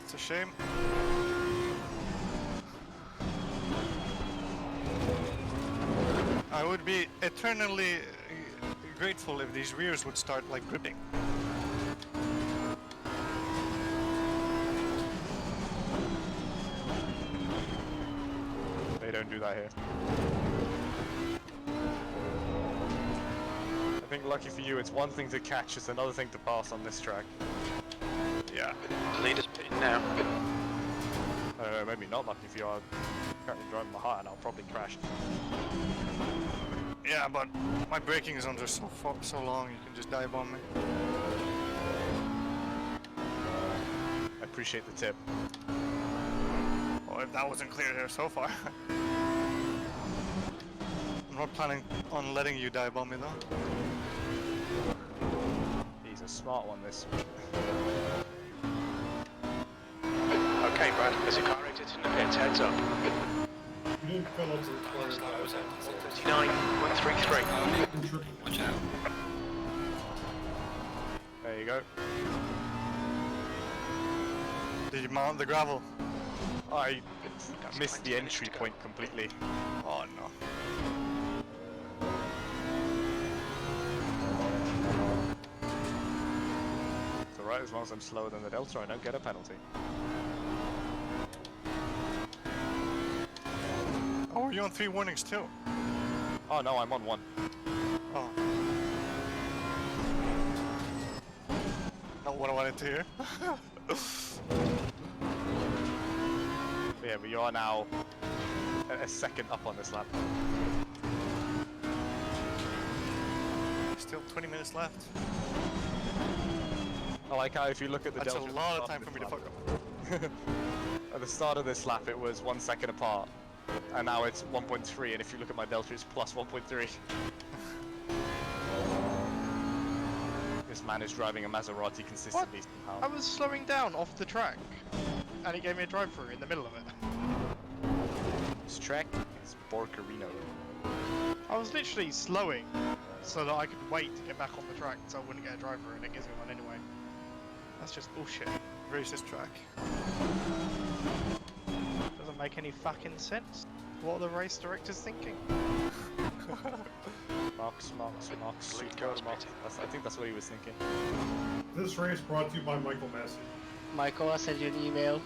Speaker 1: It's a shame. I would be eternally grateful if these rears would start like gripping.
Speaker 5: They don't do that here. I think lucky for you, it's one thing to catch, it's another thing to pass on this track.
Speaker 1: Yeah.
Speaker 8: The leader's pitting now.
Speaker 5: Maybe not lucky for you. I'm currently driving my heart and I'll probably crash.
Speaker 1: Yeah, but my braking zones are so long, you can just dive on me.
Speaker 5: I appreciate the tip.
Speaker 1: Oh, if that wasn't clear here so far. I'm not planning on letting you dive on me though.
Speaker 5: He's a smart one, this.
Speaker 8: Okay, Brad, there's a car exiting the pits, heads up.
Speaker 6: You didn't fill up the required
Speaker 8: 39, 133.
Speaker 9: Watch out.
Speaker 5: There you go.
Speaker 1: Did you mount the gravel?
Speaker 5: I missed the entry point completely.
Speaker 1: Oh no.
Speaker 5: It's alright, as long as I'm slower than the Delta, I don't get a penalty.
Speaker 1: Oh, are you on 3 warnings too?
Speaker 5: Oh no, I'm on 1.
Speaker 1: Oh. Not what I wanted to hear.
Speaker 5: But yeah, but you are now a second up on this lap.
Speaker 1: Still 20 minutes left.
Speaker 5: I like how if you look at the
Speaker 1: That's
Speaker 5: Delta
Speaker 1: a lot of
Speaker 5: at
Speaker 1: time
Speaker 5: the
Speaker 1: for me to
Speaker 5: start
Speaker 1: fuck
Speaker 5: of
Speaker 1: up.
Speaker 5: this lap- At the start of this lap it was 1 second apart. And now it's 1.3, and if you look at my Delta it's plus 1.3. This man is driving a Maserati consistently somehow.
Speaker 10: I was slowing down off the track, and he gave me a drive-through in the middle of it.
Speaker 5: This track is Borcarino.
Speaker 10: I was literally slowing so that I could wait to get back on the track so I wouldn't get a driver and it gives me one anyway. That's just bullshit.
Speaker 1: Racist track.
Speaker 10: Doesn't make any fucking sense. What are the race directors thinking?
Speaker 5: Marks, shoot, go to Marks. I think that's what he was thinking.
Speaker 6: This race brought to you by Michael Massey.
Speaker 3: Michael, I sent you an email.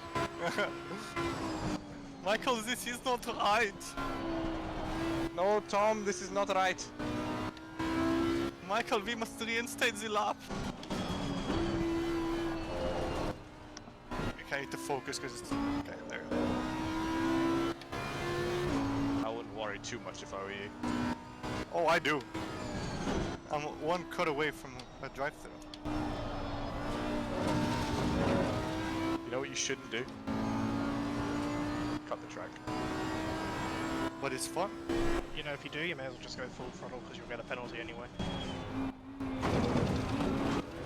Speaker 1: Michael, this is not right.
Speaker 5: No, Tom, this is not right.
Speaker 1: Michael, we must reinstate the lap. Okay, I need to focus because it's... Okay, there.
Speaker 5: I wouldn't worry too much if I were you.
Speaker 1: Oh, I do. I'm 1 cut away from a drive-thru.
Speaker 5: You know what you shouldn't do? Cut the track.
Speaker 1: But it's fun.
Speaker 10: You know, if you do, you may as well just go full throttle because you'll get a penalty anyway.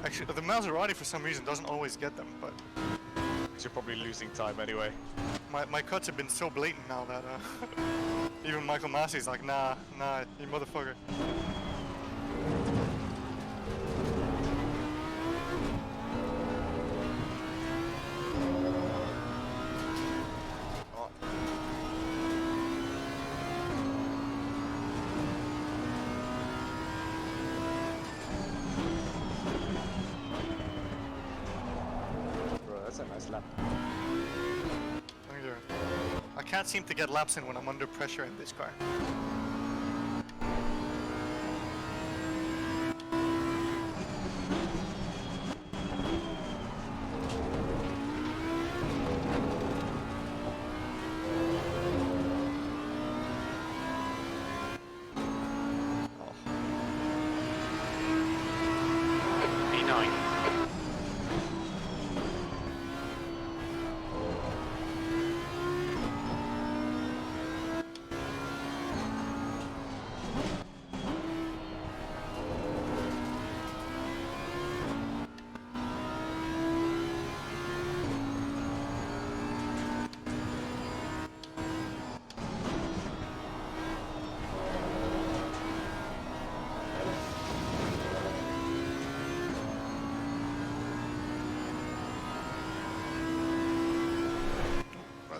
Speaker 1: Actually, the Maserati for some reason doesn't always get them, but...
Speaker 5: Because you're probably losing time anyway.
Speaker 1: My cuts have been so blatant now that even Michael Massey's like, nah, you motherfucker. Oh.
Speaker 5: Bro, that's a nice lap.
Speaker 1: Thank you. I can't seem to get laps in when I'm under pressure in this car.
Speaker 8: P9.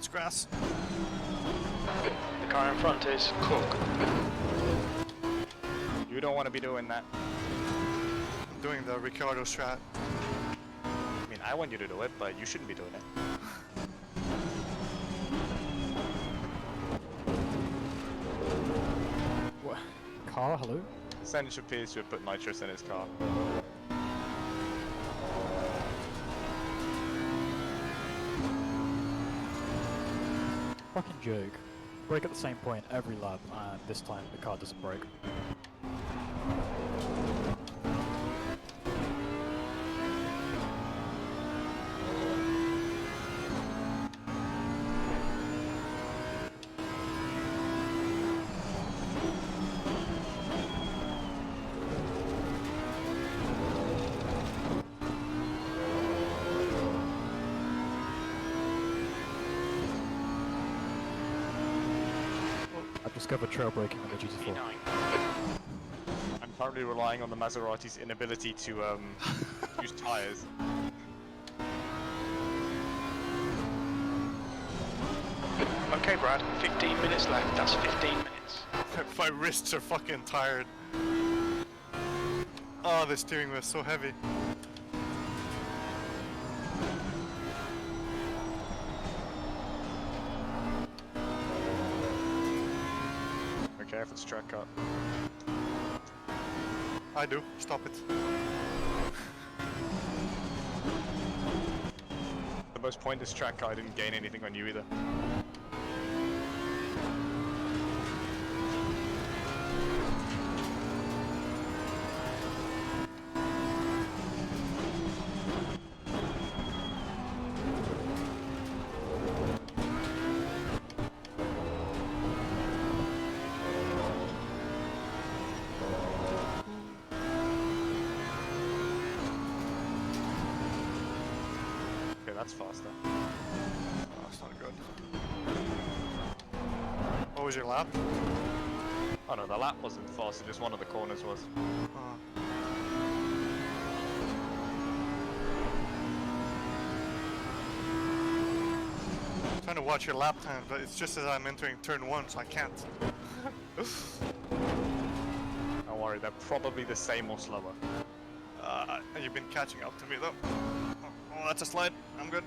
Speaker 1: it's grass.
Speaker 8: The car in front is Cook.
Speaker 5: You don't want to be doing that.
Speaker 1: I'm doing the Ricciardo strat.
Speaker 5: I mean, I want you to do it, but you shouldn't be doing it.
Speaker 11: What? Car, hello?
Speaker 5: Sench appears to have put nitrous in his car.
Speaker 11: Fucking joke. Brake at the same point every lap, and this time the car doesn't brake. I've discovered trail braking on the GT4.
Speaker 5: I'm currently relying on the Maserati's inability to use tires.
Speaker 8: Okay, Brad, 15 minutes left. That's 15 minutes.
Speaker 1: My wrists are fucking tired. Oh, the steering wheel is so heavy.
Speaker 5: Okay, if it's track cut.
Speaker 1: I do. Stop it.
Speaker 5: The most pointless track cut, I didn't gain anything on you either. Okay, that's faster.
Speaker 1: Oh, that's not good. What was your lap?
Speaker 5: Oh no, the lap wasn't faster, just one of the corners was.
Speaker 1: Oh. I'm trying to watch your lap time, but it's just as I'm entering turn 1, so I can't.
Speaker 5: Don't worry, they're probably the same or slower.
Speaker 1: You've been catching up to me though. Oh, that's a slide. I'm good.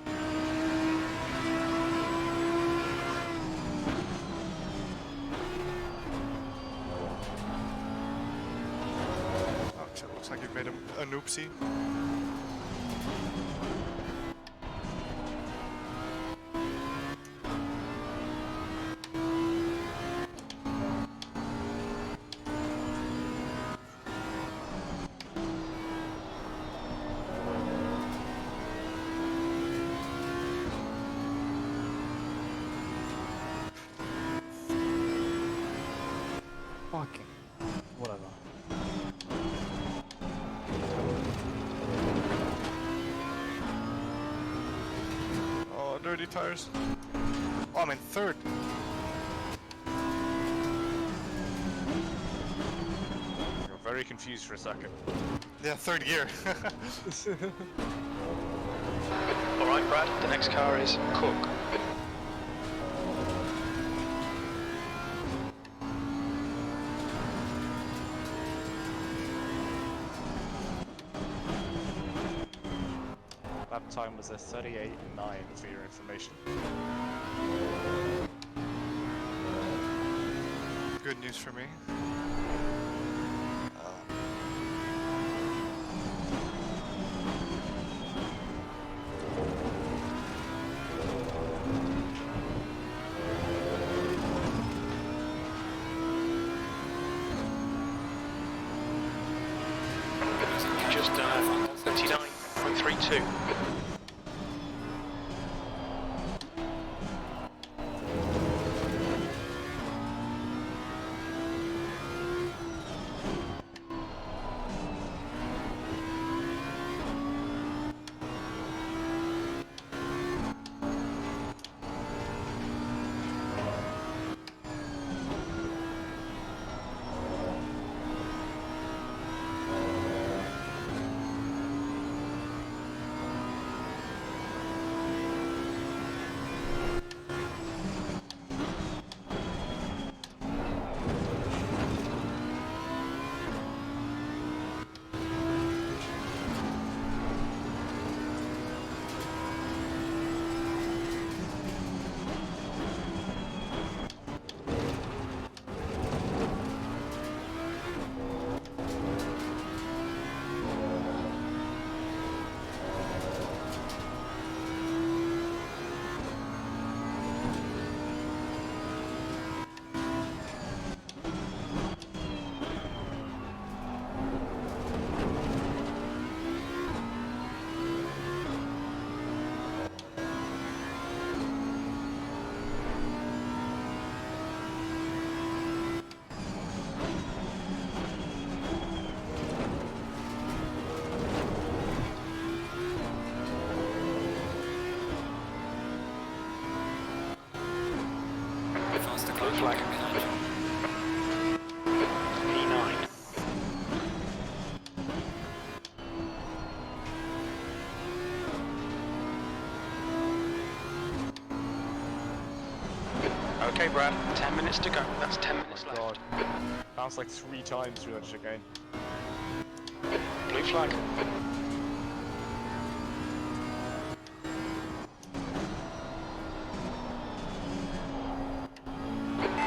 Speaker 1: Oh shit, looks like you've made an oopsie.
Speaker 11: Fucking. Whatever.
Speaker 1: Oh, dirty tires. Oh, I'm in third.
Speaker 5: You're very confused for a second.
Speaker 1: Yeah, third gear.
Speaker 8: Alright, Brad, the next car is Cook.
Speaker 5: Lap time was a 38.9 for your information.
Speaker 1: Good news for me.
Speaker 8: You've just done 39.32. Okay, Brad, 10 minutes to go. That's 10
Speaker 5: Oh
Speaker 8: minutes
Speaker 5: my
Speaker 8: left.
Speaker 5: god. Bounced like 3 times through that chicane.
Speaker 8: Blue flag.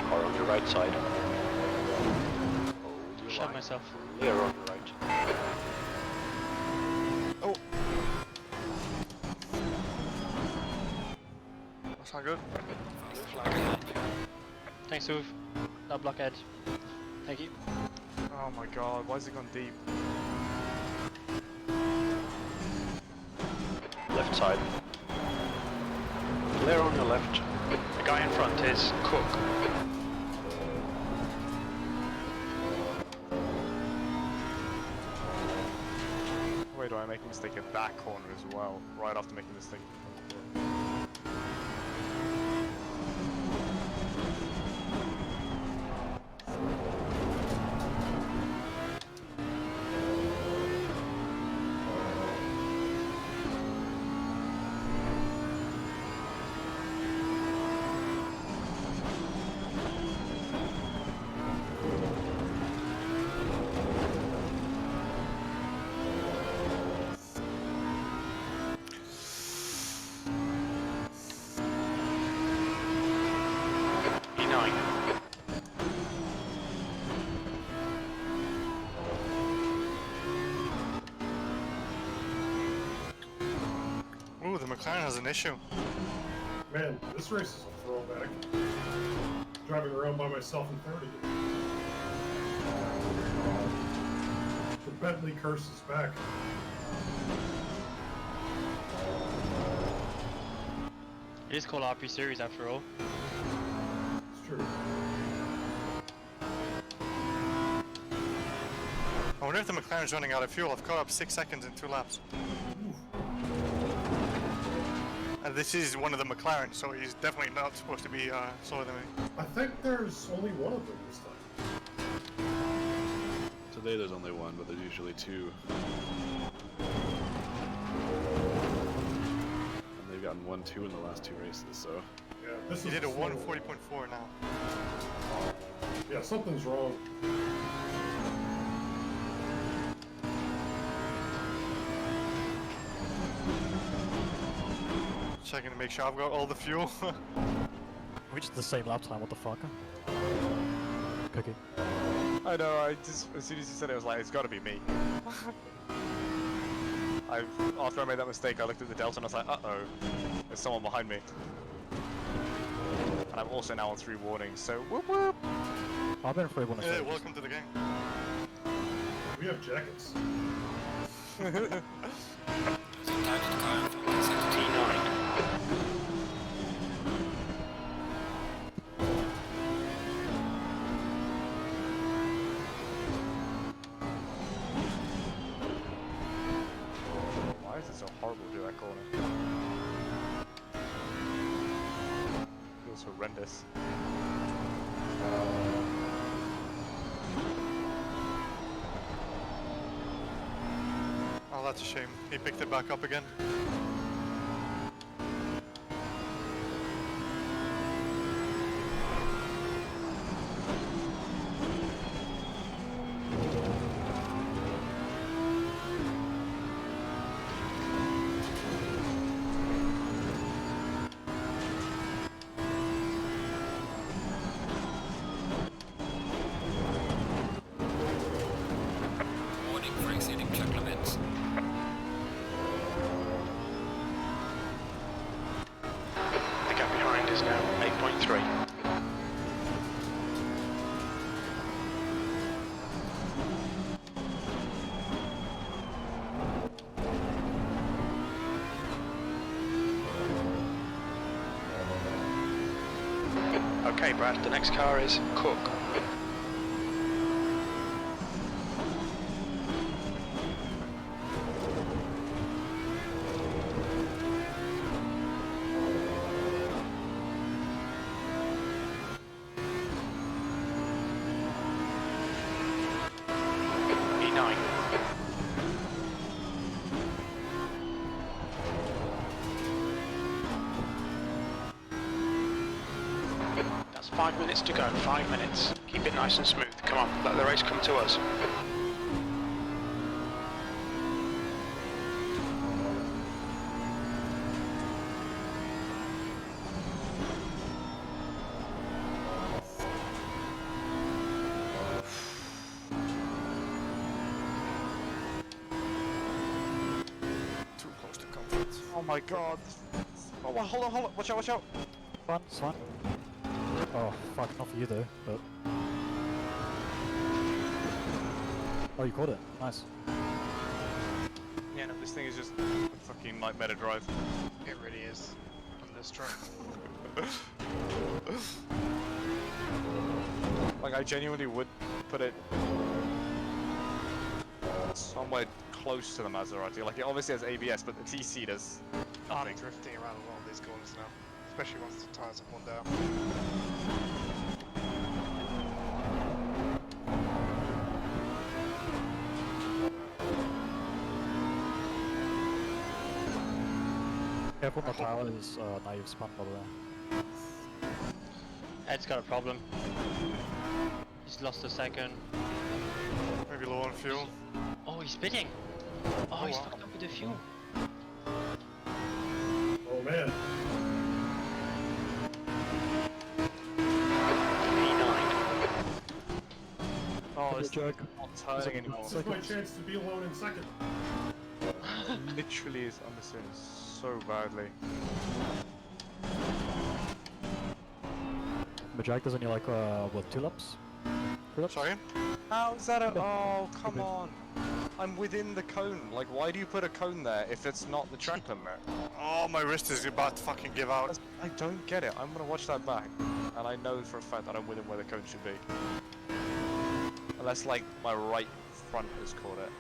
Speaker 12: Car on your right side.
Speaker 3: Shut myself.
Speaker 12: Clear on your right.
Speaker 1: Oh. That's not good.
Speaker 8: Blue flag.
Speaker 3: Thanks, Uv. No blockhead. Thank you.
Speaker 5: Oh my god, why has it gone deep?
Speaker 12: Left side. Clear on your left.
Speaker 8: The guy in front is Cook.
Speaker 5: Wait, do I make a mistake at that corner as well? Right after making a mistake.
Speaker 8: E9.
Speaker 1: Ooh, the McLaren has an issue.
Speaker 6: Man, this race is a throwback. Driving around by myself in 30. The Bentley curse is back.
Speaker 3: It is called RP Series after all.
Speaker 6: It's true.
Speaker 1: I wonder if the McLaren's running out of fuel. I've caught up 6 seconds in 2 laps. And this is one of the McLaren, so he's definitely not supposed to be slower than me.
Speaker 6: I think there's only one of them this time.
Speaker 7: Today there's only one, but there's usually 2. And they've gotten 1-2 in the last 2 races, so.
Speaker 6: Yeah, this
Speaker 1: He
Speaker 6: is
Speaker 1: did a
Speaker 6: slow one.
Speaker 1: 140.4 now.
Speaker 6: Yeah, something's wrong.
Speaker 1: Checking to make sure I've got all the fuel.
Speaker 11: We just the same lap time, what the fuck? Cookie.
Speaker 5: I know, I just, as soon as you said it, I was like, it's gotta be me. After I made that mistake, I looked at the delta and I was like, uh-oh, there's someone behind me. And I'm also now on 3 warnings, so whoop whoop!
Speaker 11: I've been afraid when I
Speaker 1: Hey, welcome to the game.
Speaker 6: We have jackets.
Speaker 9: Losing time to the car in front. Sector
Speaker 8: E9.
Speaker 5: Why is it so horrible to do that corner? Feels horrendous.
Speaker 1: Oh, that's a shame. He picked it back up again.
Speaker 9: warning for exceeding track limits.
Speaker 8: The gap behind is now 8.3. Okay, Brad, the next car is Cook. E9. That's 5 minutes to go, 5 minutes. Keep it nice and smooth. Come on, let the race come to us.
Speaker 4: Too close to comfort.
Speaker 5: Oh my god. Oh, well, hold on. Watch out.
Speaker 11: Fun, it's fine. Oh, fuck, not for you though, but... Oh, you caught it. Nice.
Speaker 5: Yeah, no, this thing is just a fucking nightmare to drive.
Speaker 10: It really is. On this track.
Speaker 5: Like, I genuinely would put it somewhere close to the Maserati. Like, it obviously has ABS, but the TC does
Speaker 10: I'm
Speaker 5: nothing.
Speaker 10: drifting around a lot of these corners now. Especially once the tyres have worn down.
Speaker 11: Careful, my tower is now you've spun by the way.
Speaker 3: Ed's got a problem. He's lost a second.
Speaker 1: Maybe low on fuel.
Speaker 3: Oh, he's spitting. Oh, he's fucked up with the fuel.
Speaker 6: Oh man.
Speaker 5: Oh, this
Speaker 11: joke.
Speaker 5: not turning anymore.
Speaker 6: This is my chance to be alone in second.
Speaker 5: Literally is understeering so badly.
Speaker 11: Majak, doesn't he like, what, 2 laps? 3 laps?
Speaker 1: Sorry?
Speaker 5: How is that a... Oh, come on. I'm within the cone. Like, why do you put a cone there if it's not the track limit?
Speaker 1: Oh, my wrist is about to fucking give out.
Speaker 5: I don't get it. I'm gonna watch that back. And I know for a fact that I'm within where the cone should be. Unless, like, my right front has caught it.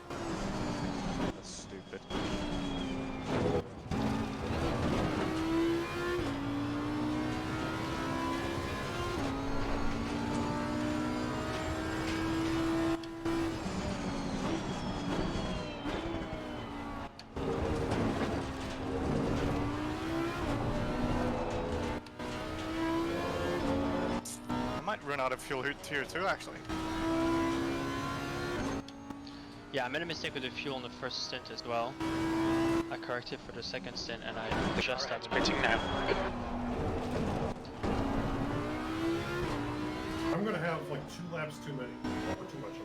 Speaker 5: That's stupid.
Speaker 1: I might run out of fuel here too, actually.
Speaker 3: Yeah, I made a mistake with the fuel in the first stint as well. I corrected for the second stint and I just
Speaker 8: It's
Speaker 3: have
Speaker 8: pitting now.
Speaker 6: I'm gonna have like 2 laps too many. Or too much.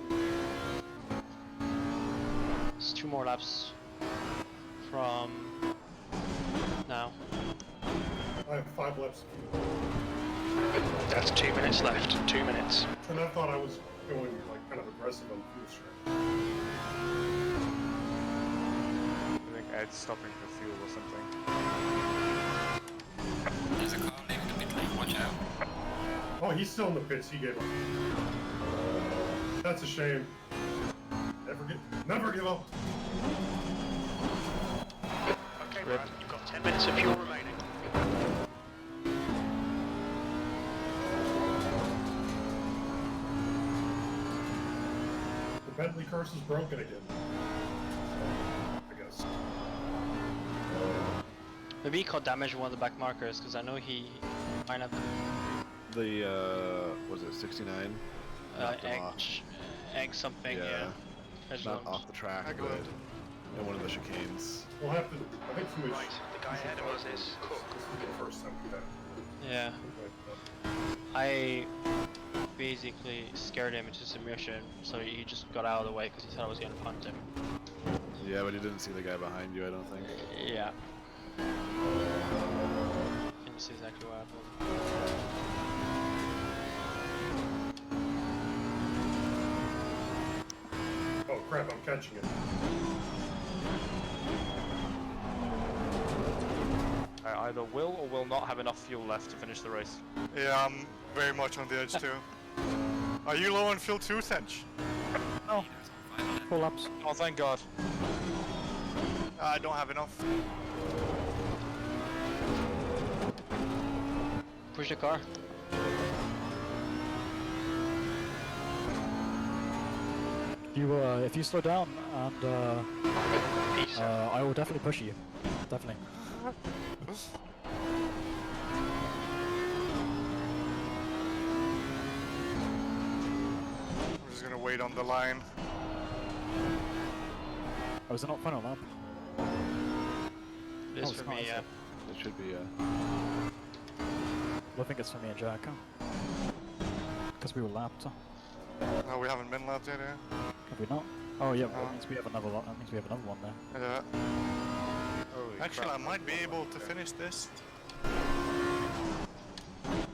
Speaker 3: It's 2 more laps from now.
Speaker 6: I have 5 laps.
Speaker 8: That's 2 minutes left. 2 minutes.
Speaker 6: And I thought I was going like kind of aggressive on the fuel stretch.
Speaker 5: I think Ed's stopping for fuel or something.
Speaker 9: There's a car leaving the pit lane, watch out.
Speaker 6: Oh, he's still in the pits. He gave up. That's a shame. Never give up.
Speaker 8: Okay, Brad, you've got 10 minutes of fuel remaining.
Speaker 6: The Bentley curse is broken again. I guess.
Speaker 3: Maybe he caught damage in one of the back markers because I know he might have
Speaker 7: The, was it 69? Knocked him off.
Speaker 3: egg something, yeah.
Speaker 7: Not off the track, but in one of the chicanes.
Speaker 6: We'll have to. I think somebody's.
Speaker 8: Right, the guy ahead of us is Cook.
Speaker 6: This is the first time we have.
Speaker 3: Yeah. I basically scared him into submission, so he just got out of the way because he thought I was going to punt him.
Speaker 7: Yeah, but he didn't see the guy behind you, I don't think.
Speaker 3: Yeah. Can you see exactly what happened?
Speaker 6: Oh crap! I'm catching it.
Speaker 5: I either will or will not have enough fuel left to finish the race.
Speaker 1: Yeah, I'm very much on the edge too. Are you low on fuel too, Tench?
Speaker 11: No. 4 laps.
Speaker 5: Oh, thank God.
Speaker 1: I don't have enough.
Speaker 3: Push the car.
Speaker 11: If you slow down, and I will definitely push you. Definitely.
Speaker 1: just gonna wait on the line.
Speaker 11: Oh, is it not final lap?
Speaker 3: It is
Speaker 11: Oh,
Speaker 3: for
Speaker 11: it's
Speaker 3: me,
Speaker 11: not, is
Speaker 3: yeah.
Speaker 11: it?
Speaker 7: It should be.
Speaker 11: I think it's for me and Jack. Because we were lapped.
Speaker 1: No, we haven't been lapped yet.
Speaker 11: Have we not? Oh yeah,
Speaker 1: No.
Speaker 11: that means we have another lot. That means we have another one there.
Speaker 1: Yeah.
Speaker 5: Holy
Speaker 1: Actually,
Speaker 5: crap,
Speaker 1: I might be
Speaker 5: that's
Speaker 1: able to finish this.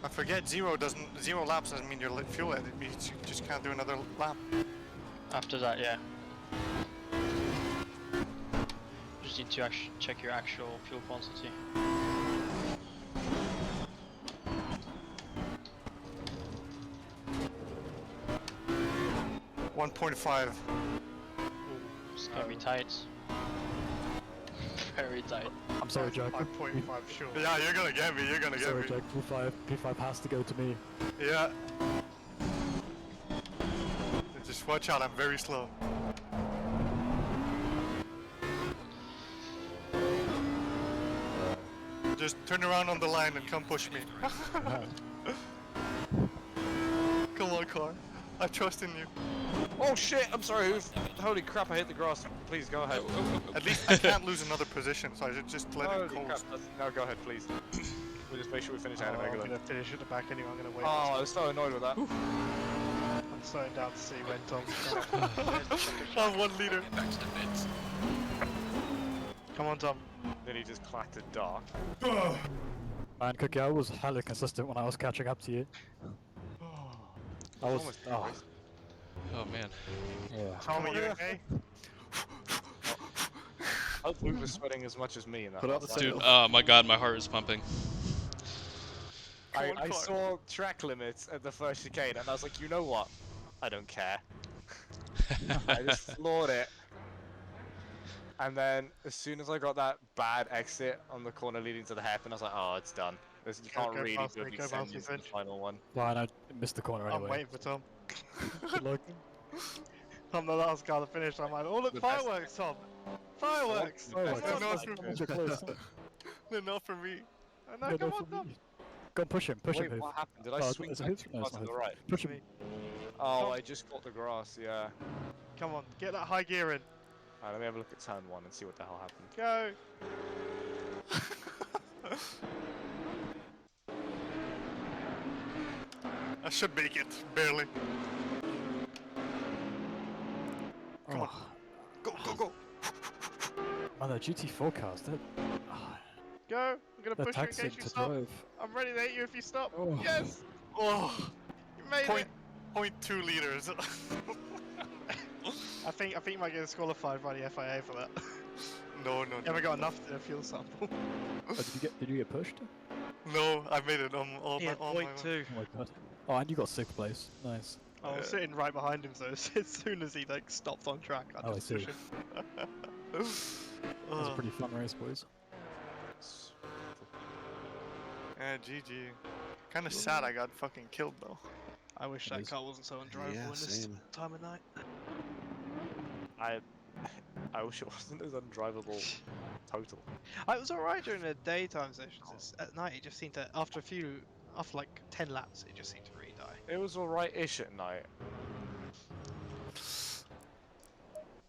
Speaker 1: I forget zero laps doesn't mean you're fuel at. It means you just can't do another lap.
Speaker 3: After that, yeah. Just need to check your actual fuel quantity.
Speaker 1: Ooh, 1.5.
Speaker 3: It's gonna be tight. Very tight.
Speaker 11: I'm sorry, Jack.
Speaker 10: 5.5 sure.
Speaker 1: Yeah, you're gonna get me. You're gonna get
Speaker 11: Sorry,
Speaker 1: me.
Speaker 11: Jack. P5 has to go to me.
Speaker 1: Yeah. Just watch out. I'm very slow. Just turn around on the line and come push me. Come on, car. I trust in you.
Speaker 5: Oh shit, I'm sorry, holy crap, I hit the grass. Please, go ahead.
Speaker 1: At least I can't lose another position, so I should just let
Speaker 5: Holy
Speaker 1: it
Speaker 5: crap,
Speaker 1: coast.
Speaker 5: no, go ahead, please. We'll just make sure we finish ahead of
Speaker 10: I'm
Speaker 5: Megalon.
Speaker 10: gonna finish at the back anyway. I'm gonna wait.
Speaker 5: Oh, I was so annoyed with that.
Speaker 10: I'm slowing down to see when Tom's
Speaker 1: I'm 1 liter.
Speaker 9: Get back to the pits.
Speaker 10: Come on, Tom.
Speaker 5: Then he just clattered dark.
Speaker 11: Man, Cookie, I was hella consistent when I was catching up to you. I was.
Speaker 5: Almost
Speaker 11: Oh,
Speaker 4: Oh man.
Speaker 11: yeah.
Speaker 10: Tom, are you okay?
Speaker 5: I hope Luke was sweating as much as me in that.
Speaker 7: Put out the
Speaker 5: last
Speaker 4: Dude,
Speaker 5: lap.
Speaker 4: oh my god, my heart is pumping.
Speaker 5: I
Speaker 1: on, car.
Speaker 5: saw track limits at the first chicane and I was like, you know what? I don't care. I just floored it. And then, as soon as I got that bad exit on the corner leading to the hairpin, I was like, oh, it's done. You can't
Speaker 10: go
Speaker 5: really
Speaker 10: past
Speaker 5: go
Speaker 10: me,
Speaker 5: big
Speaker 10: go past me,
Speaker 5: into the
Speaker 10: Finch.
Speaker 5: final one.
Speaker 11: Fine, I missed the corner
Speaker 10: I'm
Speaker 11: anyway.
Speaker 10: waiting for Tom.
Speaker 11: Good luck.
Speaker 10: I'm the last guy to finish. I'm like, oh look,
Speaker 5: The best.
Speaker 10: fireworks, Tom. Fireworks.
Speaker 5: Oh,
Speaker 11: Fireworks.
Speaker 10: Come on,
Speaker 1: no,
Speaker 10: Tom.
Speaker 11: You're close.
Speaker 1: They're not for me.
Speaker 10: No,
Speaker 11: No,
Speaker 10: come
Speaker 11: no,
Speaker 10: on,
Speaker 11: for
Speaker 10: Tom.
Speaker 11: me. Go push him, push
Speaker 5: Wait,
Speaker 11: him, Hoof.
Speaker 5: what happened? Did I
Speaker 11: Oh,
Speaker 5: swing
Speaker 11: it's a
Speaker 5: back
Speaker 11: Hoof?
Speaker 5: too
Speaker 11: No,
Speaker 5: far
Speaker 11: it's
Speaker 5: to
Speaker 11: not
Speaker 5: the
Speaker 11: Hoof.
Speaker 5: right?
Speaker 11: Push him.
Speaker 5: Oh,
Speaker 10: Tom.
Speaker 5: I just caught the grass, yeah.
Speaker 10: Come on, get that high gear in.
Speaker 5: Alright, let me have a look at turn 1 and see what the hell happened.
Speaker 10: Go.
Speaker 1: I should make it, barely. Come on. Go, go, go.
Speaker 11: Man, the GT4 cars, they're
Speaker 10: Go. I'm gonna push you in
Speaker 11: taxing
Speaker 10: case you
Speaker 11: to
Speaker 10: stop.
Speaker 11: drive.
Speaker 10: I'm ready to hit you if you stop.
Speaker 11: Oh.
Speaker 10: Yes.
Speaker 1: Oh,
Speaker 10: You made
Speaker 1: point,
Speaker 10: it.
Speaker 1: 0.2 liters.
Speaker 10: I think you might get disqualified by the FIA for that.
Speaker 1: No, no,
Speaker 10: You haven't
Speaker 1: no.
Speaker 10: got enough fuel sample.
Speaker 11: Oh, did you get pushed?
Speaker 1: No, I made it on all
Speaker 10: Yeah,
Speaker 1: my own.
Speaker 10: 0.2.
Speaker 11: Oh my god. Oh, and you got 6th place. Nice.
Speaker 10: I was sitting right behind him, so as soon as he like stopped on track, I
Speaker 11: Oh, I
Speaker 10: just
Speaker 11: see.
Speaker 10: pushed him.
Speaker 11: That was a pretty fun race, boys.
Speaker 1: Yeah, GG. Kind of sad I got fucking killed though.
Speaker 10: I wish
Speaker 11: It
Speaker 10: that
Speaker 11: is.
Speaker 10: car wasn't so undrivable
Speaker 7: Yeah,
Speaker 10: in this
Speaker 7: same.
Speaker 10: time of night.
Speaker 5: I wish it wasn't as undrivable total.
Speaker 10: It was alright during the daytime sessions. At night, it just seemed to, after like 10 laps, it just seemed to really die.
Speaker 5: It was alright-ish at night.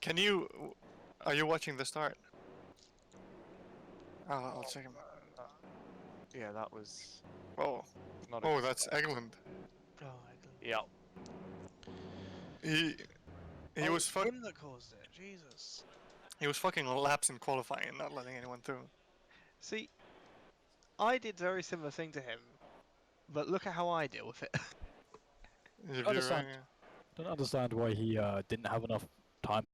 Speaker 1: Can you? Are you watching the start? I'll check him.
Speaker 5: Yeah, that was
Speaker 1: Oh,
Speaker 5: not a
Speaker 1: oh,
Speaker 5: good
Speaker 1: that's
Speaker 5: start.
Speaker 1: England.
Speaker 10: Oh,
Speaker 5: Yeah.
Speaker 1: He was
Speaker 10: him that caused it. Jesus.
Speaker 1: he was fucking laps in qualifying and not letting anyone through.
Speaker 10: See, I did a very similar thing to him, but look at how I deal with it.
Speaker 1: If you're
Speaker 11: Understand.
Speaker 1: right, yeah.
Speaker 11: Don't understand why he didn't have enough time